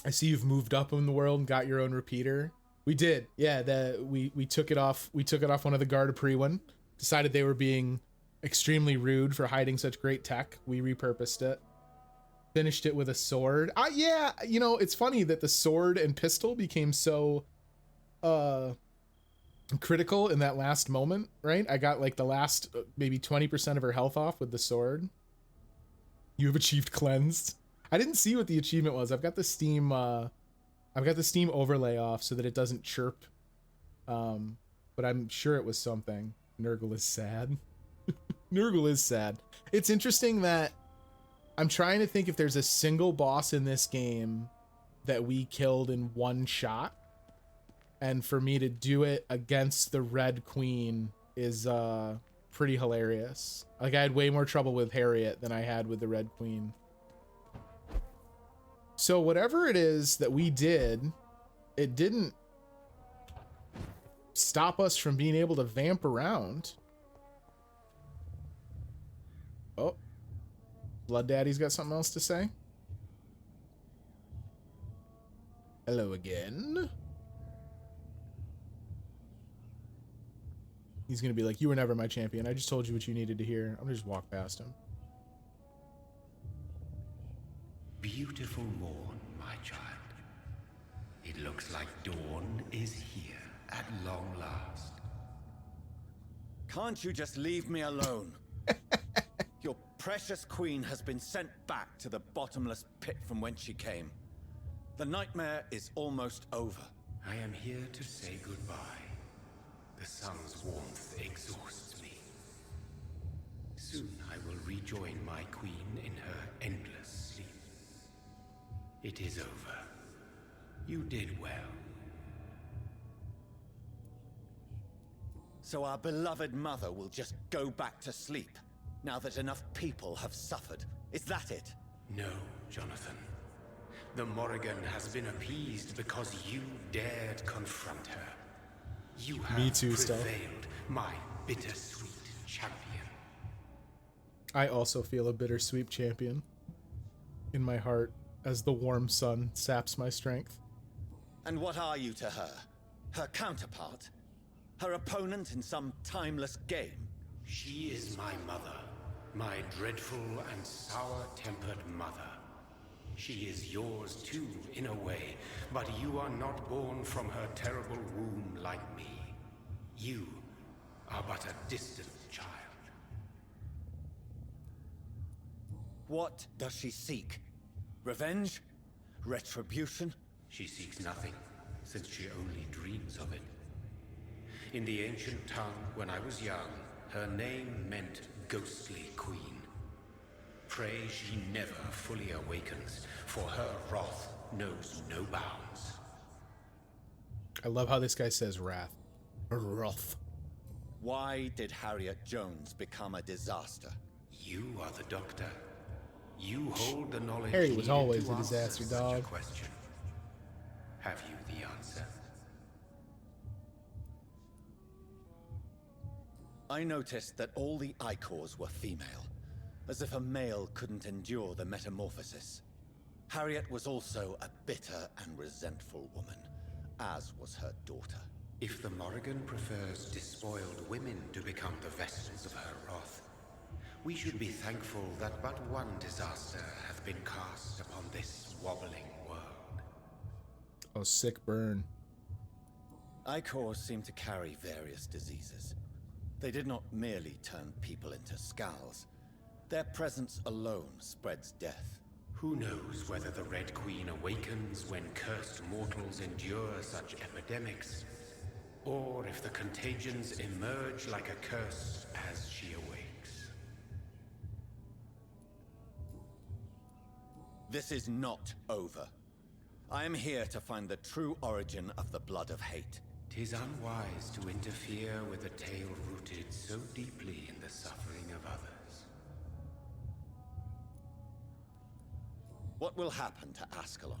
I see you've moved up in the world and got your own repeater. We did. Yeah, we took it off. We took it off one of the Garda Prewen. Decided they were being extremely rude for hiding such great tech. We repurposed it. Finished it with a sword. Yeah, you know, it's funny that the sword and pistol became so critical in that last moment, right? I got like the last maybe 20% of her health off with the sword. You have achieved cleansed. I didn't see what the achievement was. I've got the Steam overlay off so that it doesn't chirp. But I'm sure it was something. Nurgle is sad. Nurgle is sad. It's interesting that I'm trying to think if there's a single boss in this game that we killed in one shot. And for me to do it against the Red Queen is pretty hilarious. Like, I had way more trouble with Harriet than I had with the Red Queen. So whatever it is that we did, it didn't stop us from being able to vamp around. Oh, Blood Daddy's got something else to say. Hello again. He's gonna be like, you were never my champion. I just told you what you needed to hear. I'm gonna just walk past him. Beautiful morn, my child. It looks like dawn is here at long last. Can't you just leave me alone? Your precious queen has been sent back to the bottomless pit from whence she came. The nightmare is almost over. I am here to say goodbye. The sun's warmth exhausts me. Soon I will rejoin my queen in her endless sleep. It is over. You did well. So our beloved mother will just go back to sleep, now that enough people have suffered. Is that it? No, Jonathan. The Morrigan has been appeased because you dared confront her. You have prevailed, my bittersweet champion. I also feel a bittersweet champion in my heart as the warm sun saps my strength. And what are you to her? Her counterpart? Her opponent in some timeless game? She is my mother, my dreadful and sour-tempered mother. She is yours too, in a way, but you are not born from her terrible womb like me. You are but a distant child. What does she seek? Revenge? Retribution? She seeks nothing, since she only dreams of it. In the ancient tongue, when I was young, her name meant ghostly queen. Pray she never fully awakens, for her wrath knows no bounds. I love how this guy says wrath. Wrath. Why did Harriet Jones become a disaster? You are the doctor. You hold the knowledge. Harry was always a disaster, dog. Question. Have you the answer? I noticed that all the Icors were female, as if a male couldn't endure the metamorphosis. Harriet was also a bitter and resentful woman, as was her daughter. If the Morrigan prefers despoiled women to become the vessels of her wrath, we should be thankful that but one disaster hath been cast upon this wobbling world. Oh, sick burn. Icors seem to carry various diseases. They did not merely turn people into skulls. Their presence alone spreads death. Who knows whether the Red Queen awakens when cursed mortals endure such epidemics, or if the contagions emerge like a curse as she awakes. This is not over. I am here to find the true origin of the blood of hate. 'Tis unwise to interfere with a tale rooted so deeply in the suffering of others. What will happen to Ascalon?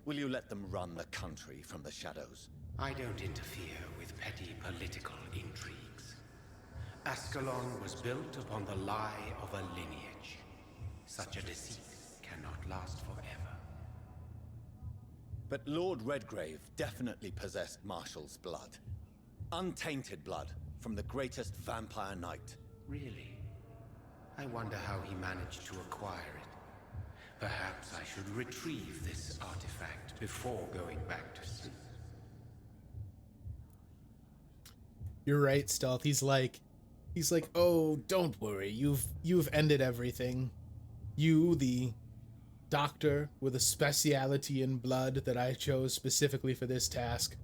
Will you let them run the country from the shadows? I don't interfere with petty political intrigues. Ascalon was built upon the lie of a lineage. Such a deceit cannot last forever. But Lord Redgrave definitely possessed Marshall's blood. Untainted blood from the greatest vampire knight. Really? I wonder how he managed to acquire it. Perhaps I should retrieve this artifact before going back to sleep. You're right, Stealth. He's like, oh, don't worry. You've ended everything. You, the doctor with a speciality in blood that I chose specifically for this task,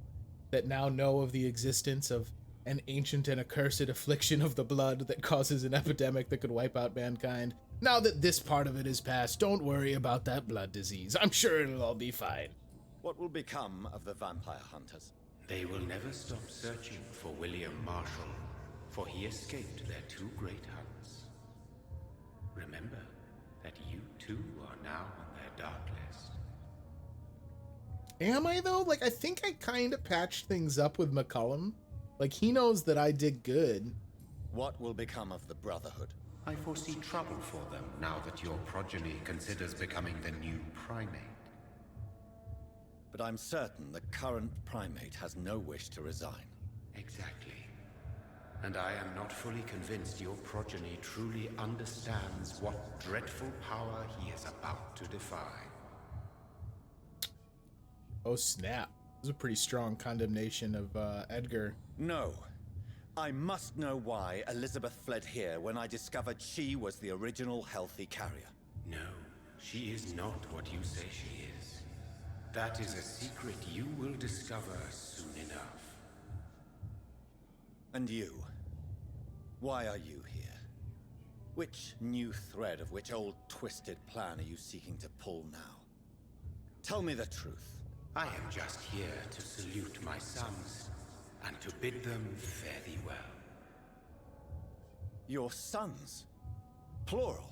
that now know of the existence of an ancient and accursed affliction of the blood that causes an epidemic that could wipe out mankind. Now that this part of it is past, don't worry about that blood disease. I'm sure it'll all be fine. What will become of the vampire hunters? They will never stop searching for William Marshall, for he escaped their two great hunts. Remember that you too are now on their dark list. Am I though? Like, I think I kind of patched things up with McCullum. Like, he knows that I did good. What will become of the Brotherhood? I foresee trouble for them now that your progeny considers becoming the new primate. But I'm certain the current primate has no wish to resign. Exactly. And I am not fully convinced your progeny truly understands what dreadful power he is about to defy. Oh, snap. This is a pretty strong condemnation of Edgar. No. I must know why Elizabeth fled here when I discovered she was the original healthy carrier. No, she is not what you say she is. That is a secret you will discover soon enough. And you? Why are you here? Which new thread of which old twisted plan are you seeking to pull now? Tell me the truth. I am just here to salute my sons and to bid them fare thee well. Your sons? Plural?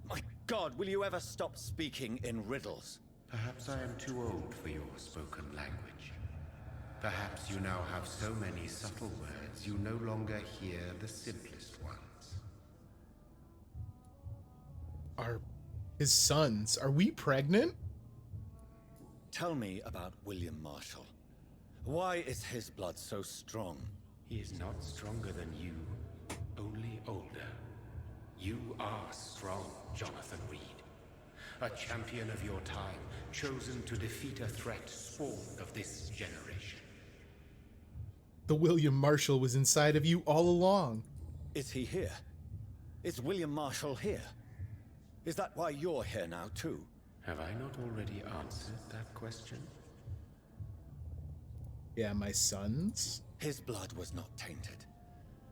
My God, will you ever stop speaking in riddles? Perhaps I am too old for your spoken language. Perhaps you now have so many subtle words you no longer hear the simplest ones. Are his sons? Are we pregnant? Tell me about William Marshall. Why is his blood so strong? He is not stronger than you, only older. You are strong, Jonathan Reid. A champion of your time, chosen to defeat a threat spawned of this generation. The William Marshall was inside of you all along. Is he here? Is William Marshall here? Is that why you're here now, too? Have I not already answered that question? Yeah, my sons? His blood was not tainted.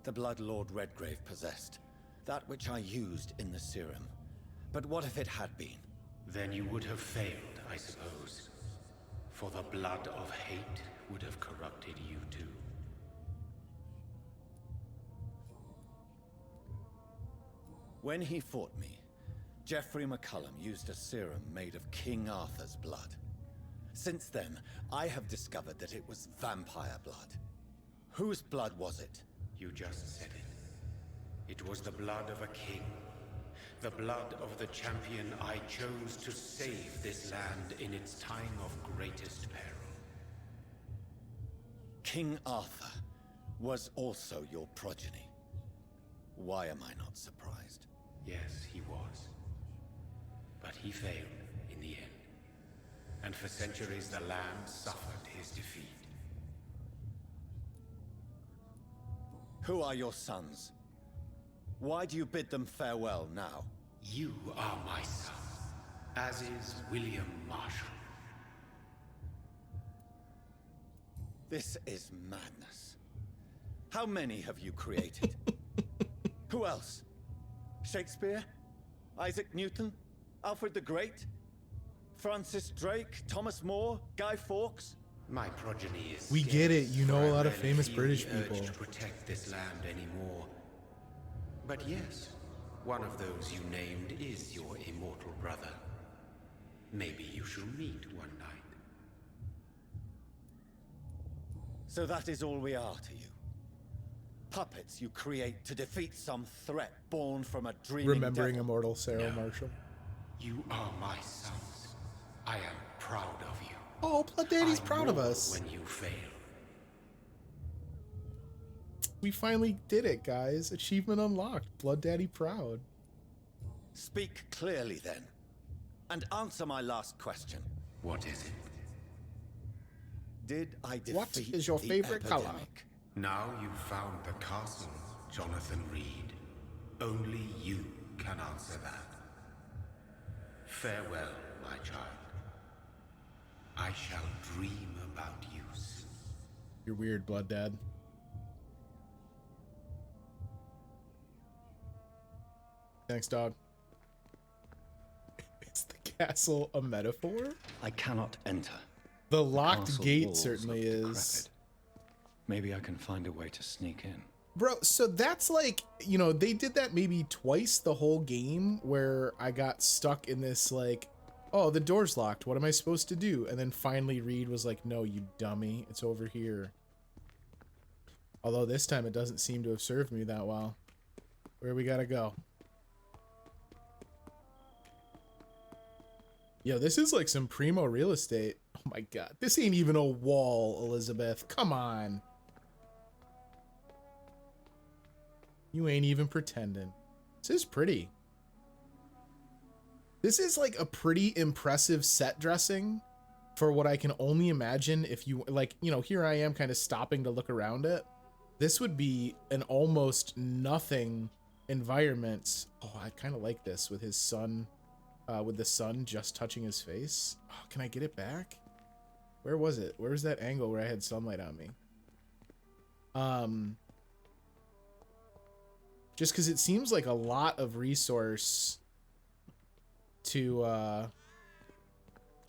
The blood Lord Redgrave possessed. That which I used in the serum. But what if it had been? Then you would have failed, I suppose. For the blood of hate would have corrupted you too. When he fought me, Geoffrey McCullum used a serum made of King Arthur's blood. Since then, I have discovered that it was vampire blood. Whose blood was it? You just said it. It was the blood of a king. The blood of the champion I chose to save this land in its time of greatest peril. King Arthur was also your progeny. Why am I not surprised? Yes, he was. But he failed in the end. And for centuries the land suffered his defeat. Who are your sons? Why do you bid them farewell now? You are my son, as is William Marshall. This is madness. How many have you created? Who else? Shakespeare? Isaac Newton? Alfred the Great? Francis Drake? Thomas More? Guy Fawkes? My progeny is We get it. You know a lot of famous British people. people. To protect this land anymore. But yes, One of those you named is your immortal brother. Maybe you shall meet one night. So that is all we are to you? Puppets you create to defeat some threat born from a dreaming Remembering devil? immortal Sarah Marshall. You are my sons. I am proud of you. Oh, Blood Daddy's proud of roar us. when you fail. We finally did it, guys. Achievement unlocked. Blood Daddy proud. Speak clearly then, and answer my last question. What is it? Did I defeat What is your the favorite color? epidemic? Now you've found the castle, Jonathan Reid. Only you can answer that. Farewell, my child. I shall dream about you soon. You're weird, Blood Dad. Thanks, dog. Is the castle a metaphor? I cannot enter. The locked castle gate walls certainly look is. decrepit. Maybe I can find a way to sneak in. Bro, so that's like, you know, they did that maybe twice the whole game where I got stuck in this like, oh, the door's locked. What am I supposed to do? And then finally Reid was like, no, you dummy. It's over here. Although this time it doesn't seem to have served me that well. Where we gotta go? Yo, this is like some primo real estate. Oh my god. This ain't even a wall, Elizabeth. Come on. You ain't even pretending. This is pretty. This is like a pretty impressive set dressing for what I can only imagine if you, like, you know, here I am kind of stopping to look around it. This would be an almost nothing environment. Oh, I kind of like this with his son, with the sun just touching his face. Oh, can I get it back? Where was it? Where was that angle where I had sunlight on me? Just because it seems like a lot of resource to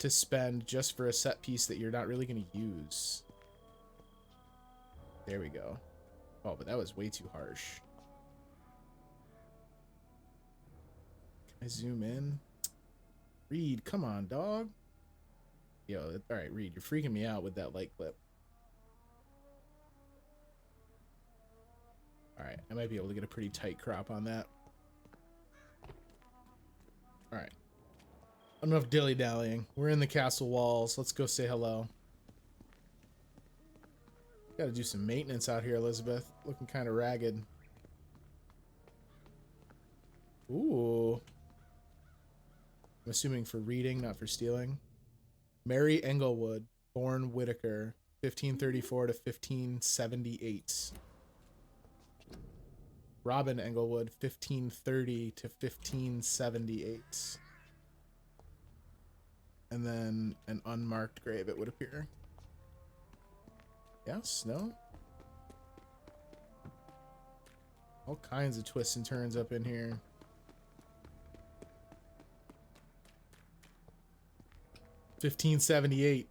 spend just for a set piece that you're not really going to use. There we go. Oh, but that was way too harsh. Can I zoom in? Reid, come on, dog. Yo, all right, Reid, you're freaking me out with that light clip. All right, I might be able to get a pretty tight crop on that. All right. Enough dilly-dallying. We're in the castle walls. Let's go say hello. Got to do some maintenance out here, Elizabeth. Looking kind of ragged. Ooh. I'm assuming for reading, not for stealing. Mary Englewood, born Whitaker, 1534 to 1578. Robin Englewood, 1530 to 1578. And then an unmarked grave, it would appear. Yes? No? All kinds of twists and turns up in here. $1578.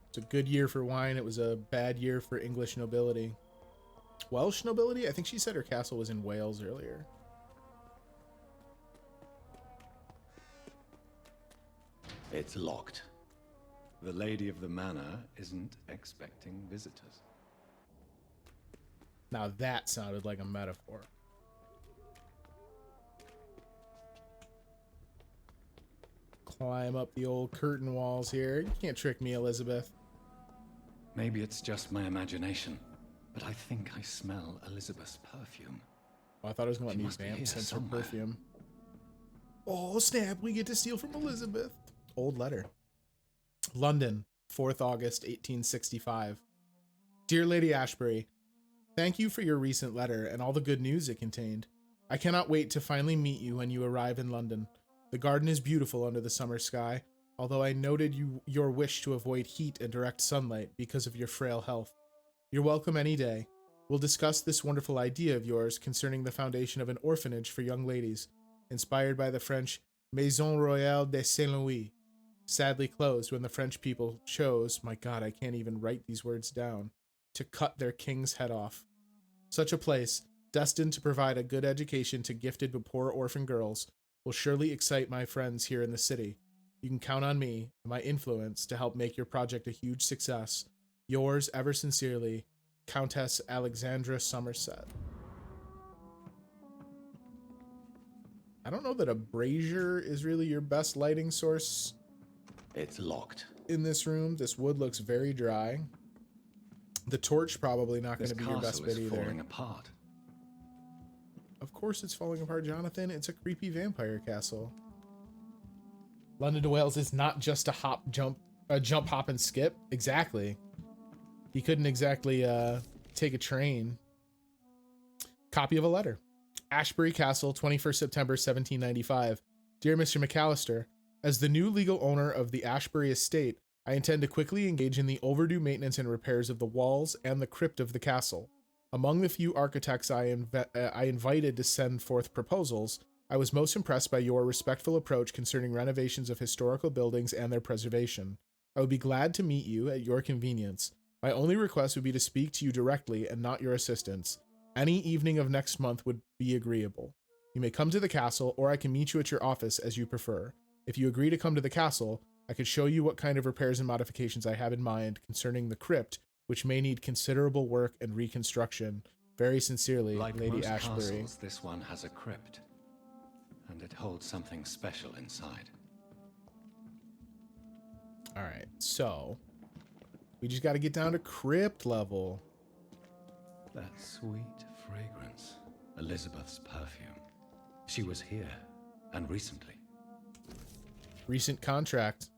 It's a good year for wine. It was a bad year for English nobility. Welsh nobility? I think she said her castle was in Wales earlier. It's locked. The lady of the manor isn't expecting visitors. Now that sounded like a metaphor. Climb up the old curtain walls here. You can't trick me, Elizabeth. Maybe it's just my imagination, but I think I smell Elizabeth's perfume. Oh, I thought it was going to let me vamp since her perfume. Oh, snap. We get to steal from Elizabeth. Old letter. London, 4th August, 1865. Dear Lady Ashbury, thank you for your recent letter and all the good news it contained. I cannot wait to finally meet you when you arrive in London. The garden is beautiful under the summer sky, although I noted your wish to avoid heat and direct sunlight because of your frail health. You're welcome any day. We'll discuss this wonderful idea of yours concerning the foundation of an orphanage for young ladies, inspired by the French Maison Royale de Saint-Louis, sadly closed when the French people chose, my God, I can't even write these words down, to cut their king's head off. Such a place, destined to provide a good education to gifted but poor orphan girls, will surely excite my friends here in the city. You can count on me and my influence to help make your project a huge success. Yours ever sincerely, Countess Alexandra Somerset. I don't know that a brazier is really your best lighting source. It's locked. In this room, this wood looks very dry. The torch probably not going to be your best bit either. Falling apart. Of course it's falling apart, Jonathan. It's a creepy vampire castle. London to Wales is not just a jump, hop, and skip. Exactly. He couldn't exactly take a train. Copy of a letter. Ashbury Castle, 21st September 1795. Dear Mr. McAllister, as the new legal owner of the Ashbury estate, I intend to quickly engage in the overdue maintenance and repairs of the walls and the crypt of the castle. Among the few architects I invited to send forth proposals, I was most impressed by your respectful approach concerning renovations of historical buildings and their preservation. I would be glad to meet you at your convenience. My only request would be to speak to you directly and not your assistants. Any evening of next month would be agreeable. You may come to the castle, or I can meet you at your office as you prefer. If you agree to come to the castle, I could show you what kind of repairs and modifications I have in mind concerning the crypt, which may need considerable work and reconstruction. Very sincerely, Like Lady most Ashbury. castles, this one has a crypt, and it holds something special inside. All right, so we just got to get down to crypt level. That sweet fragrance. Elizabeth's perfume. She was here, and recently. Recent contract.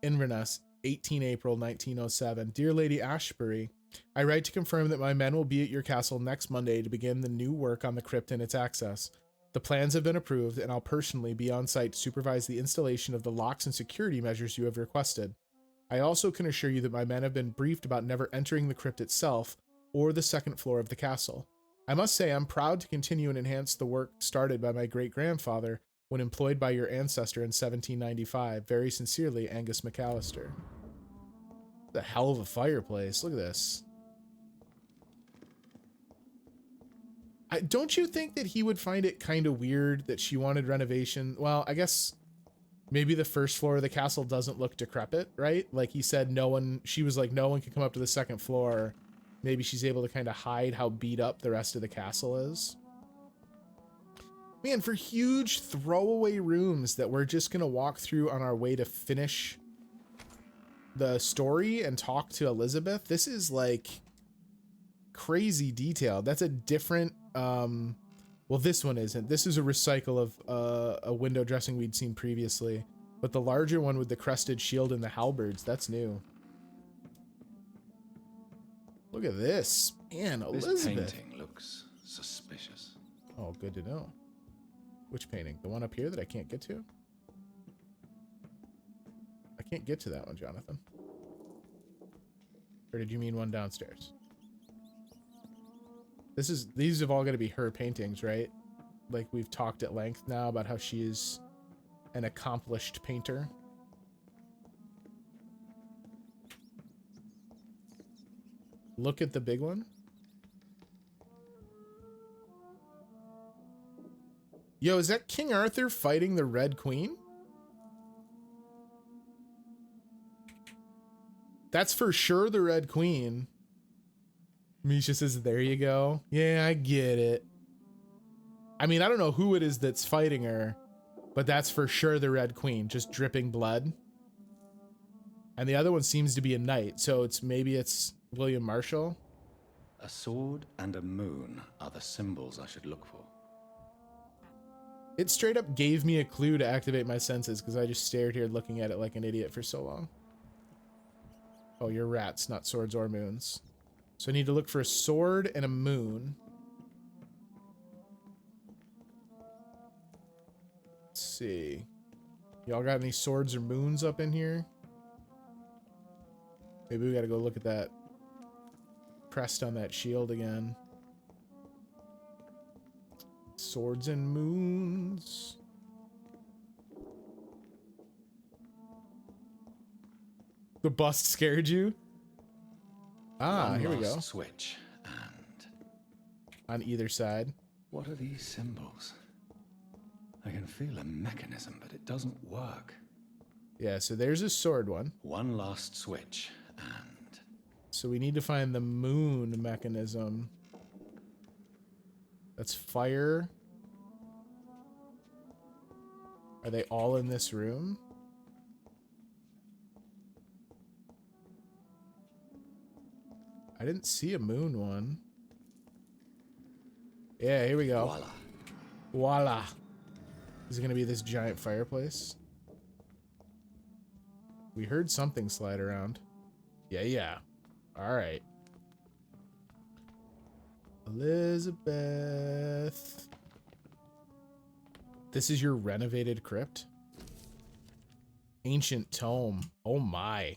Inverness, 18 April 1907. Dear Lady Ashbury, I write to confirm that my men will be at your castle next Monday to begin the new work on the crypt and its access. The plans have been approved, and I'll personally be on site to supervise the installation of the locks and security measures you have requested. I also can assure you that my men have been briefed about never entering the crypt itself or the second floor of the castle. I must say I'm proud to continue and enhance the work started by my great-grandfather when employed by your ancestor in 1795. Very sincerely, Angus McAllister. The hell of a fireplace. Look at this. Don't you think that he would find it kind of weird that she wanted renovation? Well, I guess maybe the first floor of the castle doesn't look decrepit, right? Like he said, she was like, no one can come up to the second floor. Maybe she's able to kind of hide how beat up the rest of the castle is. Man, for huge throwaway rooms that we're just going to walk through on our way to finish the story and talk to Elizabeth, this is like crazy detailed. That's a different, well, this one isn't. This is a recycle of a window dressing we'd seen previously, but the larger one with the crested shield and the halberds, that's new. Look at this. Man, Elizabeth. This painting looks suspicious. Oh, good to know. Which painting? The one up here that I can't get to? I can't get to that one, Jonathan. Or did you mean one downstairs? These have all got to be her paintings, right? Like we've talked at length now about how she is an accomplished painter. Look at the big one. Yo, is that King Arthur fighting the Red Queen? That's for sure the Red Queen. Misha says, there you go. Yeah, I get it. I mean, I don't know who it is that's fighting her, but that's for sure the Red Queen, just dripping blood. And the other one seems to be a knight, so maybe it's William Marshall. A sword and a moon are the symbols I should look for. It straight up gave me a clue to activate my senses because I just stared here looking at it like an idiot for so long. Oh, you're rats, not swords or moons. So I need to look for a sword and a moon. Let's see. Y'all got any swords or moons up in here? Maybe we gotta go look at that crest on that shield again. Swords and moons. The bust scared you? Ah, here we go. Switch and on either side. What are these symbols? I can feel a mechanism, but it doesn't work. Yeah, so there's a sword one. One last switch, and... So we need to find the moon mechanism. That's fire. Are they all in this room? I didn't see a moon one. Yeah, here we go. Voila. Voila. Is it going to be this giant fireplace? We heard something slide around. Yeah. All right. Elizabeth. This is your renovated crypt? Ancient tome. Oh my.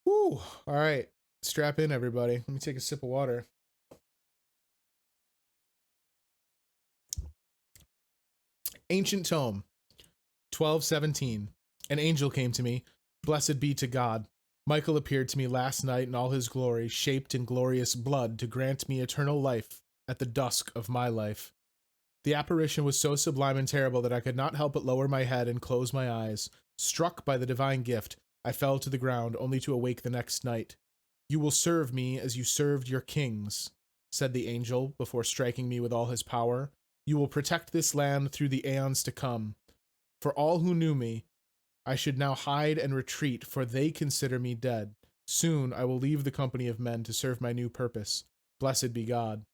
Whew. All right. Strap in, everybody. Let me take a sip of water. Ancient tome. 12:17. An angel came to me. Blessed be to God. Michael appeared to me last night in all his glory, shaped in glorious blood, to grant me eternal life at the dusk of my life. The apparition was so sublime and terrible that I could not help but lower my head and close my eyes. Struck by the divine gift, I fell to the ground, only to awake the next night. You will serve me as you served your kings, said the angel, before striking me with all his power. You will protect this land through the aeons to come. For all who knew me, I should now hide and retreat, for they consider me dead. Soon I will leave the company of men to serve my new purpose. Blessed be God.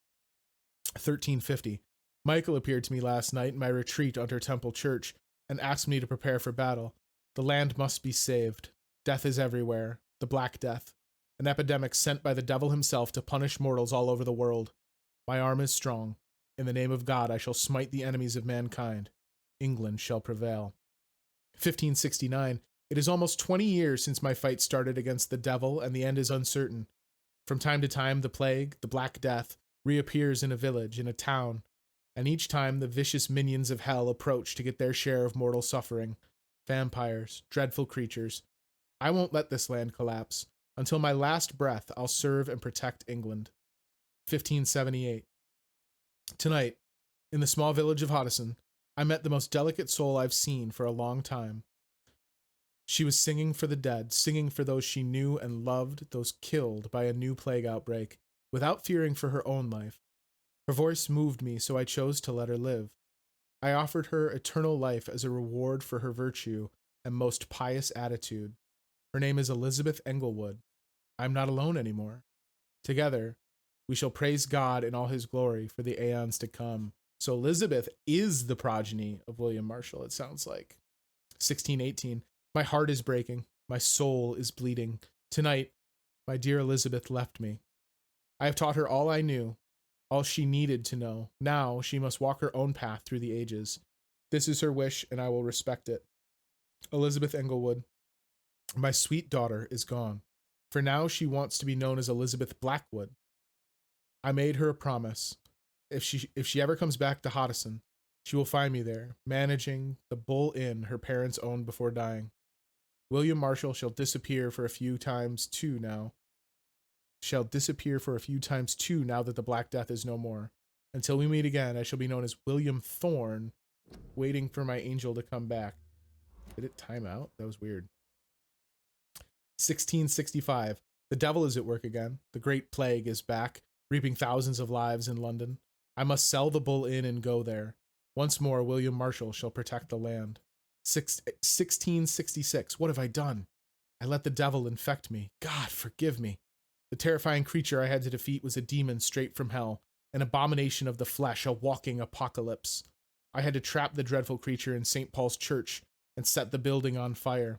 1350. Michael appeared to me last night in my retreat under Temple Church and asked me to prepare for battle. The land must be saved. Death is everywhere. The Black Death. An epidemic sent by the devil himself to punish mortals all over the world. My arm is strong. In the name of God I shall smite the enemies of mankind. England shall prevail. 1569. It is almost 20 years since my fight started against the devil, and the end is uncertain. From time to time, the plague, the Black Death, reappears in a village, in a town, and each time the vicious minions of hell approach to get their share of mortal suffering. Vampires, dreadful creatures. I won't let this land collapse. Until my last breath, I'll serve and protect England. 1578. Tonight, in the small village of Hoddesdon, I met the most delicate soul I've seen for a long time. She was singing for the dead, singing for those she knew and loved, those killed by a new plague outbreak, without fearing for her own life. Her voice moved me, so I chose to let her live. I offered her eternal life as a reward for her virtue and most pious attitude. Her name is Elizabeth Englewood. I'm not alone anymore. Together, we shall praise God in all his glory for the aeons to come. So Elizabeth is the progeny of William Marshall, it sounds like. 1618. My heart is breaking. My soul is bleeding. Tonight, my dear Elizabeth left me. I have taught her all I knew, all she needed to know. Now she must walk her own path through the ages. This is her wish, and I will respect it. Elizabeth Englewood, my sweet daughter, is gone. For now she wants to be known as Elizabeth Blackwood. I made her a promise. If she ever comes back to Hoddesdon, she will find me there, managing the Bull Inn her parents owned before dying. William Marshall shall disappear for a few times too now. Now that the Black Death is no more. Until we meet again, I shall be known as William Thorne, waiting for my angel to come back. Did it time out? That was weird. 1665. The devil is at work again. The Great Plague is back, reaping thousands of lives in London. I must sell the Bull Inn and go there. Once more, William Marshall shall protect the land. 1666. What have I done? I let the devil infect me. God, forgive me. The terrifying creature I had to defeat was a demon straight from hell, an abomination of the flesh, a walking apocalypse. I had to trap the dreadful creature in St. Paul's Church and set the building on fire.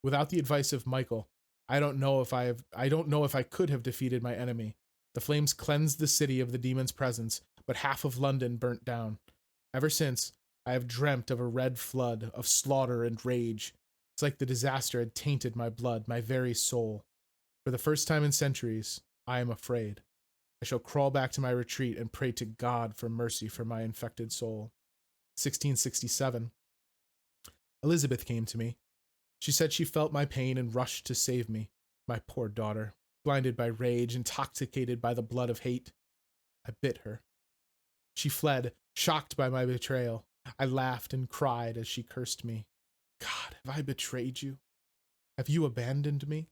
Without the advice of Michael, I don't know if I could have defeated my enemy. The flames cleansed the city of the demon's presence, but half of London burnt down. Ever since, I have dreamt of a red flood, of slaughter and rage. It's like the disaster had tainted my blood, my very soul. For the first time in centuries, I am afraid. I shall crawl back to my retreat and pray to God for mercy for my infected soul. 1667. Elizabeth came to me. She said she felt my pain and rushed to save me. My poor daughter. blinded by rage, intoxicated by the blood of hate. I bit her. She fled, shocked by my betrayal. I laughed and cried as she cursed me. God, have I betrayed you? Have you abandoned me?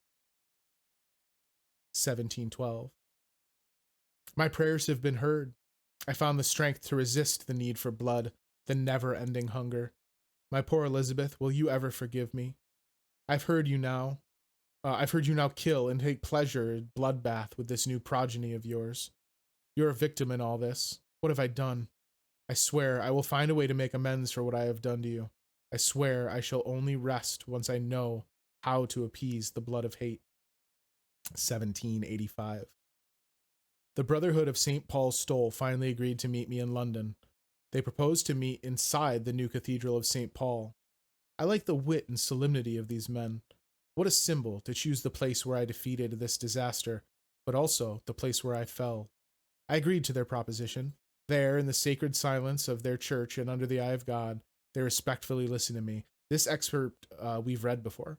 1712. My prayers have been heard. I found the strength to resist the need for blood, the never-ending hunger. My poor Elizabeth, will you ever forgive me? I've heard you now kill and take pleasure in bloodbath with this new progeny of yours. You're a victim in all this. What have I done? I swear I will find a way to make amends for what I have done to you. I swear I shall only rest once I know how to appease the blood of hate. 1785. The Brotherhood of St. Paul's Stole finally agreed to meet me in London. They proposed to meet inside the new Cathedral of St. Paul. I like the wit and solemnity of these men. What a symbol to choose the place where I defeated this disaster, but also the place where I fell. I agreed to their proposition. There, in the sacred silence of their church and under the eye of God, they respectfully listened to me. This excerpt we've read before.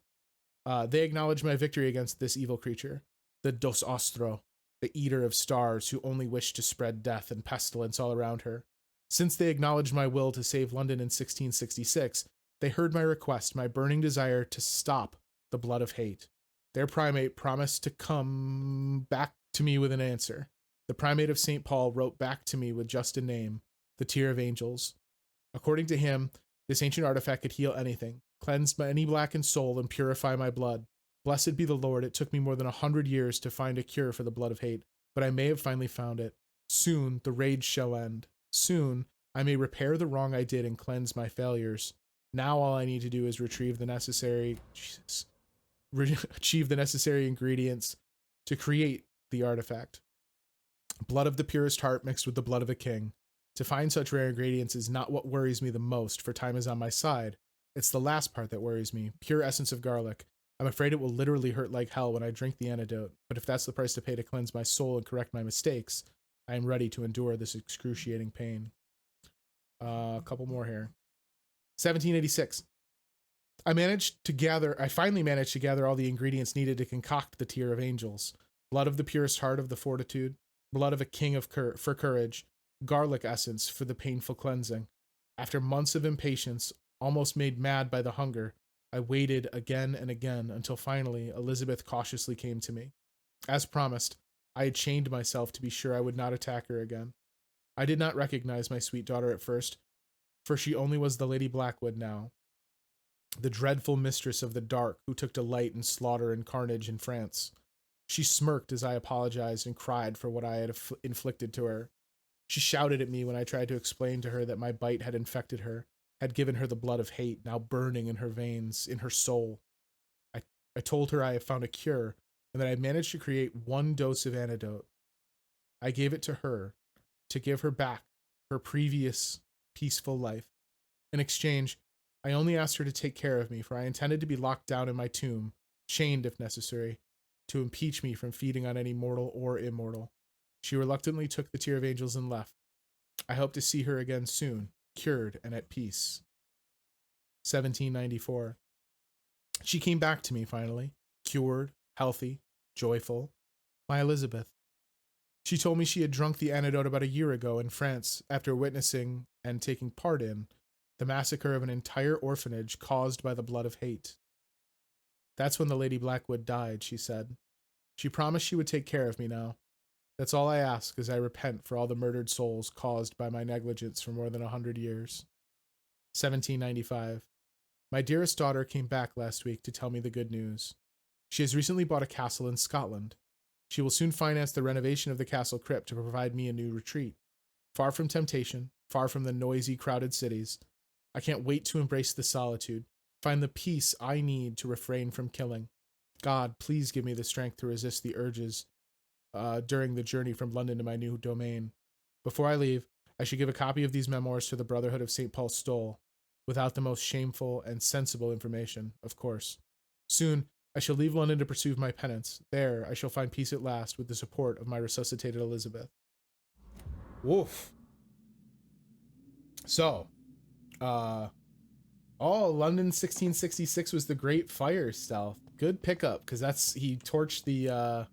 They acknowledged my victory against this evil creature, the Dos Ostro, the eater of stars who only wished to spread death and pestilence all around her. Since they acknowledged my will to save London in 1666, they heard my request, my burning desire to stop the blood of hate. Their primate promised to come back to me with an answer. The primate of St. Paul wrote back to me with just a name, the Tear of Angels. According to him, this ancient artifact could heal anything, cleanse any blackened soul, and purify my blood. Blessed be the Lord, it took me more than 100 years to find a cure for the blood of hate, but I may have finally found it. Soon the rage shall end. Soon I may repair the wrong I did and cleanse my failures. Now all I need to do is achieve the necessary ingredients to create the artifact. Blood of the purest heart mixed with the blood of a king. To find such rare ingredients is not what worries me the most, for time is on my side. It's the last part that worries me, pure essence of garlic. I'm afraid it will literally hurt like hell when I drink the antidote, but if that's the price to pay to cleanse my soul and correct my mistakes, I am ready to endure this excruciating pain. A couple more here. 1786. I finally managed to gather all the ingredients needed to concoct the Tear of Angels. Blood of the purest heart of the fortitude, blood of a king for courage, garlic essence for the painful cleansing. After months of impatience, almost made mad by the hunger, I waited again and again until finally Elizabeth cautiously came to me. As promised, I had chained myself to be sure I would not attack her again. I did not recognize my sweet daughter at first, for she only was the Lady Blackwood now, the dreadful mistress of the dark who took delight in slaughter and carnage in France. She smirked as I apologized and cried for what I had inflicted to her. She shouted at me when I tried to explain to her that my bite had infected her, had given her the blood of hate, now burning in her veins, in her soul. I told her I had found a cure, and that I had managed to create 1 dose of antidote. I gave it to her, to give her back her previous peaceful life. In exchange, I only asked her to take care of me, for I intended to be locked down in my tomb, chained if necessary, to impeach me from feeding on any mortal or immortal. She reluctantly took the Tear of Angels and left. I hope to see her again soon, cured and at peace. 1794. She came back to me finally, cured, healthy, joyful. My Elizabeth. She told me she had drunk the antidote about a year ago in France after witnessing and taking part in the massacre of an entire orphanage caused by the blood of hate. That's when the Lady Blackwood died, she said. She promised she would take care of me now. That's all I ask as I repent for all the murdered souls caused by my negligence for more than 100 years. 1795. My dearest daughter came back last week to tell me the good news. She has recently bought a castle in Scotland. She will soon finance the renovation of the castle crypt to provide me a new retreat. Far from temptation, far from the noisy, crowded cities. I can't wait to embrace the solitude, find the peace I need to refrain from killing. God, please give me the strength to resist the urges during the journey from London to my new domain. Before I leave, I should give a copy of these memoirs to the Brotherhood of St. Paul's Stole, without the most shameful and sensible information, of course. Soon, I shall leave London to pursue my penance. There, I shall find peace at last with the support of my resuscitated Elizabeth. Woof. So, London 1666 was the Great Fire stealth. Good pickup, because he torched the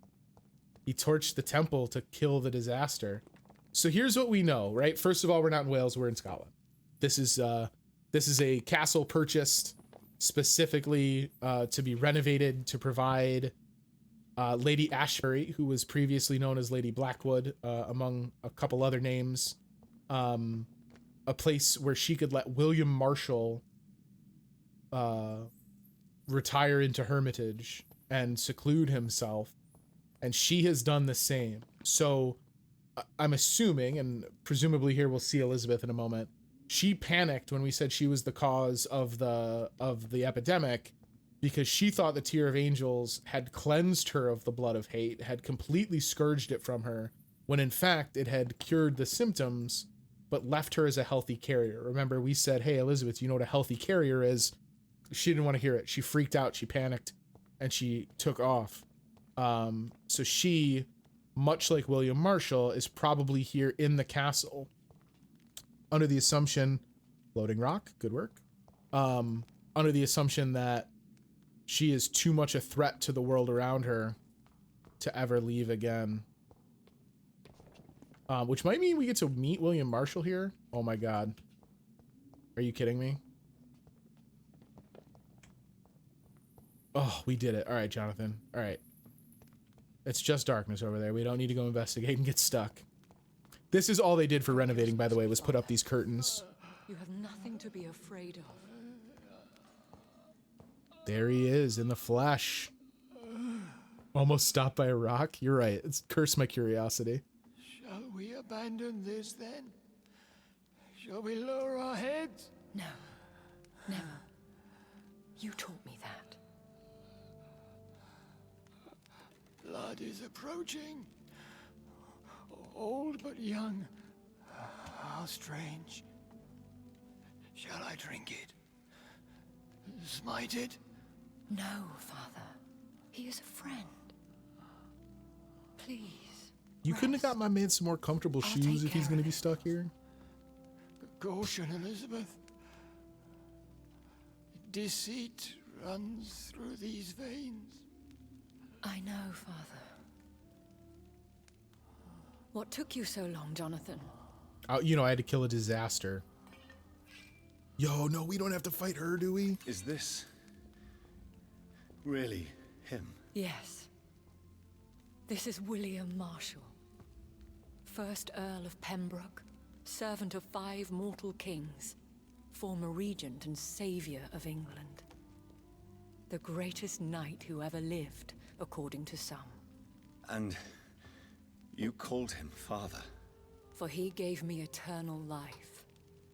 He torched the temple to kill the disaster. So here's what we know, right? First of all, we're not in Wales, we're in Scotland. This is a castle purchased specifically to be renovated to provide Lady Ashbury, who was previously known as Lady Blackwood, among a couple other names, a place where she could let William Marshall retire into hermitage and seclude himself, and she has done the same. So I'm assuming, and presumably here we'll see Elizabeth in a moment, she panicked when we said she was the cause of the epidemic, because she thought the Tear of Angels had cleansed her of the blood of hate, had completely scourged it from her, when in fact it had cured the symptoms, but left her as a healthy carrier. Remember, we said, hey, Elizabeth, you know what a healthy carrier is? She didn't want to hear it. She freaked out, she panicked, and she took off. So she, much like William Marshall, is probably here in the castle under the assumption, floating rock, good work, under the assumption that she is too much a threat to the world around her to ever leave again. Which might mean we get to meet William Marshall here. Oh my God. Are you kidding me? Oh, we did it. All right, Jonathan. All right. It's just darkness over there. We don't need to go investigate and get stuck. This is all they did for renovating, by the way, was put up these curtains. You have nothing to be afraid of. There he is in the flesh. Almost stopped by a rock. You're right. It's cursed my curiosity. Shall we abandon this then? Shall we lower our heads? No, never. You taught me that. Blood is approaching. Old but young. How strange. Shall I drink it? Smite it? No, Father. He is a friend. Please. You couldn't have got my man some more comfortable shoes if he's going to be stuck here? Caution, Elizabeth. Deceit runs through these veins. I know, Father. What took you so long, Jonathan? You know, I had to kill a disaster. Yo, no, we don't have to fight her, do we? Is this really him? Yes. This is William Marshall, 1st Earl of Pembroke, servant of 5 mortal kings, former regent and savior of England. The greatest knight who ever lived, according to some. And you called him father? For he gave me eternal life,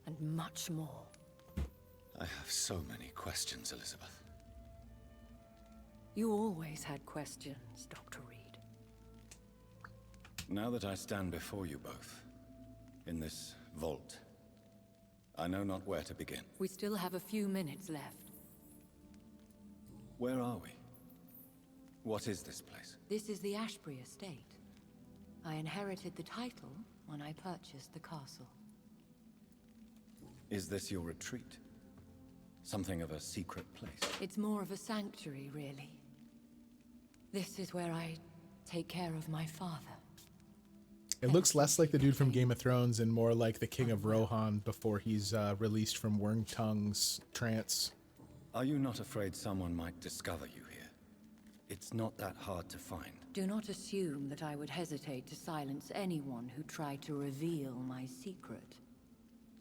and much more. I have so many questions, Elizabeth. You always had questions, Dr. Reid. Now that I stand before you both, in this vault, I know not where to begin. We still have a few minutes left. Where are we? What is this place? This is the Ashbury estate. I inherited the title when I purchased the castle. Is this your retreat? Something of a secret place? It's more of a sanctuary, really. This is where I take care of my father. It looks less like the dude from Game of Thrones and more like the King of Rohan before he's released from Wormtongue's trance. Are you not afraid someone might discover you here? It's not that hard to find. Do not assume that I would hesitate to silence anyone who tried to reveal my secret.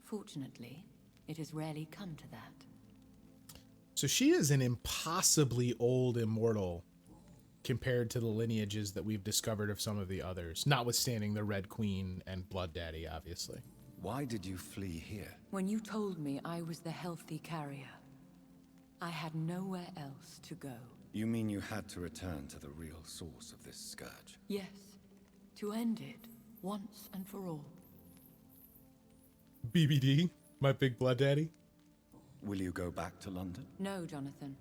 Fortunately, it has rarely come to that. So she is an impossibly old immortal compared to the lineages that we've discovered of some of the others, notwithstanding the Red Queen and Blood Daddy, obviously. Why did you flee here? When you told me I was the healthy carrier, I had nowhere else to go. You mean you had to return to the real source of this scourge? Yes, to end it once and for all. BBD, my big Blood Daddy. Will you go back to London? No, Jonathan.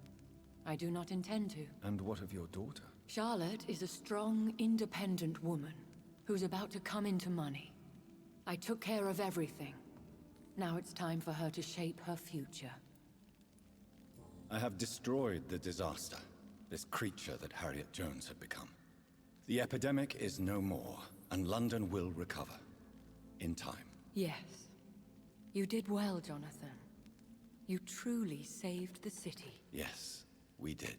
I do not intend to. And what of your daughter? Charlotte is a strong, independent woman who's about to come into money. I took care of everything. Now it's time for her to shape her future. I have destroyed the disaster, this creature that Harriet Jones had become. The epidemic is no more, and London will recover. In time. Yes. You did well, Jonathan. You truly saved the city. Yes, we did.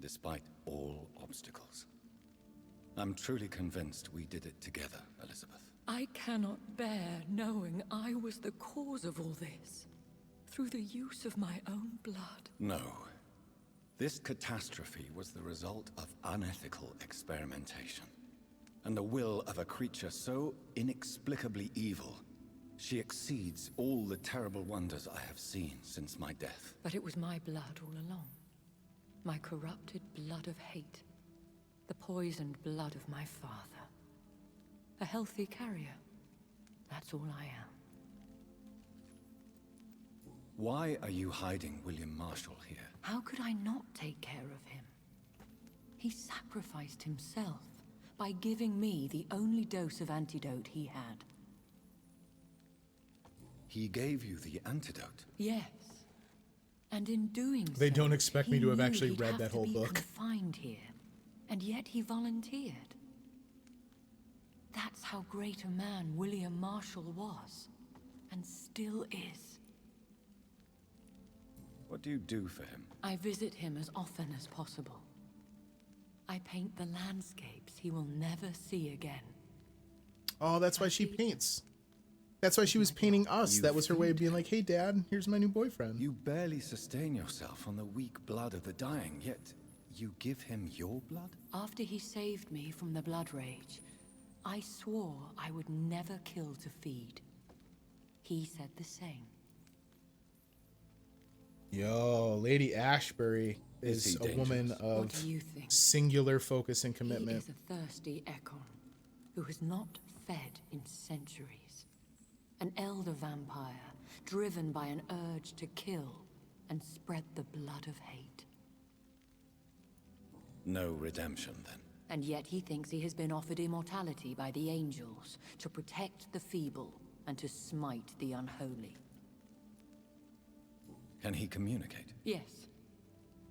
Despite all obstacles. I'm truly convinced we did it together, Elizabeth. I cannot bear knowing I was the cause of all this. Through the use of my own blood. No. This catastrophe was the result of unethical experimentation. And the will of a creature so inexplicably evil, she exceeds all the terrible wonders I have seen since my death. But it was my blood all along. My corrupted blood of hate. The poisoned blood of my father. A healthy carrier. That's all I am. Why are you hiding William Marshall here? How could I not take care of him? He sacrificed himself by giving me the only dose of antidote he had. He gave you the antidote? Yes. And in doing so, They don't expect me to have actually read that whole book. Confined here, and yet he volunteered. That's how great a man William Marshall was, and still is. What do you do for him? I visit him as often as possible. I paint the landscapes he will never see again. Oh, that's why she paints. That's why she was painting us. That was her way of being like, hey, Dad, here's my new boyfriend. You barely sustain yourself on the weak blood of the dying, yet you give him your blood? After he saved me from the blood rage, I swore I would never kill to feed. He said the same. Yo, Lady Ashbury is a woman of singular focus and commitment. He is a thirsty Ekon who has not fed in centuries. An elder vampire driven by an urge to kill and spread the blood of hate. No redemption, then. And yet he thinks he has been offered immortality by the angels to protect the feeble and to smite the unholy. Can he communicate? Yes.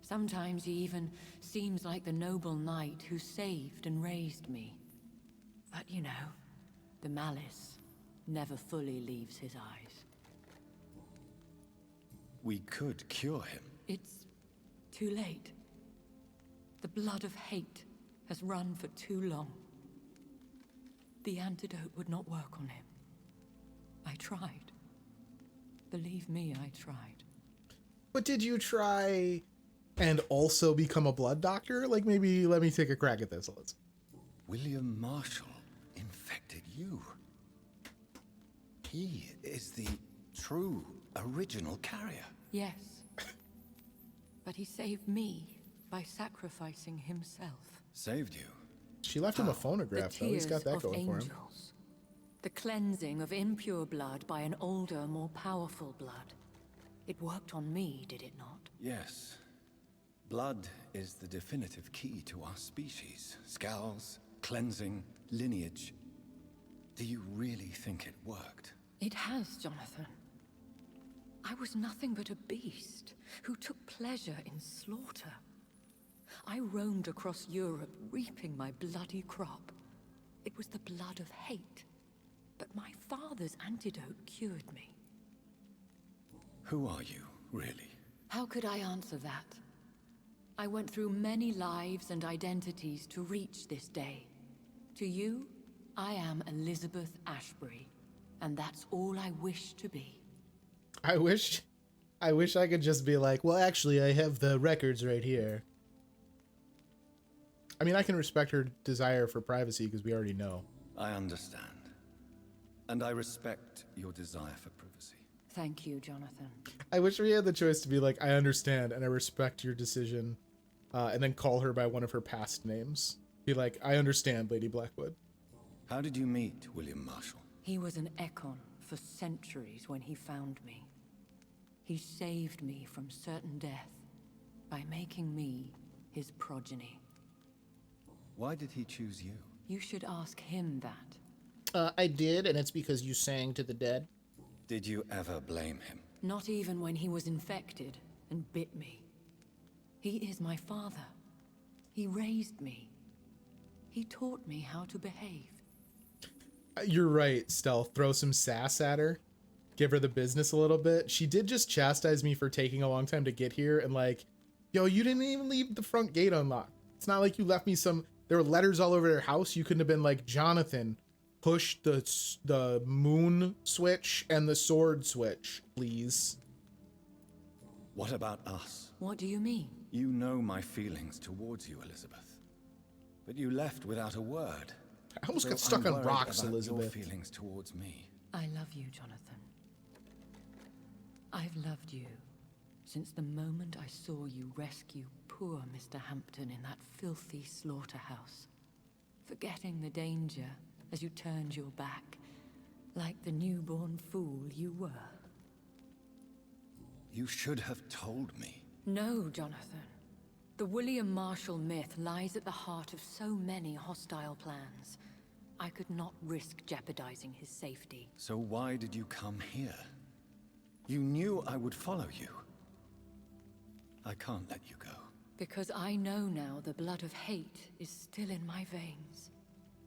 Sometimes he even seems like the noble knight who saved and raised me. But you know, the malice never fully leaves his eyes. We could cure him. It's too late. The blood of hate has run for too long. The antidote would not work on him. I tried. Believe me, I tried. But did you try and also become a blood doctor? Like, maybe let me take a crack at this. Let's. William Marshall infected you. He is the true original carrier. Yes. But he saved me by sacrificing himself. Saved you? She left him a phonograph, though. He's got that going for him. The cleansing of impure blood by an older, more powerful blood. It worked on me, did it not? Yes. Blood is the definitive key to our species. Scowls, cleansing, lineage. Do you really think it worked? It has, Jonathan. I was nothing but a beast who took pleasure in slaughter. I roamed across Europe, reaping my bloody crop. It was the blood of hate. But my father's antidote cured me. Who are you, really? How could I answer that? I went through many lives and identities to reach this day. To you, I am Elizabeth Ashbury, and that's all I wish to be. I wish I could just be like, well, actually, I have the records right here. I mean, I can respect her desire for privacy because we already know. I understand. And I respect your desire for privacy. Thank you, Jonathan. I wish we had the choice to be like, I understand and I respect your decision, and then call her by one of her past names. Be like, I understand, Lady Blackwood. How did you meet William Marshall? He was an Ekon for centuries when he found me. He saved me from certain death by making me his progeny. Why did he choose you? You should ask him that. I did, and it's because you sang to the dead. Did you ever blame him? Not even when he was infected and bit me. He is my father. He raised me. He taught me how to behave. You're right, Stealth. Throw some sass at her. Give her the business a little bit. She did just chastise me for taking a long time to get here, and like, yo, you didn't even leave the front gate unlocked. It's not like you left me some, there were letters all over their house. You couldn't have been like, Jonathan, push the moon switch and the sword switch, please. What about us? What do you mean? You know my feelings towards you, Elizabeth. But you left without a word. I almost So got stuck I'm on worried rocks, about Elizabeth. Your feelings towards me. I love you, Jonathan. I've loved you since the moment I saw you rescue poor Mr. Hampton in that filthy slaughterhouse, forgetting the danger as you turned your back, like the newborn fool you were. You should have told me. No, Jonathan. The William Marshall myth lies at the heart of so many hostile plans. I could not risk jeopardizing his safety. So why did you come here? You knew I would follow you. I can't let you go. Because I know now the blood of hate is still in my veins.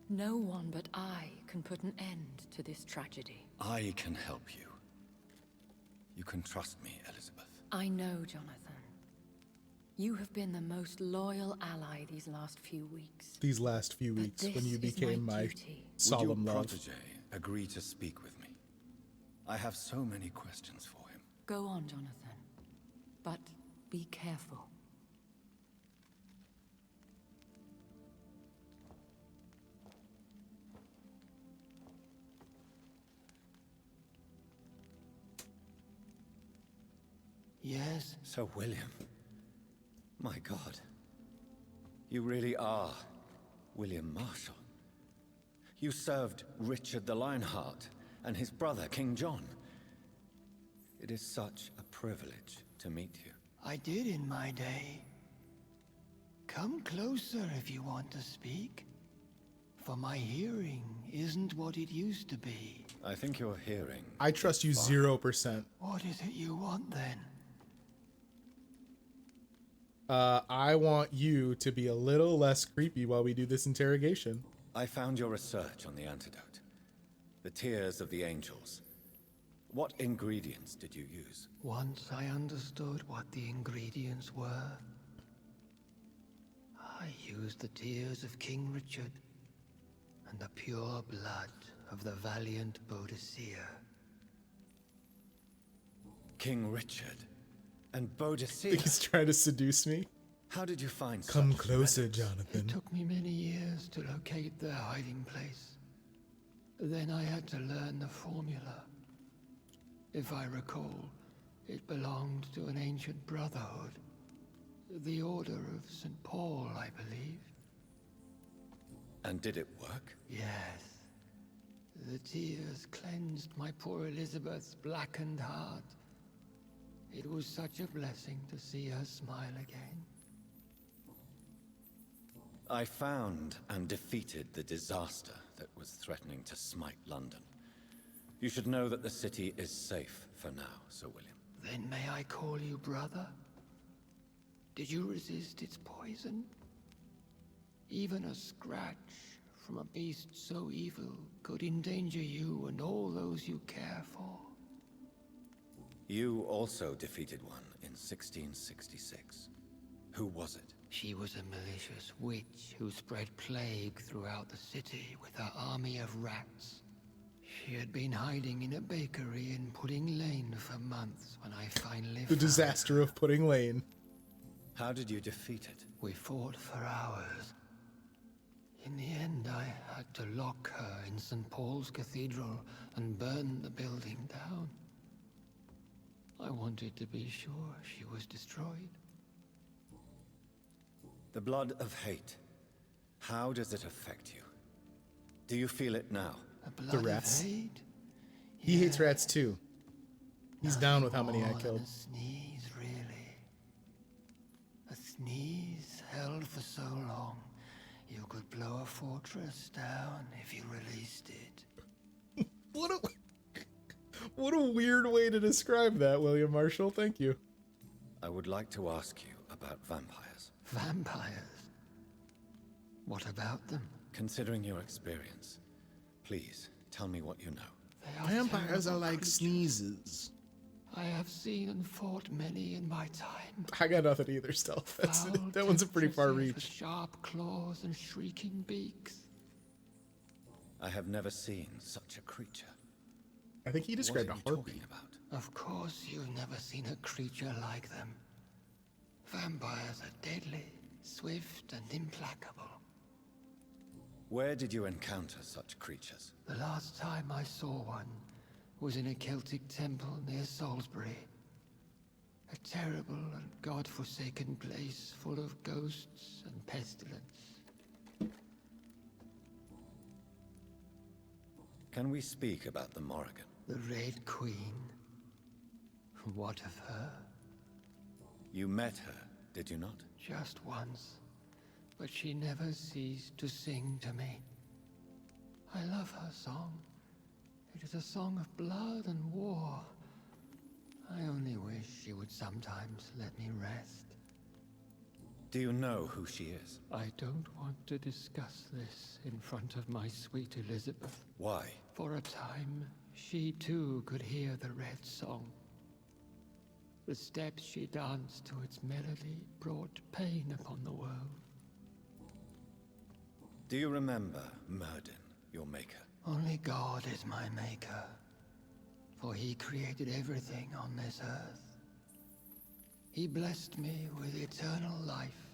No one but I can put an end to this tragedy. I can help you. You can trust me, Elizabeth. I know, Jonathan. You have been the most loyal ally these last few weeks. These last few weeks when you became my solemn Would your love. protege agree to speak with me? I have so many questions for him. Go on, Jonathan. But be careful. Yes? Sir William. My God. You really are William Marshall. You served Richard the Lionheart and his brother, King John. It is such a privilege to meet you. I did in my day. Come closer if you want to speak. For my hearing isn't what it used to be. I think your hearing... I trust you 0%. What is it you want then? I want you to be a little less creepy while we do this interrogation. I found your research on the antidote. The tears of the angels. What ingredients did you use? Once I understood what the ingredients were, I used the tears of King Richard and the pure blood of the valiant Boadicea. King Richard and Boadicea? He's trying to seduce me. How did you find Come such closer, relics? Jonathan. It took me many years to locate their hiding place. Then I had to learn the formula. If I recall, it belonged to an ancient brotherhood. The Order of St. Paul, I believe. And did it work? Yes. The tears cleansed my poor Elizabeth's blackened heart. It was such a blessing to see her smile again. I found and defeated the disaster that was threatening to smite London. You should know that the city is safe for now, Sir William. Then may I call you brother? Did you resist its poison? Even a scratch from a beast so evil could endanger you and all those you care for. You also defeated one in 1666. Who was it? She was a malicious witch who spread plague throughout the city with her army of rats. She had been hiding in a bakery in Pudding Lane for months when I finally The disaster of Pudding Lane. How did you defeat it? We fought for hours. In the end, I had to lock her in St. Paul's Cathedral and burn the building down. I wanted to be sure she was destroyed. The blood of hate. How does it affect you? Do you feel it now? The rats. He hates rats too. He's down with how many I killed. A sneeze, really. A sneeze held for so long, you could blow a fortress down if you released it. What a weird way to describe that, William Marshall. Thank you. I would like to ask you about vampires. Vampires? What about them? Considering your experience, please tell me what you know. Vampires are like sneezes. I have seen and fought many in my time. I got nothing either, Stealth. That one's a pretty far reach. With sharp claws and shrieking beaks. I have never seen such a creature. I think he described a harpy. Of course you've never seen a creature like them. Vampires are deadly, swift and implacable. Where did you encounter such creatures? The last time I saw one was in a Celtic temple near Salisbury. A terrible and god-forsaken place full of ghosts and pestilence. Can we speak about the Morrigan? The Red Queen? What of her? You met her, did you not? Just once, but she never ceased to sing to me. I love her song. It is a song of blood and war. I only wish she would sometimes let me rest. Do you know who she is? I don't want to discuss this in front of my sweet Elizabeth. Why? For a time, she too could hear the Red Song. The steps she danced to its melody brought pain upon the world. Do you remember Myrddin, your maker? Only God is my maker, for he created everything on this earth. He blessed me with eternal life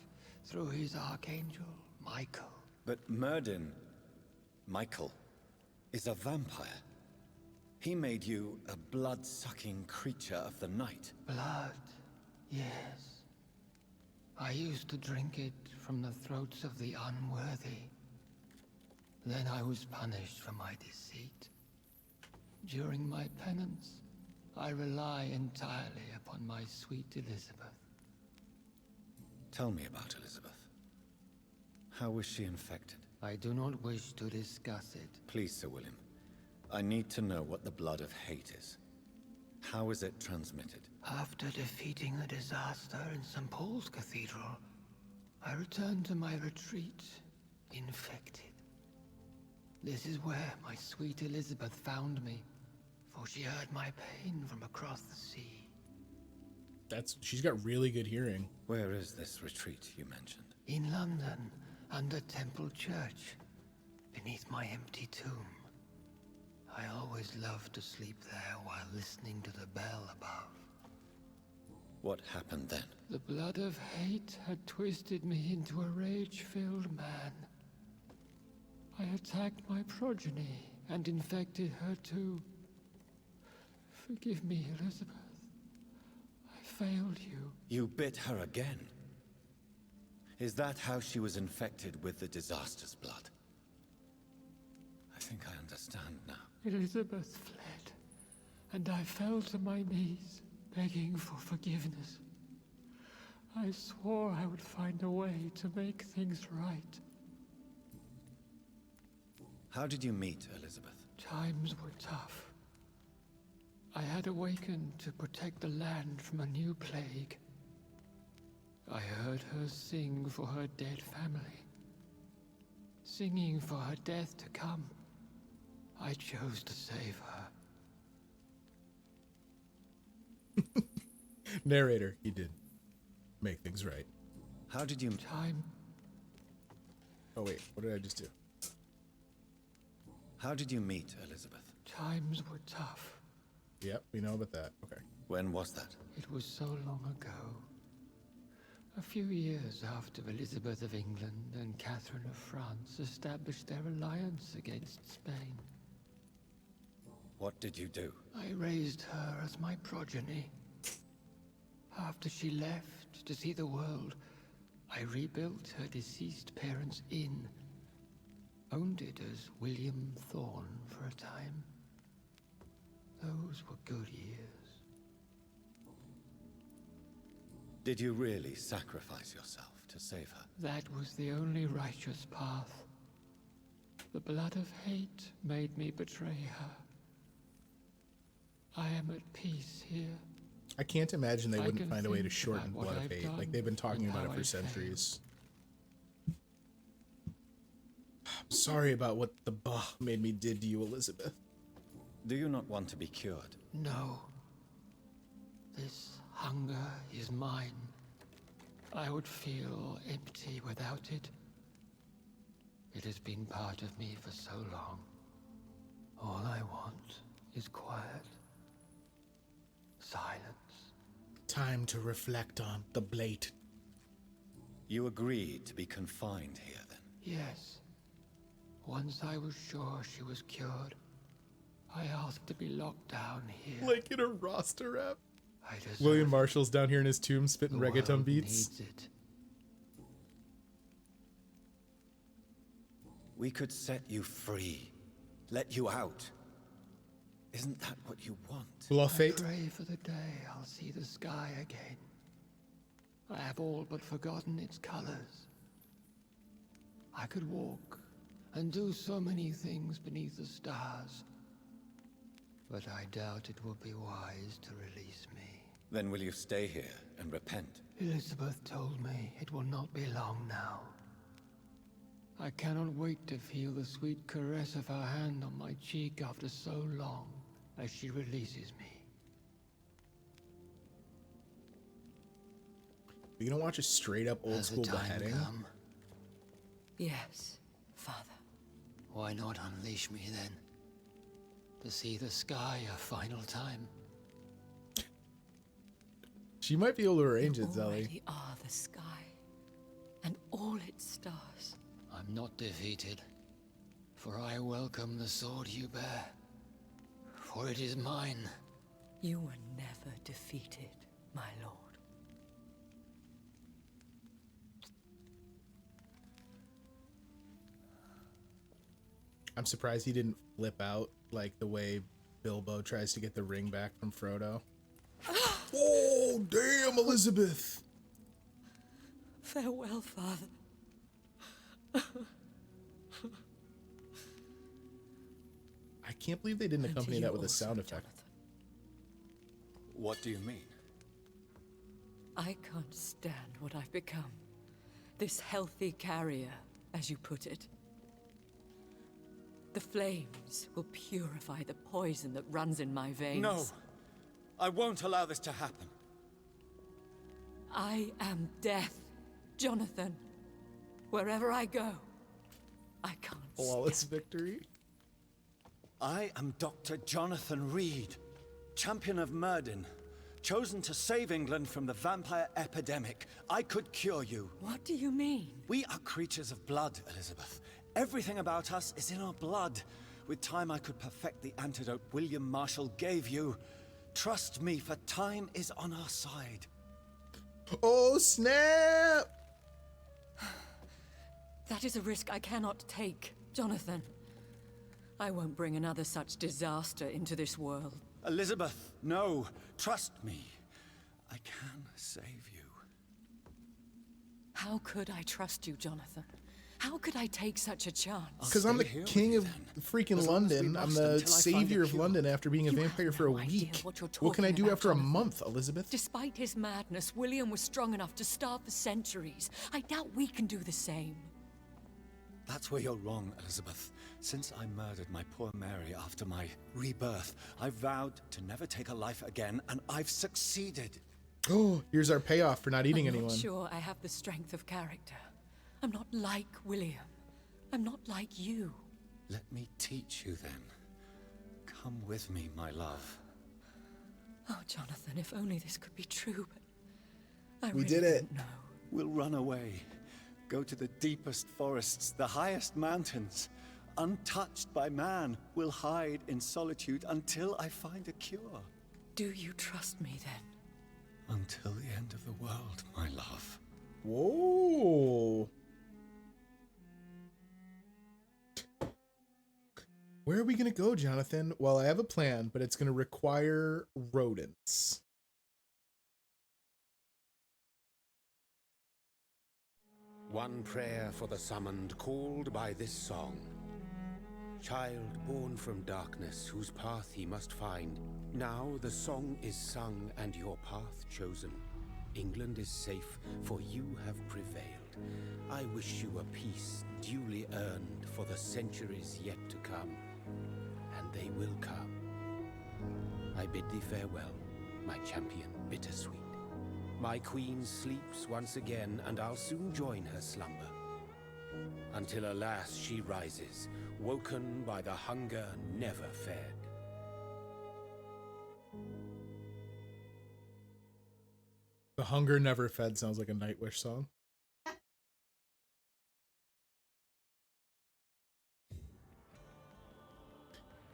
through his archangel, Michael. But Myrddin, Michael, is a vampire. He made you a blood-sucking creature of the night. Blood, yes. I used to drink it from the throats of the unworthy. Then I was punished for my deceit. During my penance, I rely entirely upon my sweet Elizabeth. Tell me about Elizabeth. How was she infected? I do not wish to discuss it. Please, Sir William. I need to know what the blood of hate is. How is it transmitted? After defeating the disaster in St. Paul's Cathedral, I returned to my retreat, infected. This is where my sweet Elizabeth found me, for she heard my pain from across the sea. She's got really good hearing. Where is this retreat you mentioned? In London, under Temple Church, beneath my empty tomb. I always loved to sleep there while listening to the bell above. What happened then? The blood of hate had twisted me into a rage-filled man. I attacked my progeny and infected her too. Forgive me, Elizabeth. I failed you. You bit her again? Is that how she was infected with the disaster's blood? I think I understand now. Elizabeth fled, and I fell to my knees, begging for forgiveness. I swore I would find a way to make things right. How did you meet Elizabeth? Times were tough. I had awakened to protect the land from a new plague. I heard her sing for her dead family. Singing for her death to come. I chose to save her. Narrator, he did make things right. How did you... Oh wait, what did I just do? How did you meet Elizabeth? Times were tough. Yep, we know about that. Okay. When was that? It was so long ago. A few years after Elizabeth of England and Catherine of France established their alliance against Spain. What did you do? I raised her as my progeny. After she left to see the world, I rebuilt her deceased parents' inn. Owned it as William Thorne for a time. Those were good years. Did you really sacrifice yourself to save her? That was the only righteous path. The blood of hate made me betray her. I am at peace here. I can't imagine they wouldn't find a way to shorten blood of hate. Like, they've been talking about it for centuries. Sorry about what the bah made me did to you, Elizabeth. Do you not want to be cured? No. This hunger is mine. I would feel empty without it. It has been part of me for so long. All I want is quiet. Silence. Time to reflect on the blatant. You agreed to be confined here, then? Yes. Once I was sure she was cured, I asked to be locked down here. Like in a roster rap. I deserve William Marshall's down here in his tomb spitting the reggaeton world beats. needs it. We could set you free. Let you out. Isn't that what you want? Bluff I fate. pray for the day I'll see the sky again. I have all but forgotten its colors. I could walk and do so many things beneath the stars. But I doubt it will be wise to release me. Then will you stay here and repent? Elizabeth told me it will not be long now. I cannot wait to feel the sweet caress of her hand on my cheek after so long as she releases me. You gonna watch a straight up old Has the school time beheading? come? Yes, Father. Why not unleash me then? To see the sky a final time. She might be able to arrange it, You Zelly. already are the sky, and all its stars. I'm not defeated, for I welcome the sword you bear, for it is mine. You were never defeated, my lord. I'm surprised he didn't flip out like the way Bilbo tries to get the ring back from Frodo. Oh, damn, Elizabeth! Farewell, Father. I can't believe they didn't And to accompany you that with a also, sound effect. What do you mean? I can't stand what I've become. This healthy carrier, as you put it. The flames will purify the poison that runs in my veins. No! I won't allow this to happen. I am death, Jonathan. Wherever I go, I can't Flawless victory. I am Dr. Jonathan Reid, champion of Myrddin, chosen to save England from the vampire epidemic. I could cure you. What do you mean? We are creatures of blood, Elizabeth. Everything about us is in our blood. With time, I could perfect the antidote William Marshall gave you. Trust me, for time is on our side. Oh, snap! That is a risk I cannot take, Jonathan. I won't bring another such disaster into this world. Elizabeth, no. Trust me. I can save you. How could I trust you, Jonathan? How could I take such a chance? Because I'm the king of freaking London. I'm the savior of London after being a vampire for a week. What can I do after a month, Elizabeth? Despite his madness, William was strong enough to starve for centuries. I doubt we can do the same. That's where you're wrong, Elizabeth. Since I murdered my poor Mary after my rebirth, I vowed to never take a life again, and I've succeeded. Oh, here's our payoff for not eating anyone. I'm not sure I have the strength of character. I'm not like William. I'm not like you. Let me teach you then. Come with me, my love. Oh, Jonathan, if only this could be true, but I We really did it. don't know. We'll run away. Go to the deepest forests, the highest mountains. Untouched by man, we'll hide in solitude until I find a cure. Do you trust me then? Until the end of the world, my love. Whoa. Where are we going to go, Jonathan? Well, I have a plan, but it's going to require rodents. One prayer for the summoned, called by this song. Child born from darkness, whose path he must find. Now the song is sung and your path chosen. England is safe, for you have prevailed. I wish you a peace duly earned for the centuries yet to come. And they will come. I bid thee farewell, my champion bittersweet. My queen sleeps once again, and I'll soon join her slumber. Until alas she rises, woken by the hunger never fed. The Hunger Never Fed sounds like a Nightwish song.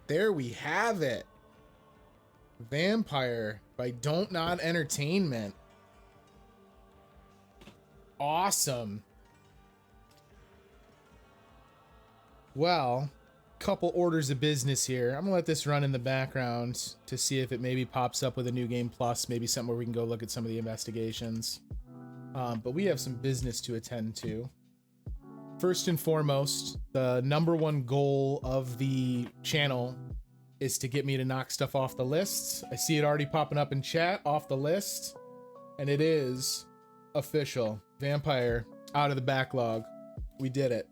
There we have it. Vampyr by Don't Nod Entertainment. Awesome. Well, couple orders of business here. I'm gonna let this run in the background to see if it maybe pops up with a new game plus, maybe something where we can go look at some of the investigations. But we have some business to attend to. First and foremost, the #1 goal of the channel is to get me to knock stuff off the lists. I see it already popping up in chat, off the list, and it is official. Vampyr out of the backlog. We did it.